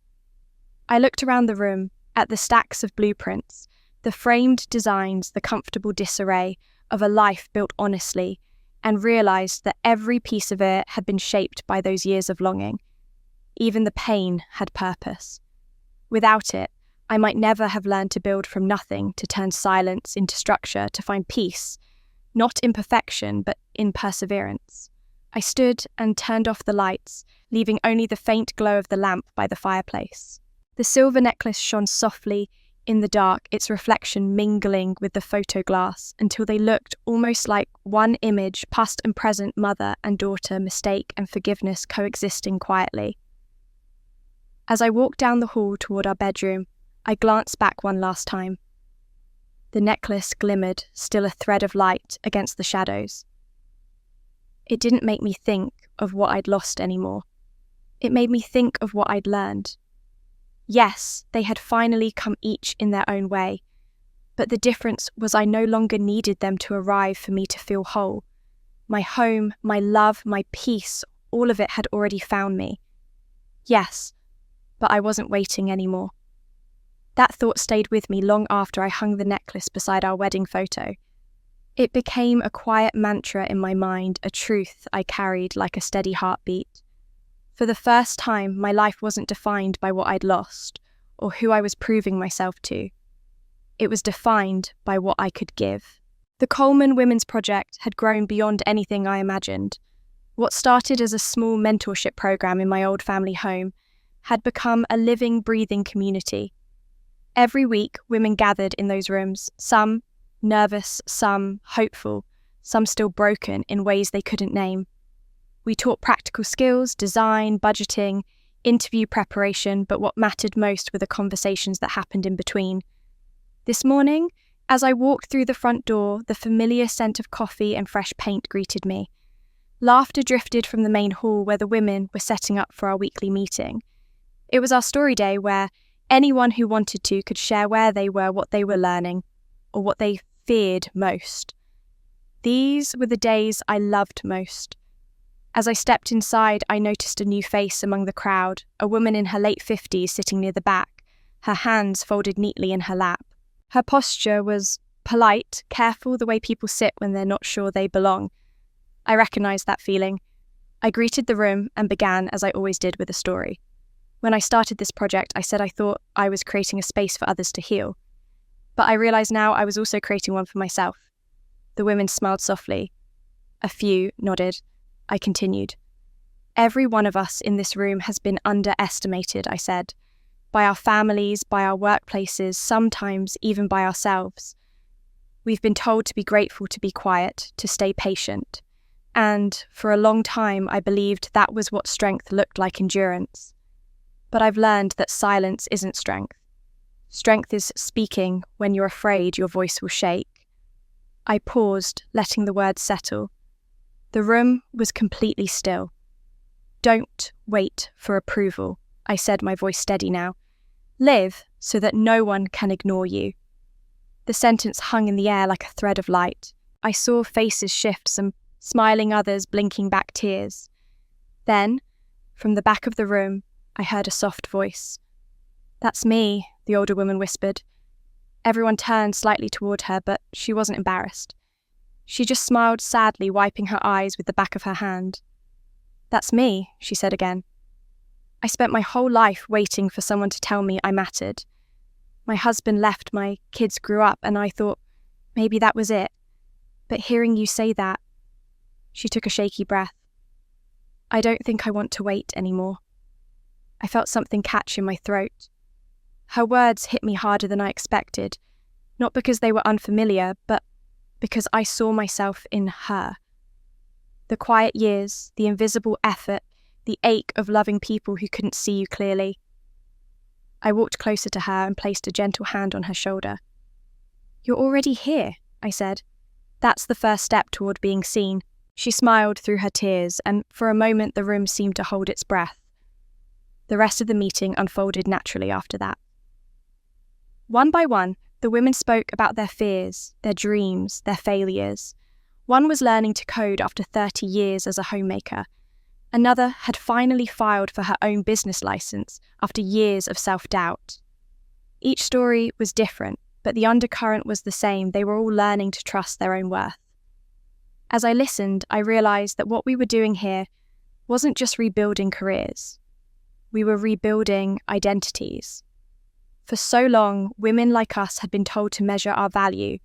I looked around the room, at the stacks of blueprints, the framed designs, the comfortable disarray of a life built honestly, and realised that every piece of it had been shaped by those years of longing. Even the pain had purpose. Without it, I might never have learned to build from nothing, to turn silence into structure, to find peace, not in perfection, but in perseverance. I stood and turned off the lights, leaving only the faint glow of the lamp by the fireplace. The silver necklace shone softly in the dark, its reflection mingling with the photo glass until they looked almost like one image, past and present, mother and daughter, mistake and forgiveness coexisting quietly. As I walked down the hall toward our bedroom, I glanced back one last time. The necklace glimmered, still a thread of light against the shadows. It didn't make me think of what I'd lost anymore. It made me think of what I'd learned. Yes, they had finally come each in their own way, but the difference was I no longer needed them to arrive for me to feel whole. My home, my love, my peace, all of it had already found me. Yes, but I wasn't waiting anymore. That thought stayed with me long after I hung the necklace beside our wedding photo. It became a quiet mantra in my mind, a truth I carried like a steady heartbeat. For the first time, my life wasn't defined by what I'd lost or who I was proving myself to. It was defined by what I could give. The Coleman Women's Project had grown beyond anything I imagined. What started as a small mentorship program in my old family home had become a living, breathing community. Every week, women gathered in those rooms, some nervous, some hopeful, some still broken in ways they couldn't name. We taught practical skills, design, budgeting, interview preparation, but what mattered most were the conversations that happened in between. This morning, as I walked through the front door, the familiar scent of coffee and fresh paint greeted me. Laughter drifted from the main hall where the women were setting up for our weekly meeting. It was our story day where anyone who wanted to could share where they were, what they were learning, or what they feared most. These were the days I loved most. As I stepped inside, I noticed a new face among the crowd, a woman in her late 50s sitting near the back, her hands folded neatly in her lap. Her posture was polite, careful, the way people sit when they're not sure they belong. I recognized that feeling. I greeted the room and began, as I always did, with a story. When I started this project, I said I thought I was creating a space for others to heal. But I realize now I was also creating one for myself. The women smiled softly. A few nodded. I continued. Every one of us in this room has been underestimated, I said. By our families, by our workplaces, sometimes even by ourselves. We've been told to be grateful, to be quiet, to stay patient. And for a long time, I believed that was what strength looked like, endurance. But I've learned that silence isn't strength. Strength is speaking when you're afraid your voice will shake. I paused, letting the words settle. The room was completely still. Don't wait for approval, I said, my voice steady now. Live so that no one can ignore you. The sentence hung in the air like a thread of light. I saw faces shift, some smiling, others blinking back tears. Then, from the back of the room, I heard a soft voice. That's me, the older woman whispered. Everyone turned slightly toward her, but she wasn't embarrassed. She just smiled sadly, wiping her eyes with the back of her hand. That's me, she said again. I spent my whole life waiting for someone to tell me I mattered. My husband left, my kids grew up, and I thought maybe that was it. But hearing you say that, she took a shaky breath. I don't think I want to wait anymore. I felt something catch in my throat. Her words hit me harder than I expected, not because they were unfamiliar, but because I saw myself in her. The quiet years, the invisible effort, the ache of loving people who couldn't see you clearly. I walked closer to her and placed a gentle hand on her shoulder. You're already here, I said. That's the first step toward being seen. She smiled through her tears, and for a moment the room seemed to hold its breath. The rest of the meeting unfolded naturally after that. One by one, the women spoke about their fears, their dreams, their failures. One was learning to code after 30 years as a homemaker. Another had finally filed for her own business license after years of self-doubt. Each story was different, but the undercurrent was the same. They were all learning to trust their own worth. As I listened, I realized that what we were doing here wasn't just rebuilding careers. We were rebuilding identities. For so long, women like us had been told to measure our value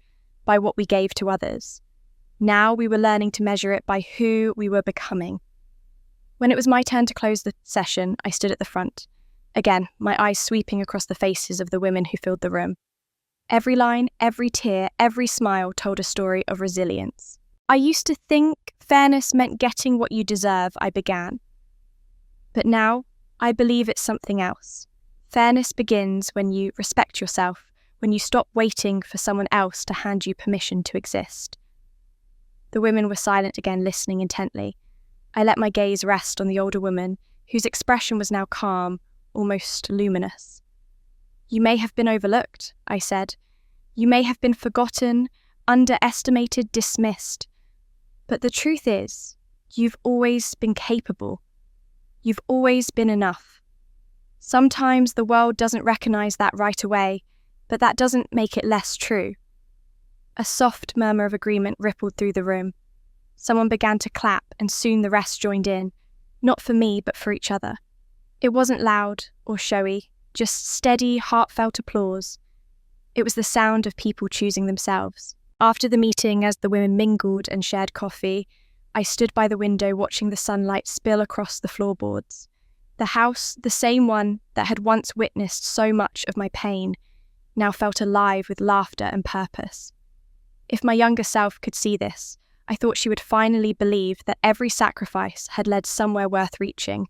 by what we gave to others. Now we were learning to measure it by who we were becoming. When it was my turn to close the session, I stood at the front. Again, my eyes sweeping across the faces of the women who filled the room. Every line, every tear, every smile told a story of resilience. I used to think fairness meant getting what you deserve, I began. But now, I believe it's something else. Fairness begins when you respect yourself, when you stop waiting for someone else to hand you permission to exist. The women were silent again, listening intently. I let my gaze rest on the older woman, whose expression was now calm, almost luminous. You may have been overlooked, I said. You may have been forgotten, underestimated, dismissed. But the truth is, you've always been capable. You've always been enough. Sometimes the world doesn't recognize that right away, but that doesn't make it less true. A soft murmur of agreement rippled through the room. Someone began to clap, and soon the rest joined in, not for me, but for each other. It wasn't loud or showy, just steady, heartfelt applause. It was the sound of people choosing themselves. After the meeting, as the women mingled and shared coffee, I stood by the window watching the sunlight spill across the floorboards. The house, the same one that had once witnessed so much of my pain, now felt alive with laughter and purpose. If my younger self could see this, I thought she would finally believe that every sacrifice had led somewhere worth reaching.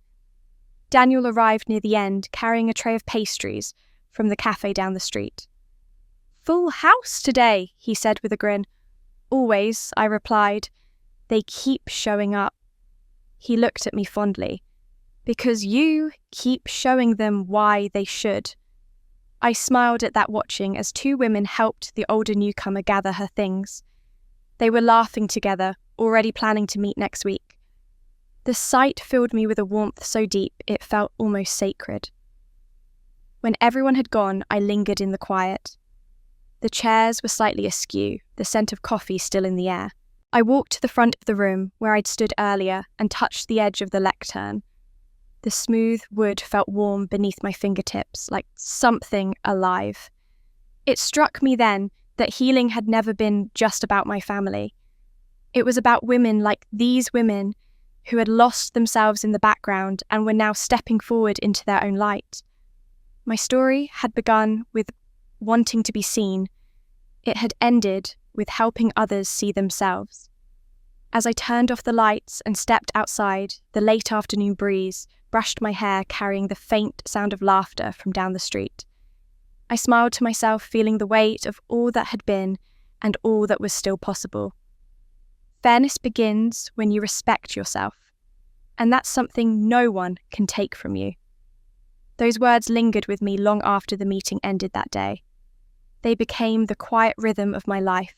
Daniel arrived near the end, carrying a tray of pastries from the cafe down the street. "Full house today," he said with a grin. "Always," I replied. "They keep showing up." He looked at me fondly. "Because you keep showing them why they should." I smiled at that, watching as two women helped the older newcomer gather her things. They were laughing together, already planning to meet next week. The sight filled me with a warmth so deep it felt almost sacred. When everyone had gone, I lingered in the quiet. The chairs were slightly askew, the scent of coffee still in the air. I walked to the front of the room where I'd stood earlier and touched the edge of the lectern. The smooth wood felt warm beneath my fingertips, like something alive. It struck me then that healing had never been just about my family. It was about women like these women who had lost themselves in the background and were now stepping forward into their own light. My story had begun with wanting to be seen. It had ended with helping others see themselves. As I turned off the lights and stepped outside, the late afternoon breeze brushed my hair, carrying the faint sound of laughter from down the street. I smiled to myself, feeling the weight of all that had been and all that was still possible. Fairness begins when you respect yourself, and that's something no one can take from you. Those words lingered with me long after the meeting ended that day. They became the quiet rhythm of my life,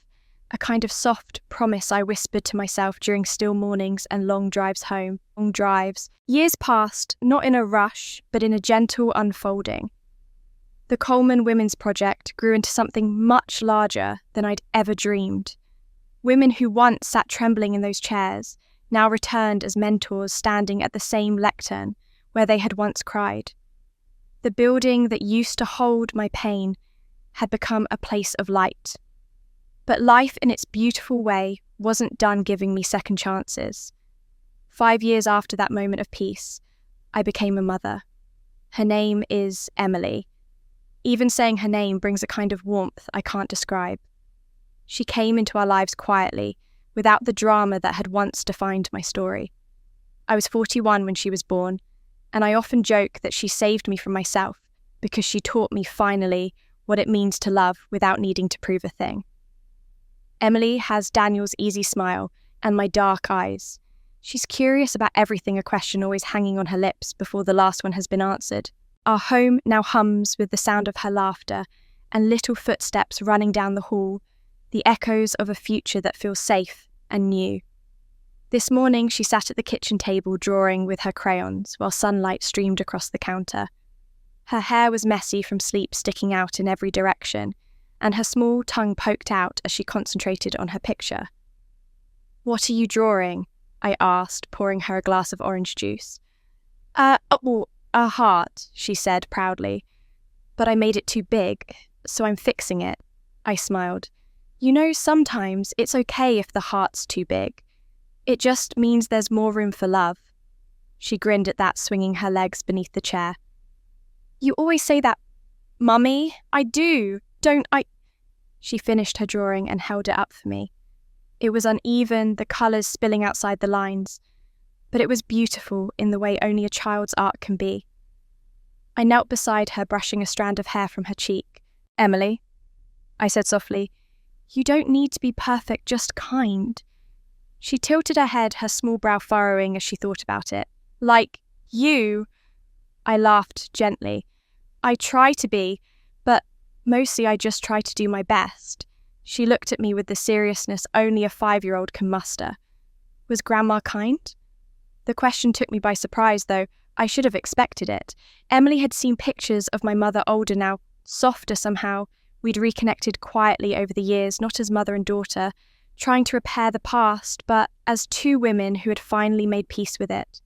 a kind of soft promise I whispered to myself during still mornings and long drives home. Long drives. Years passed, not in a rush, but in a gentle unfolding. The Coleman Women's Project grew into something much larger than I'd ever dreamed. Women who once sat trembling in those chairs now returned as mentors, standing at the same lectern where they had once cried. The building that used to hold my pain had become a place of light. But life in its beautiful way wasn't done giving me second chances. 5 years after that moment of peace, I became a mother. Her name is Emily. Even saying her name brings a kind of warmth I can't describe. She came into our lives quietly, without the drama that had once defined my story. I was 41 when she was born, and I often joke that she saved me from myself because she taught me finally what it means to love without needing to prove a thing. Emily has Daniel's easy smile and my dark eyes. She's curious about everything, a question always hanging on her lips before the last one has been answered. Our home now hums with the sound of her laughter and little footsteps running down the hall, the echoes of a future that feels safe and new. This morning she sat at the kitchen table drawing with her crayons while sunlight streamed across the counter. Her hair was messy from sleep sticking out in every direction, and her small tongue poked out as she concentrated on her picture. "What are you drawing?" I asked, pouring her a glass of orange juice. A heart," she said proudly. "But I made it too big, so I'm fixing it." I smiled. "You know, sometimes it's okay if the heart's too big. It just means there's more room for love." She grinned at that, swinging her legs beneath the chair. "You always say that, Mummy. I do, don't I?" She finished her drawing and held it up for me. It was uneven, the colours spilling outside the lines, but it was beautiful in the way only a child's art can be. I knelt beside her, brushing a strand of hair from her cheek. "Emily," I said softly, "you don't need to be perfect, just kind." She tilted her head, her small brow furrowing as she thought about it. "Like you?" I laughed gently. "I try to be, but mostly I just try to do my best." She looked at me with the seriousness only a 5-year-old can muster. "Was Grandma kind?" The question took me by surprise, though I should have expected it. Emily had seen pictures of my mother, older now, softer somehow. We'd reconnected quietly over the years, not as mother and daughter, trying to repair the past, but as two women who had finally made peace with it.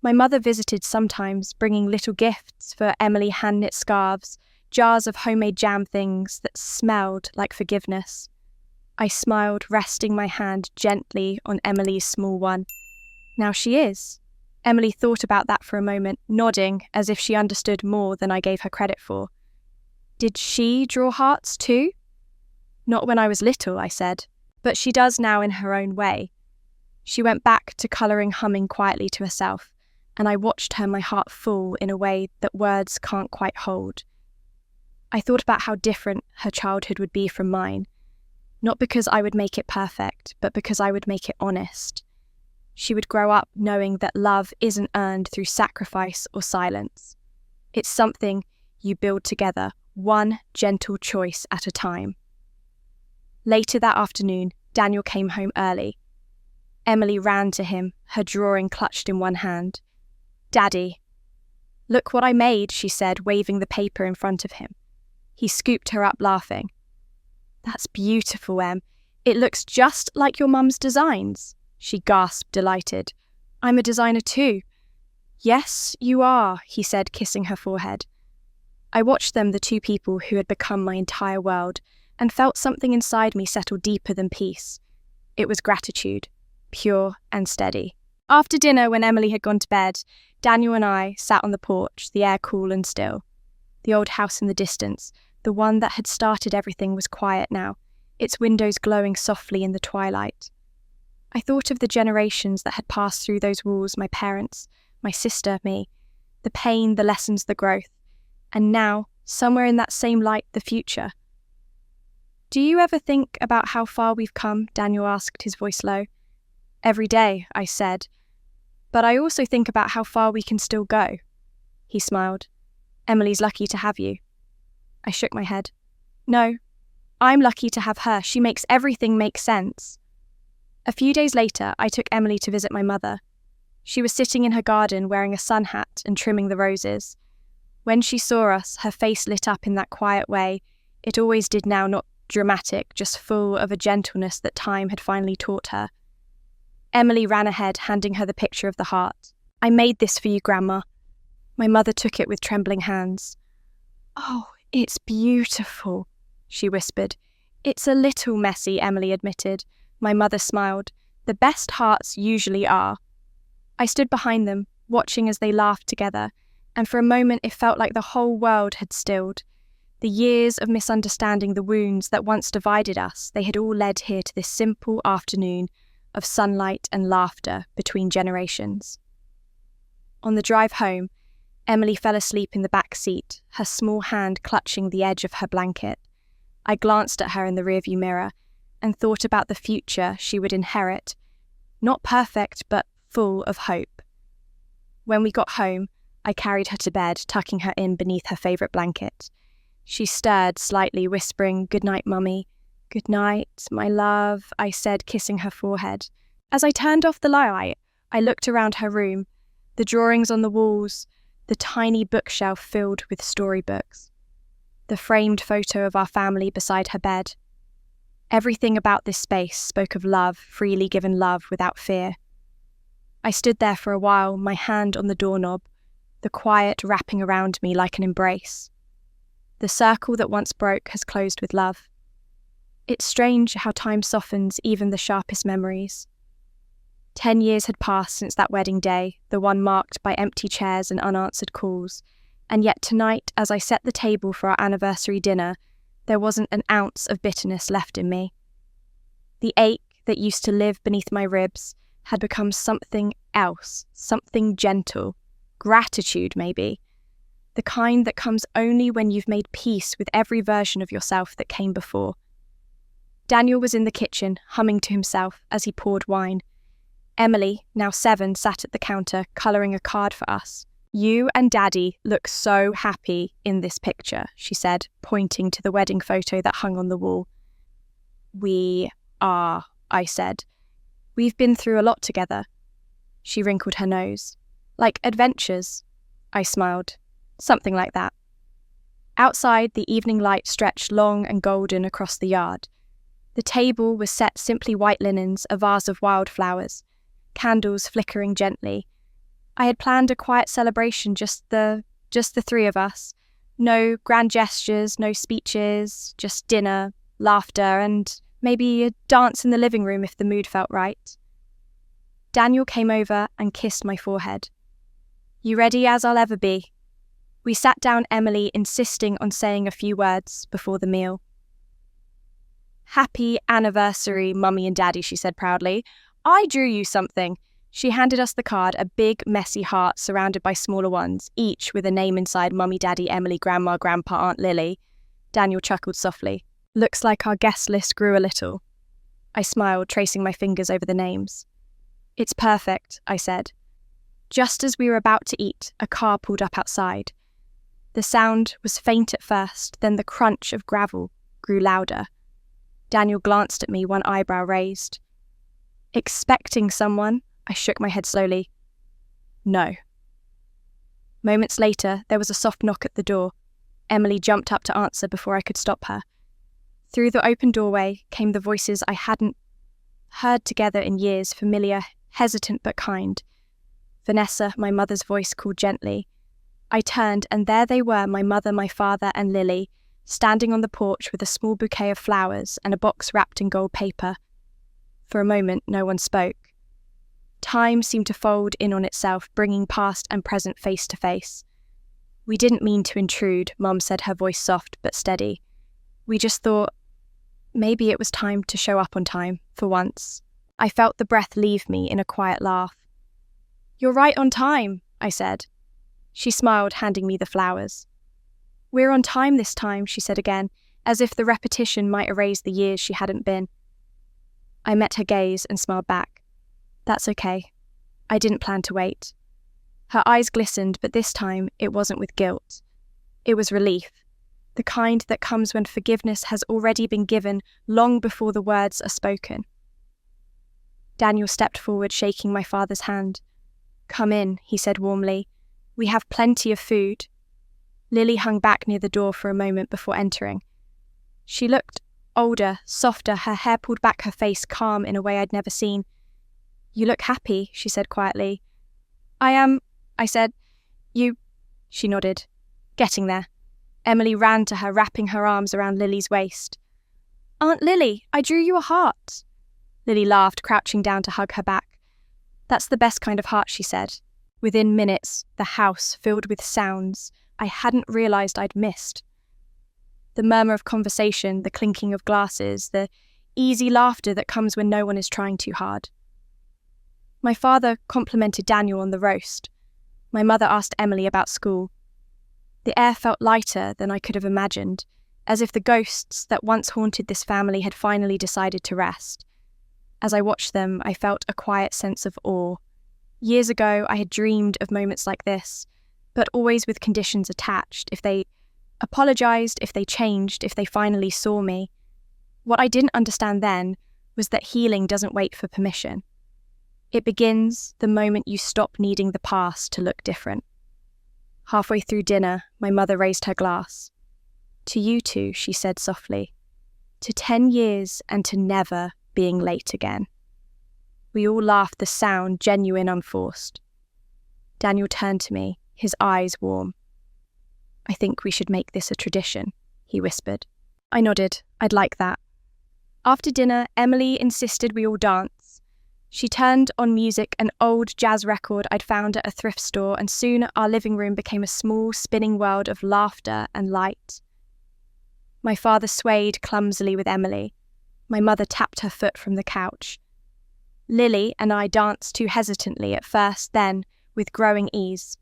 My mother visited sometimes, bringing little gifts for Emily, hand-knit scarves, jars of homemade jam things that smelled like forgiveness. I smiled, resting my hand gently on Emily's small one. "Now she is." Emily thought about that for a moment, nodding as if she understood more than I gave her credit for. "Did she draw hearts too?" "Not when I was little," I said, "but she does now in her own way." She went back to colouring, humming quietly to herself, and I watched her, my heart full in a way that words can't quite hold. I thought about how different her childhood would be from mine, not because I would make it perfect, but because I would make it honest. She would grow up knowing that love isn't earned through sacrifice or silence. It's something you build together, one gentle choice at a time. Later that afternoon, Daniel came home early. Emily ran to him, her drawing clutched in one hand. "Daddy." "Look what I made," she said, waving the paper in front of him. He scooped her up, laughing. "That's beautiful, Em. It looks just like your mum's designs." She gasped, delighted. "I'm a designer too." "Yes, you are," he said, kissing her forehead. I watched them, the two people who had become my entire world, and felt something inside me settle deeper than peace. It was gratitude, pure and steady. After dinner, when Emily had gone to bed, Daniel and I sat on the porch, the air cool and still. The old house in the distance, the one that had started everything, was quiet now, its windows glowing softly in the twilight. I thought of the generations that had passed through those walls, my parents, my sister, me, the pain, the lessons, the growth, and now, somewhere in that same light, the future. "Do you ever think about how far we've come?" Daniel asked, his voice low. "Every day," I said. "But I also think about how far we can still go." He smiled. "Emily's lucky to have you." I shook my head. "No, I'm lucky to have her. She makes everything make sense." A few days later, I took Emily to visit my mother. She was sitting in her garden wearing a sun hat and trimming the roses. When she saw us, her face lit up in that quiet way it always did now, not dramatic, just full of a gentleness that time had finally taught her. Emily ran ahead, handing her the picture of the heart. "I made this for you, Grandma." My mother took it with trembling hands. "Oh, it's beautiful," she whispered. "It's a little messy," Emily admitted. My mother smiled. "The best hearts usually are." I stood behind them, watching as they laughed together, and for a moment it felt like the whole world had stilled. The years of misunderstanding, the wounds that once divided us, they had all led here to this simple afternoon of sunlight and laughter between generations. On the drive home, Emily fell asleep in the back seat, her small hand clutching the edge of her blanket. I glanced at her in the rearview mirror and thought about the future she would inherit, not perfect, but full of hope. When we got home, I carried her to bed, tucking her in beneath her favourite blanket. She stirred slightly, whispering, "Good night, Mummy." "Good night, my love," I said, kissing her forehead. As I turned off the light, I looked around her room, the drawings on the walls, the tiny bookshelf filled with storybooks, the framed photo of our family beside her bed. Everything about this space spoke of love, freely given love without fear. I stood there for a while, my hand on the doorknob, the quiet wrapping around me like an embrace. The circle that once broke has closed with love. It's strange how time softens even the sharpest memories. 10 years had passed since that wedding day, the one marked by empty chairs and unanswered calls, and yet tonight, as I set the table for our anniversary dinner, there wasn't an ounce of bitterness left in me. The ache that used to live beneath my ribs had become something else, something gentle, gratitude maybe, the kind that comes only when you've made peace with every version of yourself that came before. Daniel was in the kitchen, humming to himself as he poured wine. Emily, now 7, sat at the counter, colouring a card for us. "You and Daddy look so happy in this picture," she said, pointing to the wedding photo that hung on the wall. "We are," I said. "We've been through a lot together." She wrinkled her nose. "Like adventures?" I smiled. "Something like that." Outside, the evening light stretched long and golden across the yard. The table was set simply white linens, a vase of wildflowers, candles flickering gently. I had planned a quiet celebration, just the 3 of us. No grand gestures, no speeches, just dinner, laughter, and maybe a dance in the living room if the mood felt right. Daniel came over and kissed my forehead. "You ready as I'll ever be?" We sat down, Emily insisting on saying a few words before the meal. "Happy anniversary, Mummy and Daddy," she said proudly. "I drew you something." She handed us the card, a big, messy heart surrounded by smaller ones, each with a name inside: Mummy, Daddy, Emily, Grandma, Grandpa, Aunt Lily. Daniel chuckled softly. "Looks like our guest list grew a little." I smiled, tracing my fingers over the names. "It's perfect," I said. Just as we were about to eat, a car pulled up outside. The sound was faint at first, then the crunch of gravel grew louder. Daniel glanced at me, one eyebrow raised. "Expecting someone?" I shook my head slowly. "No." Moments later, there was a soft knock at the door. Emily jumped up to answer before I could stop her. Through the open doorway came the voices I hadn't heard together in years, familiar, hesitant but kind. Vanessa, my mother's voice, called gently. I turned, and there they were, my mother, my father, and Lily, standing on the porch with a small bouquet of flowers and a box wrapped in gold paper. For a moment, no one spoke. Time seemed to fold in on itself, bringing past and present face to face. "We didn't mean to intrude," Mum said, her voice soft but steady. "We just thought maybe it was time to show up on time, for once." I felt the breath leave me in a quiet laugh. "You're right on time," I said. She smiled, handing me the flowers. "We're on time this time," she said again, as if the repetition might erase the years she hadn't been. I met her gaze and smiled back. "That's okay. I didn't plan to wait." Her eyes glistened, but this time it wasn't with guilt. It was relief, the kind that comes when forgiveness has already been given long before the words are spoken. Daniel stepped forward, shaking my father's hand. "Come in," he said warmly. "We have plenty of food." Lily hung back near the door for a moment before entering. She looked older, softer, her hair pulled back, her face calm in a way I'd never seen. "You look happy," she said quietly. "I am," I said. "You," she nodded. "Getting there." Emily ran to her, wrapping her arms around Lily's waist. "Aunt Lily, I drew you a heart." Lily laughed, crouching down to hug her back. "That's the best kind of heart," she said. Within minutes, the house filled with sounds I hadn't realised I'd missed. The murmur of conversation, the clinking of glasses, the easy laughter that comes when no one is trying too hard. My father complimented Daniel on the roast. My mother asked Emily about school. The air felt lighter than I could have imagined, as if the ghosts that once haunted this family had finally decided to rest. As I watched them, I felt a quiet sense of awe. Years ago, I had dreamed of moments like this, but always with conditions attached. If they apologised, if they changed, if they finally saw me. What I didn't understand then was that healing doesn't wait for permission. It begins the moment you stop needing the past to look different. Halfway through dinner, my mother raised her glass. "To you two," she said softly. "To 10 years and to never being late again." We all laughed, the sound genuine, unforced. Daniel turned to me, his eyes warm. "I think we should make this a tradition," he whispered. I nodded. I'd like that. After dinner, Emily insisted we all dance. She turned on music, an old jazz record I'd found at a thrift store, and soon our living room became a small, spinning world of laughter and light. My father swayed clumsily with Emily. My mother tapped her foot from the couch. Lily and I danced too hesitantly at first, then with growing ease.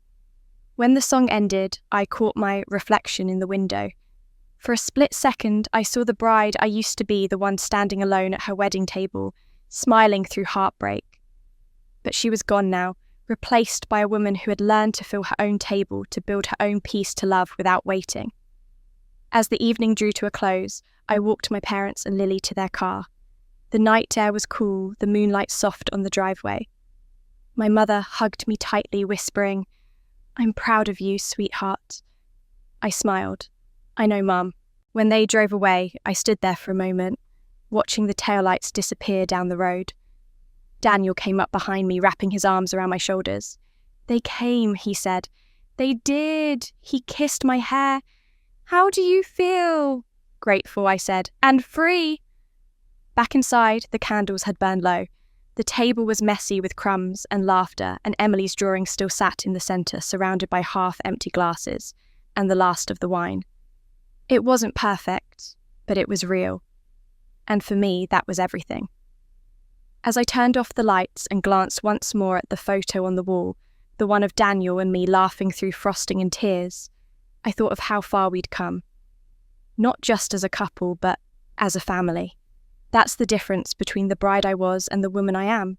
When the song ended, I caught my reflection in the window. For a split second, I saw the bride I used to be, the one standing alone at her wedding table, smiling through heartbreak. But she was gone now, replaced by a woman who had learned to fill her own table, to build her own peace to love without waiting. As the evening drew to a close, I walked my parents and Lily to their car. The night air was cool, the moonlight soft on the driveway. My mother hugged me tightly, whispering, "I'm proud of you, sweetheart." I smiled. "I know, Mum." When they drove away, I stood there for a moment, watching the taillights disappear down the road. Daniel came up behind me, wrapping his arms around my shoulders. "They came," he said. "They did." He kissed my hair. "How do you feel?" "Grateful," I said. "And free." Back inside, the candles had burned low. The table was messy with crumbs and laughter, and Emily's drawing still sat in the centre, surrounded by half-empty glasses and the last of the wine. It wasn't perfect, but it was real. And for me, that was everything. As I turned off the lights and glanced once more at the photo on the wall, the one of Daniel and me laughing through frosting and tears, I thought of how far we'd come. Not just as a couple, but as a family. That's the difference between the bride I was and the woman I am.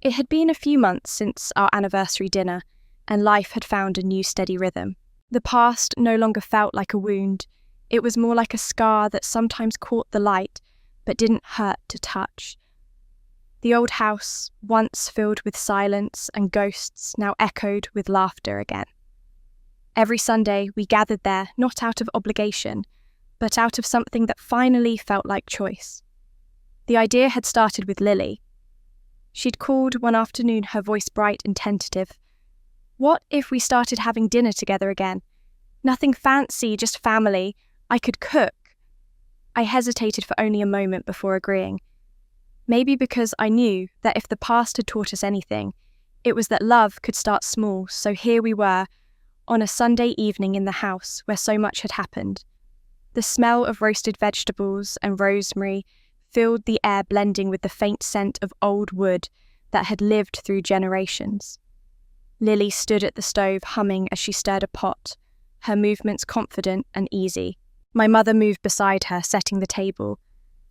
It had been a few months since our anniversary dinner, and life had found a new steady rhythm. The past no longer felt like a wound. It was more like a scar that sometimes caught the light, but didn't hurt to touch. The old house, once filled with silence and ghosts, now echoed with laughter again. Every Sunday we gathered there, not out of obligation, but out of something that finally felt like choice. The idea had started with Lily. She'd called one afternoon, her voice bright and tentative. What if we started having dinner together again? Nothing fancy, just family. I could cook. I hesitated for only a moment before agreeing. Maybe because I knew that if the past had taught us anything, it was that love could start small. So here we were, on a Sunday evening in the house where so much had happened. The smell of roasted vegetables and rosemary filled the air, blending with the faint scent of old wood that had lived through generations. Lily stood at the stove humming as she stirred a pot, her movements confident and easy. My mother moved beside her, setting the table,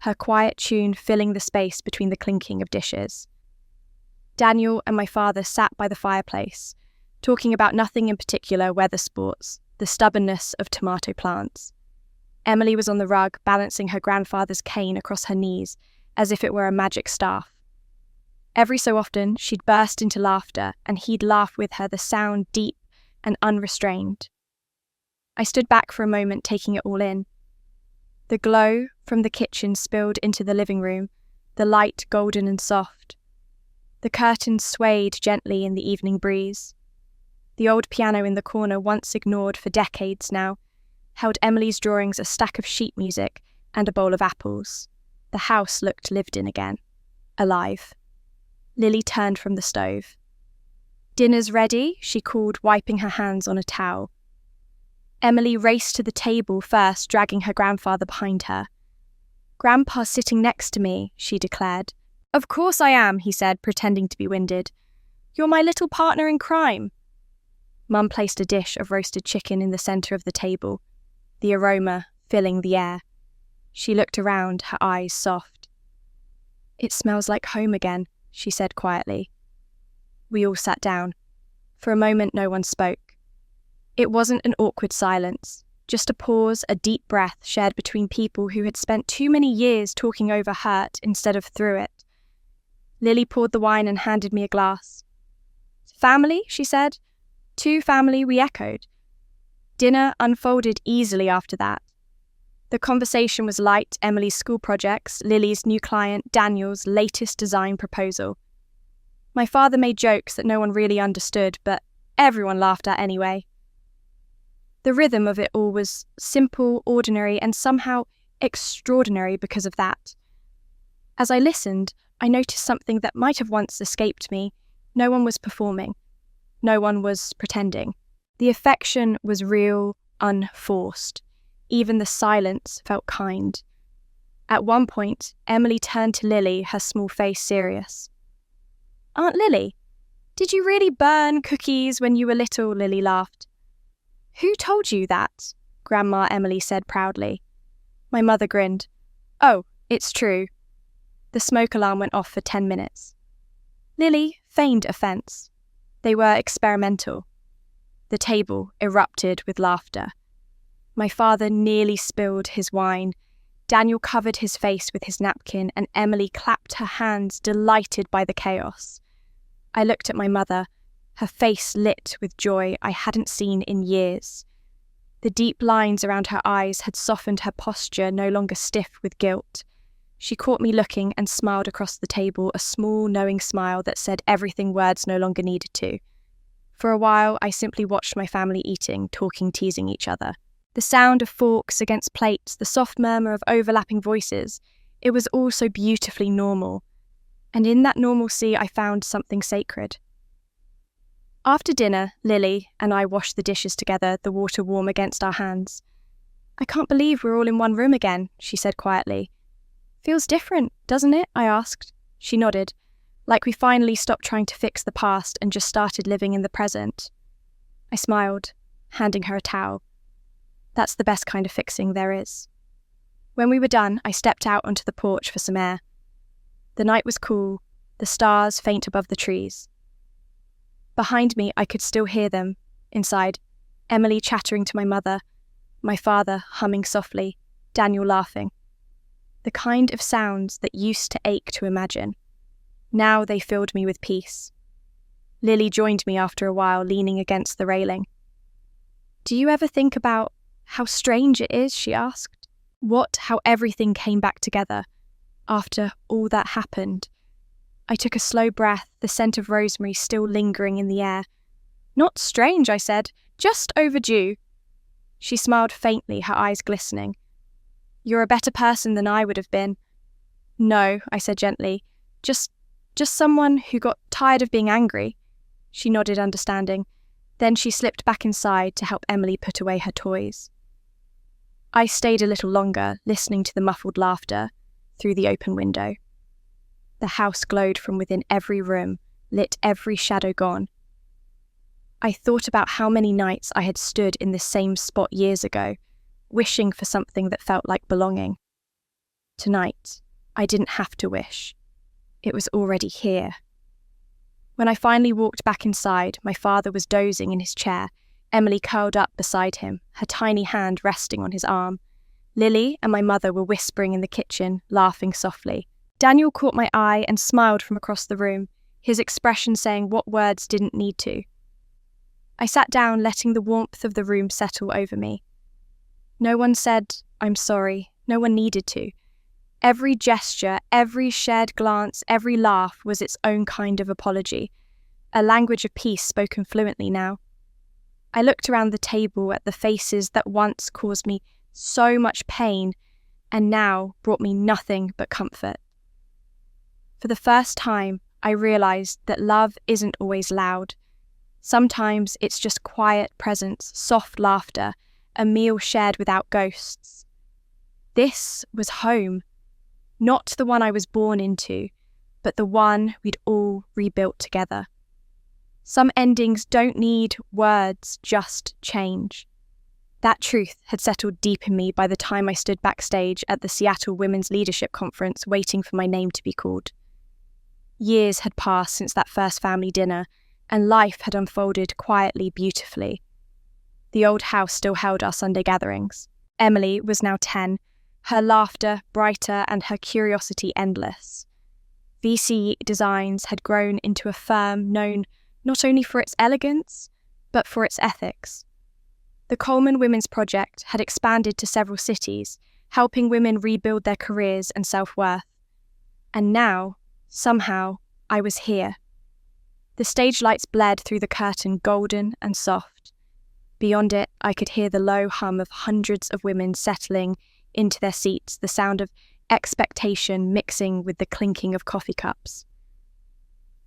her quiet tune filling the space between the clinking of dishes. Daniel and my father sat by the fireplace, talking about nothing in particular, weather sports, the stubbornness of tomato plants. Emily was on the rug, balancing her grandfather's cane across her knees, as if it were a magic staff. Every so often, she'd burst into laughter, and he'd laugh with her, the sound deep and unrestrained. I stood back for a moment, taking it all in. The glow from the kitchen spilled into the living room, the light golden and soft. The curtains swayed gently in the evening breeze. The old piano in the corner, once ignored for decades now, held Emily's drawings, a stack of sheet music, and a bowl of apples. The house looked lived in again, alive. Lily turned from the stove. "Dinner's ready," she called, wiping her hands on a towel. Emily raced to the table first, dragging her grandfather behind her. "Grandpa's sitting next to me," she declared. "Of course I am," he said, pretending to be winded. "You're my little partner in crime." Mum placed a dish of roasted chicken in the centre of the table, the aroma filling the air. She looked around, her eyes soft. "It smells like home again," she said quietly. We all sat down. For a moment, no one spoke. It wasn't an awkward silence, just a pause, a deep breath shared between people who had spent too many years talking over hurt instead of through it. Lily poured the wine and handed me a glass. "Family," she said. "To family," we echoed. Dinner unfolded easily after that. The conversation was light: Emily's school projects, Lily's new client, Daniel's latest design proposal. My father made jokes that no one really understood, but everyone laughed at anyway. The rhythm of it all was simple, ordinary, and somehow extraordinary because of that. As I listened, I noticed something that might have once escaped me. No one was performing. No one was pretending. The affection was real, unforced. Even the silence felt kind. At one point, Emily turned to Lily, her small face serious. "Aunt Lily, did you really burn cookies when you were little?" Lily laughed. "Who told you that?" Grandma Emily said proudly. My mother grinned. "Oh, it's true." The smoke alarm went off for 10 minutes. Lily feigned offence. They were experimental. The table erupted with laughter. My father nearly spilled his wine. Daniel covered his face with his napkin, and Emily clapped her hands, delighted by the chaos. I looked at my mother, her face lit with joy I hadn't seen in years. The deep lines around her eyes had softened, her posture no longer stiff with guilt. She caught me looking and smiled across the table, a small, knowing smile that said everything words no longer needed to. For a while, I simply watched my family eating, talking, teasing each other. The sound of forks against plates, the soft murmur of overlapping voices, it was all so beautifully normal. And in that normalcy, I found something sacred. After dinner, Lily and I washed the dishes together, the water warm against our hands. "I can't believe we're all in one room again," she said quietly. "Feels different, doesn't it?" I asked. She nodded, like we finally stopped trying to fix the past and just started living in the present. I smiled, handing her a towel. That's the best kind of fixing there is. When we were done, I stepped out onto the porch for some air. The night was cool, the stars faint above the trees. Behind me, I could still hear them, inside, Emily chattering to my mother, my father humming softly, Daniel laughing. The kind of sounds that used to ache to imagine. Now they filled me with peace. Lily joined me after a while, leaning against the railing. "Do you ever think about how strange it is?" she asked. How everything came back together after all that happened. I took a slow breath, the scent of rosemary still lingering in the air. "Not strange," I said, "just overdue." She smiled faintly, her eyes glistening. "You're a better person than I would have been." No, I said gently. Just someone who got tired of being angry. She nodded, understanding. Then she slipped back inside to help Emily put away her toys. I stayed a little longer, listening to the muffled laughter through the open window. The house glowed from within every room, lit every shadow gone. I thought about how many nights I had stood in the same spot years ago, wishing for something that felt like belonging. Tonight, I didn't have to wish. It was already here. When I finally walked back inside, my father was dozing in his chair, Emily curled up beside him, her tiny hand resting on his arm. Lily and my mother were whispering in the kitchen, laughing softly. Daniel caught my eye and smiled from across the room, his expression saying what words didn't need to. I sat down, letting the warmth of the room settle over me. No one said, "I'm sorry." No one needed to. Every gesture, every shared glance, every laugh was its own kind of apology, a language of peace spoken fluently now. I looked around the table at the faces that once caused me so much pain and now brought me nothing but comfort. For the first time, I realized that love isn't always loud. Sometimes it's just quiet presence, soft laughter, a meal shared without ghosts. This was home. Not the one I was born into, but the one we'd all rebuilt together. Some endings don't need words, just change. That truth had settled deep in me by the time I stood backstage at the Seattle Women's Leadership Conference waiting for my name to be called. Years had passed since that first family dinner, and life had unfolded quietly, beautifully. The old house still held our Sunday gatherings. Emily was now 10, her laughter brighter and her curiosity endless. VC Designs had grown into a firm known not only for its elegance, but for its ethics. The Coleman Women's Project had expanded to several cities, helping women rebuild their careers and self-worth. And now, somehow, I was here. The stage lights bled through the curtain, golden and soft. Beyond it, I could hear the low hum of hundreds of women settling into their seats, the sound of expectation mixing with the clinking of coffee cups.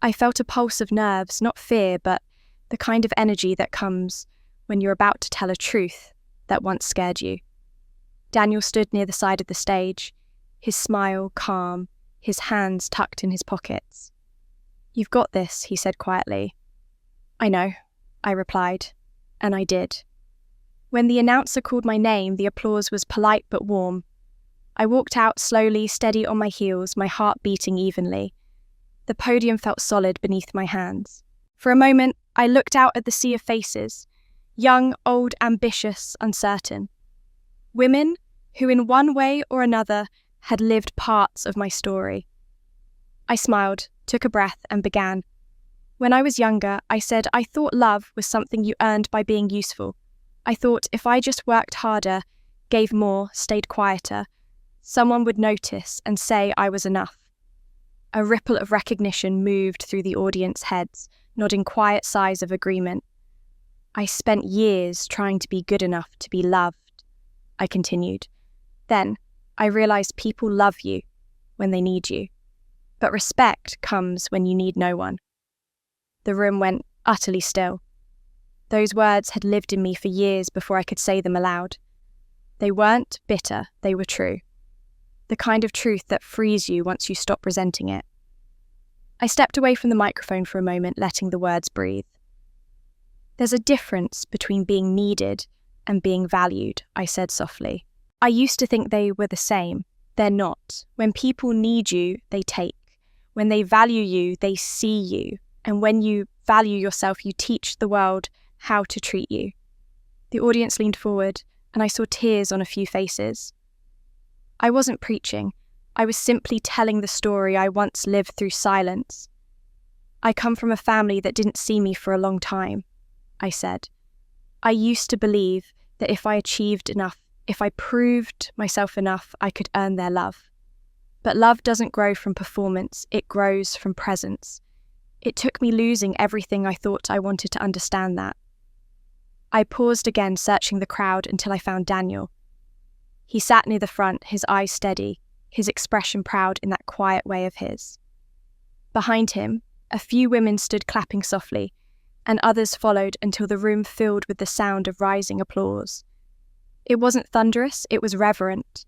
I felt a pulse of nerves, not fear, but the kind of energy that comes when you're about to tell a truth that once scared you. Daniel stood near the side of the stage, his smile calm, his hands tucked in his pockets. "You've got this," he said quietly. "I know," I replied, and I did. When the announcer called my name, the applause was polite but warm. I walked out slowly, steady on my heels, my heart beating evenly. The podium felt solid beneath my hands. For a moment, I looked out at the sea of faces, young, old, ambitious, uncertain. Women who in one way or another had lived parts of my story. I smiled, took a breath, and began. When I was younger, I said I thought love was something you earned by being useful. I thought if I just worked harder, gave more, stayed quieter, someone would notice and say I was enough. A ripple of recognition moved through the audience heads, nodding quiet sighs of agreement. I spent years trying to be good enough to be loved, I continued. Then I realized people love you when they need you, but respect comes when you need no one. The room went utterly still. Those words had lived in me for years before I could say them aloud. They weren't bitter, they were true. The kind of truth that frees you once you stop resenting it. I stepped away from the microphone for a moment, letting the words breathe. There's a difference between being needed and being valued, I said softly. I used to think they were the same. They're not. When people need you, they take. When they value you, they see you. And when you value yourself, you teach the world how to treat you. The audience leaned forward, and I saw tears on a few faces. I wasn't preaching. I was simply telling the story I once lived through silence. I come from a family that didn't see me for a long time, I said. I used to believe that if I achieved enough, if I proved myself enough, I could earn their love. But love doesn't grow from performance, it grows from presence. It took me losing everything I thought I wanted to understand that. I paused again, searching the crowd until I found Daniel. He sat near the front, his eyes steady, his expression proud in that quiet way of his. Behind him, a few women stood clapping softly, and others followed until the room filled with the sound of rising applause. It wasn't thunderous, it was reverent.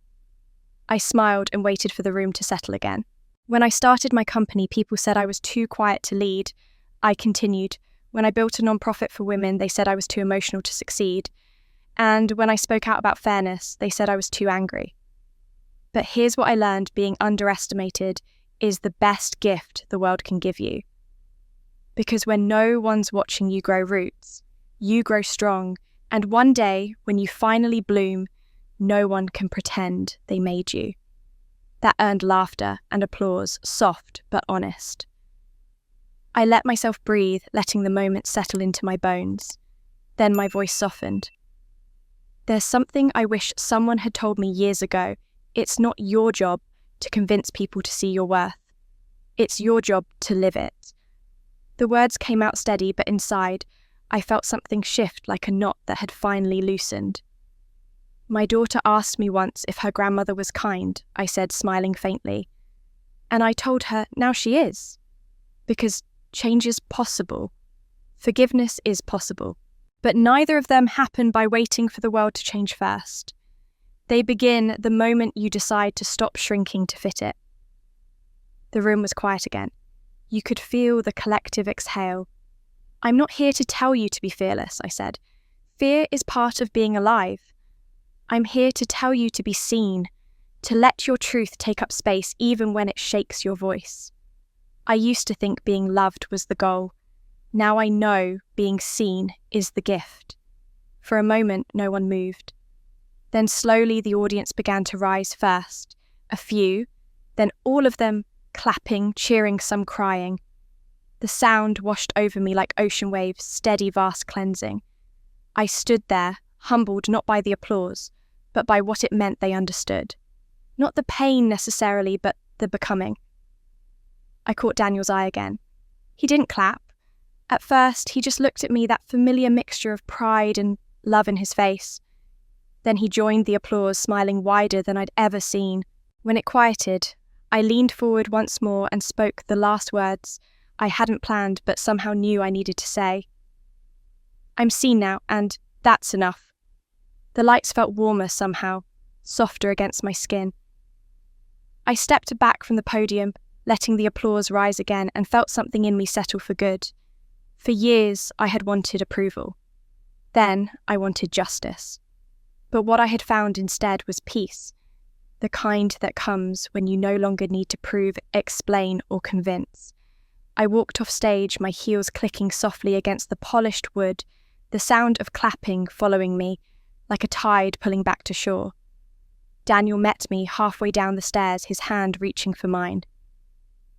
I smiled and waited for the room to settle again. When I started my company, people said I was too quiet to lead. I continued. When I built a non-profit for women, they said I was too emotional to succeed. And when I spoke out about fairness, they said I was too angry. But here's what I learned: being underestimated is the best gift the world can give you. Because when no one's watching you grow roots, you grow strong, and one day, when you finally bloom, no one can pretend they made you. That earned laughter and applause, soft but honest. I let myself breathe, letting the moment settle into my bones. Then my voice softened. There's something I wish someone had told me years ago. It's not your job to convince people to see your worth. It's your job to live it. The words came out steady, but inside, I felt something shift like a knot that had finally loosened. My daughter asked me once if her grandmother was kind, I said, smiling faintly. And I told her now she is. Because change is possible. Forgiveness is possible. But neither of them happen by waiting for the world to change first. They begin the moment you decide to stop shrinking to fit it. The room was quiet again. You could feel the collective exhale. I'm not here to tell you to be fearless, I said. Fear is part of being alive. I'm here to tell you to be seen, to let your truth take up space even when it shakes your voice. I used to think being loved was the goal. Now I know being seen is the gift. For a moment, no one moved. Then slowly the audience began to rise first, a few, then all of them clapping, cheering, some crying. The sound washed over me like ocean waves, steady, vast cleansing. I stood there, humbled not by the applause, but by what it meant they understood. Not the pain necessarily, but the becoming. I caught Daniel's eye again. He didn't clap. At first, he just looked at me, that familiar mixture of pride and love in his face. Then he joined the applause, smiling wider than I'd ever seen. When it quieted, I leaned forward once more and spoke the last words I hadn't planned but somehow knew I needed to say. I'm seen now, and that's enough. The lights felt warmer somehow, softer against my skin. I stepped back from the podium, letting the applause rise again, and felt something in me settle for good. For years, I had wanted approval. Then I wanted justice. But what I had found instead was peace, the kind that comes when you no longer need to prove, explain, or convince. I walked off stage, my heels clicking softly against the polished wood, the sound of clapping following me, like a tide pulling back to shore. Daniel met me halfway down the stairs, his hand reaching for mine.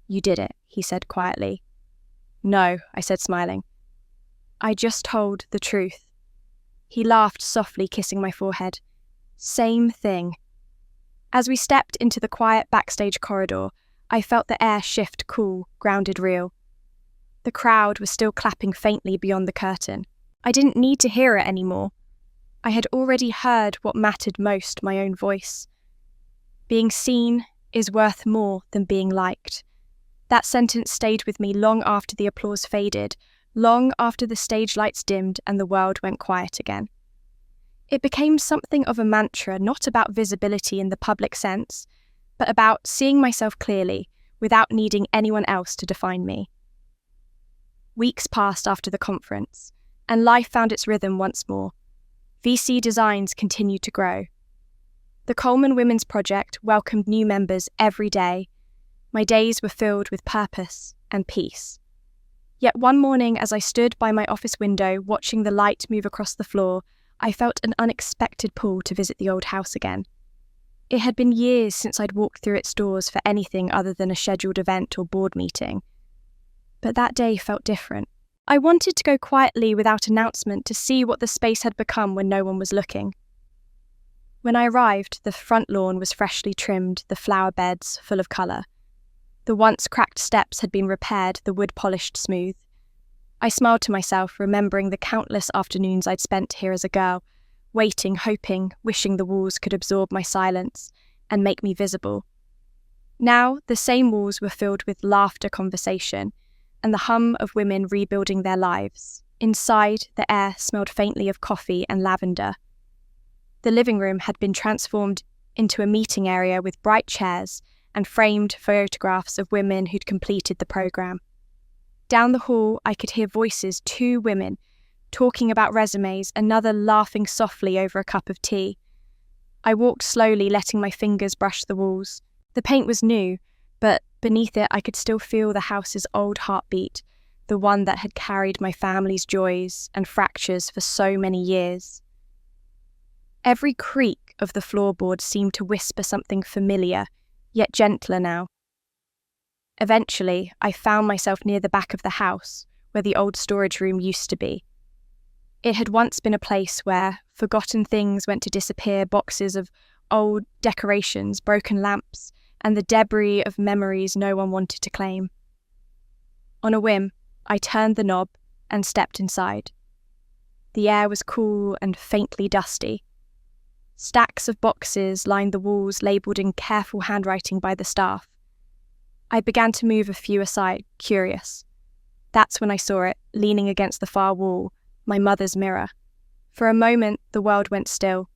You did it, he said quietly. No, I said, smiling. I just told the truth. He laughed softly, kissing my forehead. Same thing. As we stepped into the quiet backstage corridor, I felt the air shift, cool, grounded, real. The crowd was still clapping faintly beyond the curtain. I didn't need to hear it anymore. I had already heard what mattered most, my own voice. Being seen is worth more than being liked. That sentence stayed with me long after the applause faded, long after the stage lights dimmed and the world went quiet again. It became something of a mantra, not about visibility in the public sense, but about seeing myself clearly without needing anyone else to define me. Weeks passed after the conference, and life found its rhythm once more. VC Designs continued to grow. The Coleman Women's Project welcomed new members every day. My days were filled with purpose and peace. Yet one morning, as I stood by my office window watching the light move across the floor, I felt an unexpected pull to visit the old house again. It had been years since I'd walked through its doors for anything other than a scheduled event or board meeting. But that day felt different. I wanted to go quietly without announcement to see what the space had become when no one was looking. When I arrived, the front lawn was freshly trimmed, the flower beds full of colour. The once cracked steps had been repaired, the wood polished smooth. I smiled to myself, remembering the countless afternoons I'd spent here as a girl, waiting, hoping, wishing the walls could absorb my silence and make me visible. Now, the same walls were filled with laughter, conversation, and the hum of women rebuilding their lives. Inside, the air smelled faintly of coffee and lavender. The living room had been transformed into a meeting area with bright chairs and framed photographs of women who'd completed the program. Down the hall, I could hear voices, 2 women, talking about resumes, another laughing softly over a cup of tea. I walked slowly, letting my fingers brush the walls. The paint was new, but beneath it I could still feel the house's old heartbeat, the one that had carried my family's joys and fractures for so many years. Every creak of the floorboard seemed to whisper something familiar, yet gentler now. Eventually, I found myself near the back of the house, where the old storage room used to be. It had once been a place where forgotten things went to disappear, boxes of old decorations, broken lamps, and the debris of memories no one wanted to claim. On a whim, I turned the knob and stepped inside. The air was cool and faintly dusty. Stacks of boxes lined the walls, labelled in careful handwriting by the staff. I began to move a few aside, curious. That's when I saw it, leaning against the far wall, my mother's mirror. For a moment, the world went still.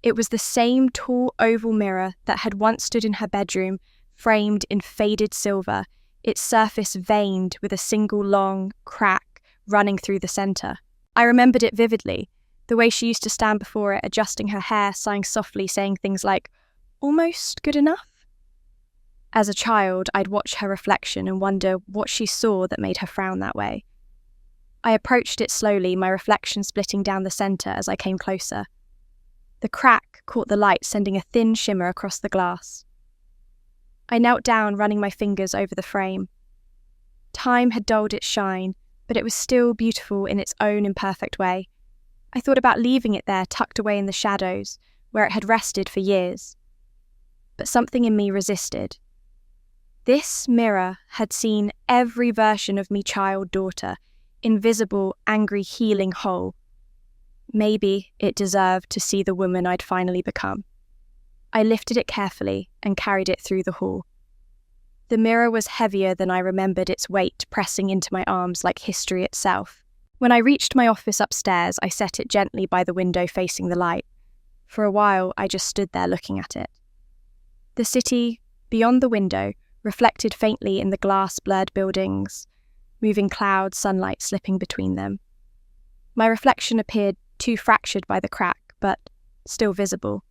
It was the same tall oval mirror that had once stood in her bedroom, framed in faded silver, its surface veined with a single long crack running through the centre. I remembered it vividly, the way she used to stand before it, adjusting her hair, sighing softly, saying things like, "Almost good enough?" As a child, I'd watch her reflection and wonder what she saw that made her frown that way. I approached it slowly, my reflection splitting down the centre as I came closer. The crack caught the light, sending a thin shimmer across the glass. I knelt down, running my fingers over the frame. Time had dulled its shine, but it was still beautiful in its own imperfect way. I thought about leaving it there, tucked away in the shadows, where it had rested for years. But something in me resisted. This mirror had seen every version of me child-daughter, invisible, angry, healing whole. Maybe it deserved to see the woman I'd finally become. I lifted it carefully and carried it through the hall. The mirror was heavier than I remembered, its weight pressing into my arms like history itself. When I reached my office upstairs, I set it gently by the window facing the light. For a while, I just stood there looking at it. The city, beyond the window, reflected faintly in the glass-blurred buildings, moving clouds, sunlight slipping between them. My reflection appeared too fractured by the crack, but still visible.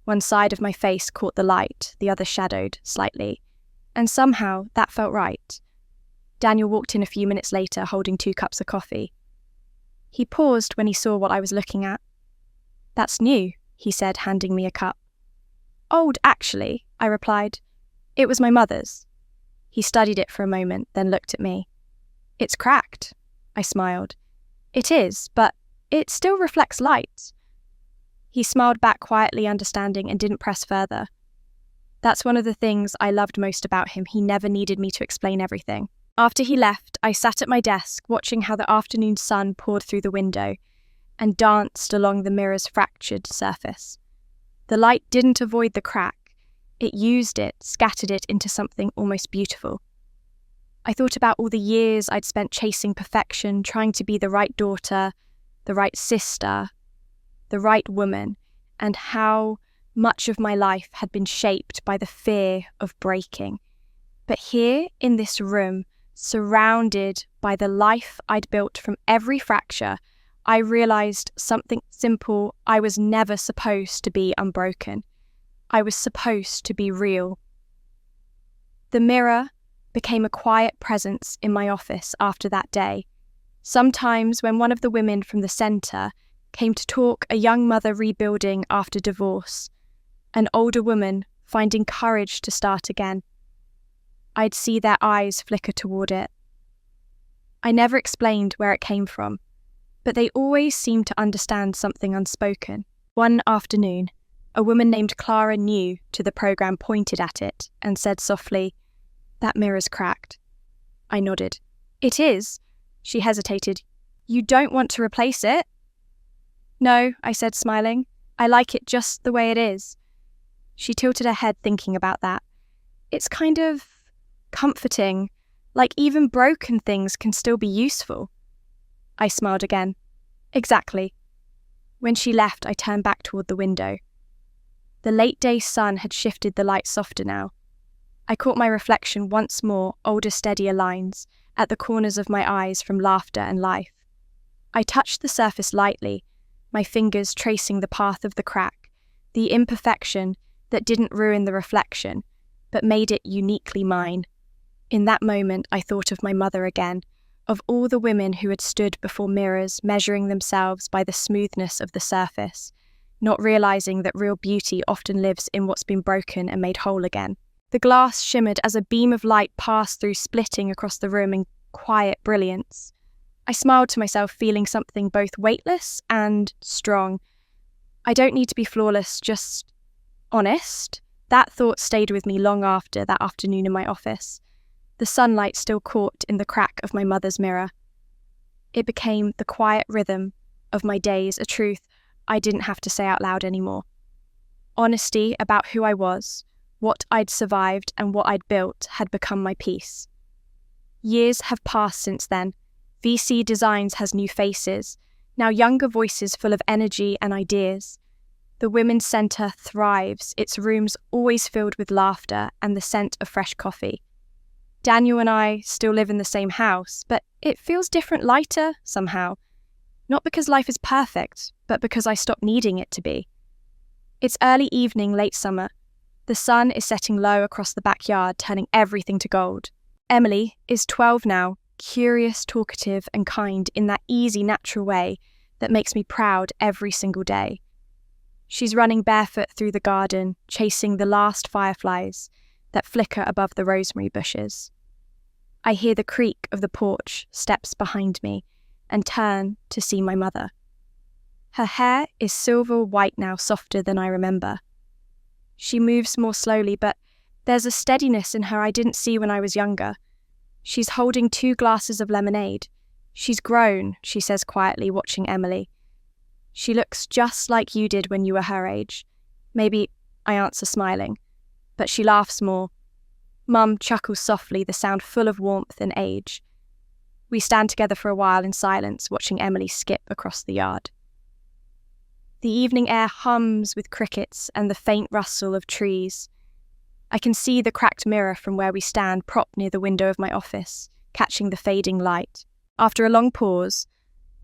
One side of my face caught the light, the other shadowed slightly, and somehow that felt right. Daniel walked in a few minutes later, holding 2 cups of coffee. He paused when he saw what I was looking at. "That's new," he said, handing me a cup. "Old, actually," I replied. "It was my mother's." He studied it for a moment, then looked at me. "It's cracked," I smiled. "It is, but it still reflects light." He smiled back quietly, understanding, and didn't press further. That's one of the things I loved most about him. He never needed me to explain everything. After he left, I sat at my desk, watching how the afternoon sun poured through the window and danced along the mirror's fractured surface. The light didn't avoid the crack. It used it, scattered it into something almost beautiful. I thought about all the years I'd spent chasing perfection, trying to be the right daughter, the right sister, the right woman, and how much of my life had been shaped by the fear of breaking. But here, in this room, surrounded by the life I'd built from every fracture, I realized something simple: I was never supposed to be unbroken. I was supposed to be real. The mirror became a quiet presence in my office after that day. Sometimes when one of the women from the centre came to talk, a young mother rebuilding after divorce, an older woman finding courage to start again, I'd see their eyes flicker toward it. I never explained where it came from, but they always seemed to understand something unspoken. One afternoon, a woman named Clara, new to the program, pointed at it and said softly, "That mirror's cracked." I nodded. "It is." She hesitated. "You don't want to replace it?" "No," I said, smiling. "I like it just the way it is." She tilted her head, thinking about that. It's kind of comforting, like even broken things can still be useful. I smiled again. Exactly. When she left, I turned back toward the window. The late-day sun had shifted the light softer now. I caught my reflection once more, older, steadier lines, at the corners of my eyes from laughter and life. I touched the surface lightly, my fingers tracing the path of the crack, the imperfection that didn't ruin the reflection, but made it uniquely mine. In that moment, I thought of my mother again, of all the women who had stood before mirrors, measuring themselves by the smoothness of the surface, not realizing that real beauty often lives in what's been broken and made whole again. The glass shimmered as a beam of light passed through, splitting across the room in quiet brilliance. I smiled to myself, feeling something both weightless and strong. I don't need to be flawless, just honest. That thought stayed with me long after that afternoon in my office. The sunlight still caught in the crack of my mother's mirror. It became the quiet rhythm of my days, a truth I didn't have to say out loud anymore. Honesty about who I was, what I'd survived and what I'd built had become my peace. Years have passed since then. VC Designs has new faces, now younger voices full of energy and ideas. The Women's Centre thrives, its rooms always filled with laughter and the scent of fresh coffee. Daniel and I still live in the same house, but it feels different, lighter, somehow. Not because life is perfect, but because I stopped needing it to be. It's early evening, late summer. The sun is setting low across the backyard, turning everything to gold. Emily is 12 now, curious, talkative, and kind in that easy, natural way that makes me proud every single day. She's running barefoot through the garden, chasing the last fireflies that flicker above the rosemary bushes. I hear the creak of the porch steps behind me and turn to see my mother. Her hair is silver white now, softer than I remember. She moves more slowly, but there's a steadiness in her I didn't see when I was younger. She's holding 2 glasses of lemonade. She's grown, she says quietly, watching Emily. She looks just like you did when you were her age. Maybe, I answer, smiling. But she laughs more. Mum chuckles softly, the sound full of warmth and age. We stand together for a while in silence, watching Emily skip across the yard. The evening air hums with crickets and the faint rustle of trees. I can see the cracked mirror from where we stand, propped near the window of my office, catching the fading light. After a long pause,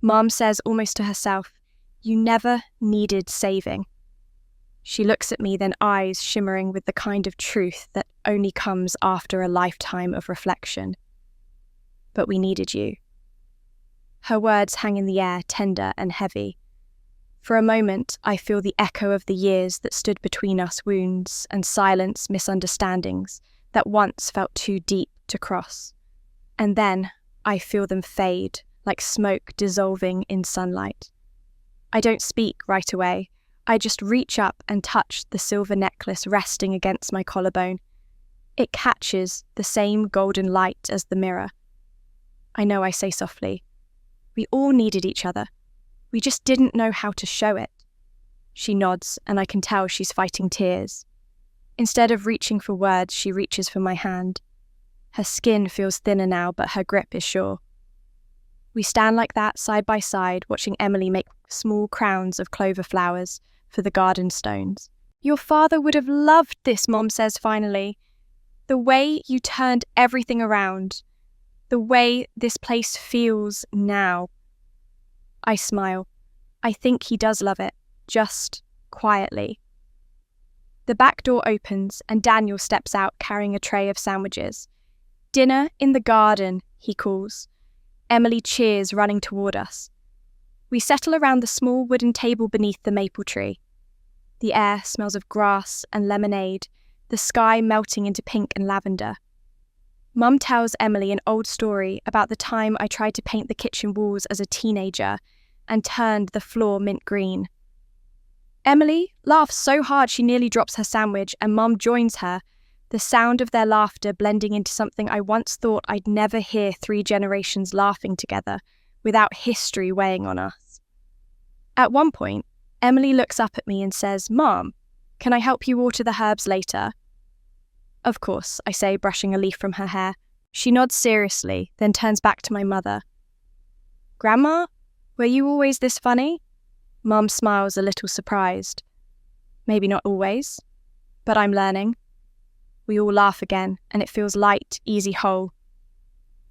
Mum says almost to herself, "You never needed saving." She looks at me, then eyes shimmering with the kind of truth that only comes after a lifetime of reflection. But we needed you. Her words hang in the air, tender and heavy. For a moment, I feel the echo of the years that stood between us, wounds and silence, misunderstandings that once felt too deep to cross. And then I feel them fade, like smoke dissolving in sunlight. I don't speak right away. I just reach up and touch the silver necklace resting against my collarbone. It catches the same golden light as the mirror. I know, I say softly. We all needed each other. We just didn't know how to show it. She nods, and I can tell she's fighting tears. Instead of reaching for words, she reaches for my hand. Her skin feels thinner now, but her grip is sure. We stand like that, side by side, watching Emily make small crowns of clover flowers for the garden stones. "Your father would have loved this," Mom says finally. "The way you turned everything around. The way this place feels now." I smile. I think he does love it, just quietly. The back door opens and Daniel steps out carrying a tray of sandwiches. "Dinner in the garden," he calls. Emily cheers, running toward us. We settle around the small wooden table beneath the maple tree. The air smells of grass and lemonade, the sky melting into pink and lavender. Mum tells Emily an old story about the time I tried to paint the kitchen walls as a teenager and turned the floor mint green. Emily laughs so hard she nearly drops her sandwich, and Mum joins her, the sound of their laughter blending into something I once thought I'd never hear 3 generations laughing together without history weighing on us. At one point, Emily looks up at me and says, "Mom, can I help you water the herbs later?" Of course, I say, brushing a leaf from her hair. She nods seriously, then turns back to my mother. Grandma, were you always this funny? Mum smiles a little surprised. Maybe not always, but I'm learning. We all laugh again, and it feels light, easy, whole.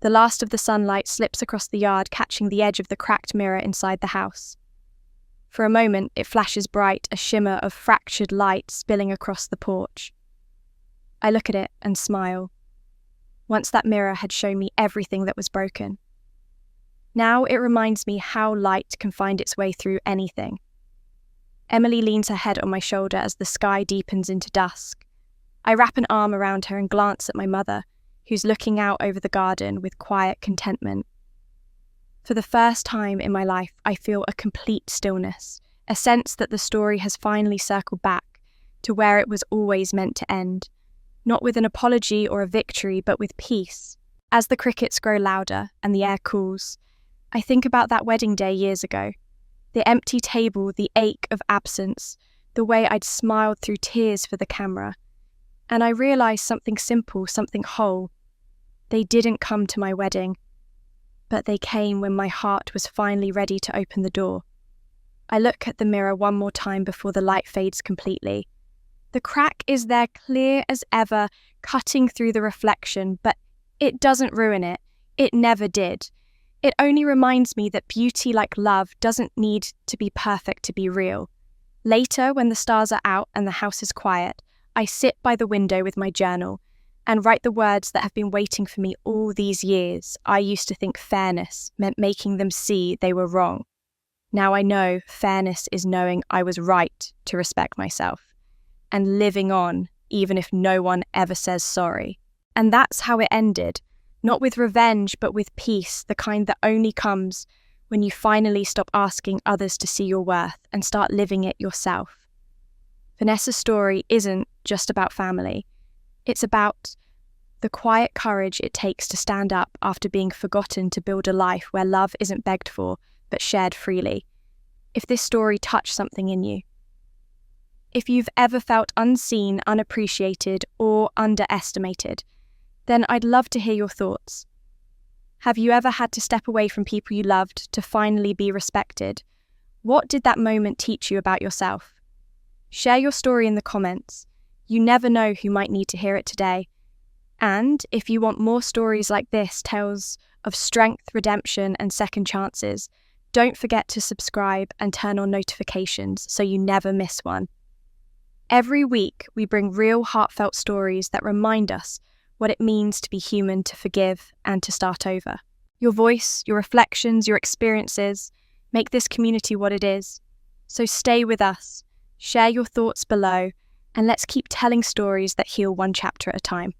The last of the sunlight slips across the yard, catching the edge of the cracked mirror inside the house. For a moment, it flashes bright, a shimmer of fractured light spilling across the porch. I look at it and smile. Once that mirror had shown me everything that was broken. Now it reminds me how light can find its way through anything. Emily leans her head on my shoulder as the sky deepens into dusk. I wrap an arm around her and glance at my mother, who's looking out over the garden with quiet contentment. For the first time in my life, I feel a complete stillness, a sense that the story has finally circled back to where it was always meant to end, not with an apology or a victory, but with peace. As the crickets grow louder and the air cools, I think about that wedding day years ago, the empty table, the ache of absence, the way I'd smiled through tears for the camera, and I realize something simple, something whole. They didn't come to my wedding, but they came when my heart was finally ready to open the door. I look at the mirror one more time before the light fades completely. The crack is there clear as ever, cutting through the reflection, but it doesn't ruin it. It never did. It only reminds me that beauty, like love, doesn't need to be perfect to be real. Later, when the stars are out and the house is quiet, I sit by the window with my journal and write the words that have been waiting for me all these years. I used to think fairness meant making them see they were wrong. Now I know fairness is knowing I was right to respect myself and living on even if no one ever says sorry. And that's how it ended, not with revenge but with peace, the kind that only comes when you finally stop asking others to see your worth and start living it yourself. Vanessa's story isn't just about family. It's about the quiet courage it takes to stand up after being forgotten to build a life where love isn't begged for, but shared freely. If this story touched something in you, if you've ever felt unseen, unappreciated, or underestimated, then I'd love to hear your thoughts. Have you ever had to step away from people you loved to finally be respected? What did that moment teach you about yourself? Share your story in the comments. You never know who might need to hear it today. And if you want more stories like this, tales of strength, redemption, and second chances, don't forget to subscribe and turn on notifications so you never miss one. Every week, we bring real, heartfelt stories that remind us what it means to be human, to forgive, and to start over. Your voice, your reflections, your experiences make this community what it is. So stay with us, share your thoughts below, and let's keep telling stories that heal one chapter at a time.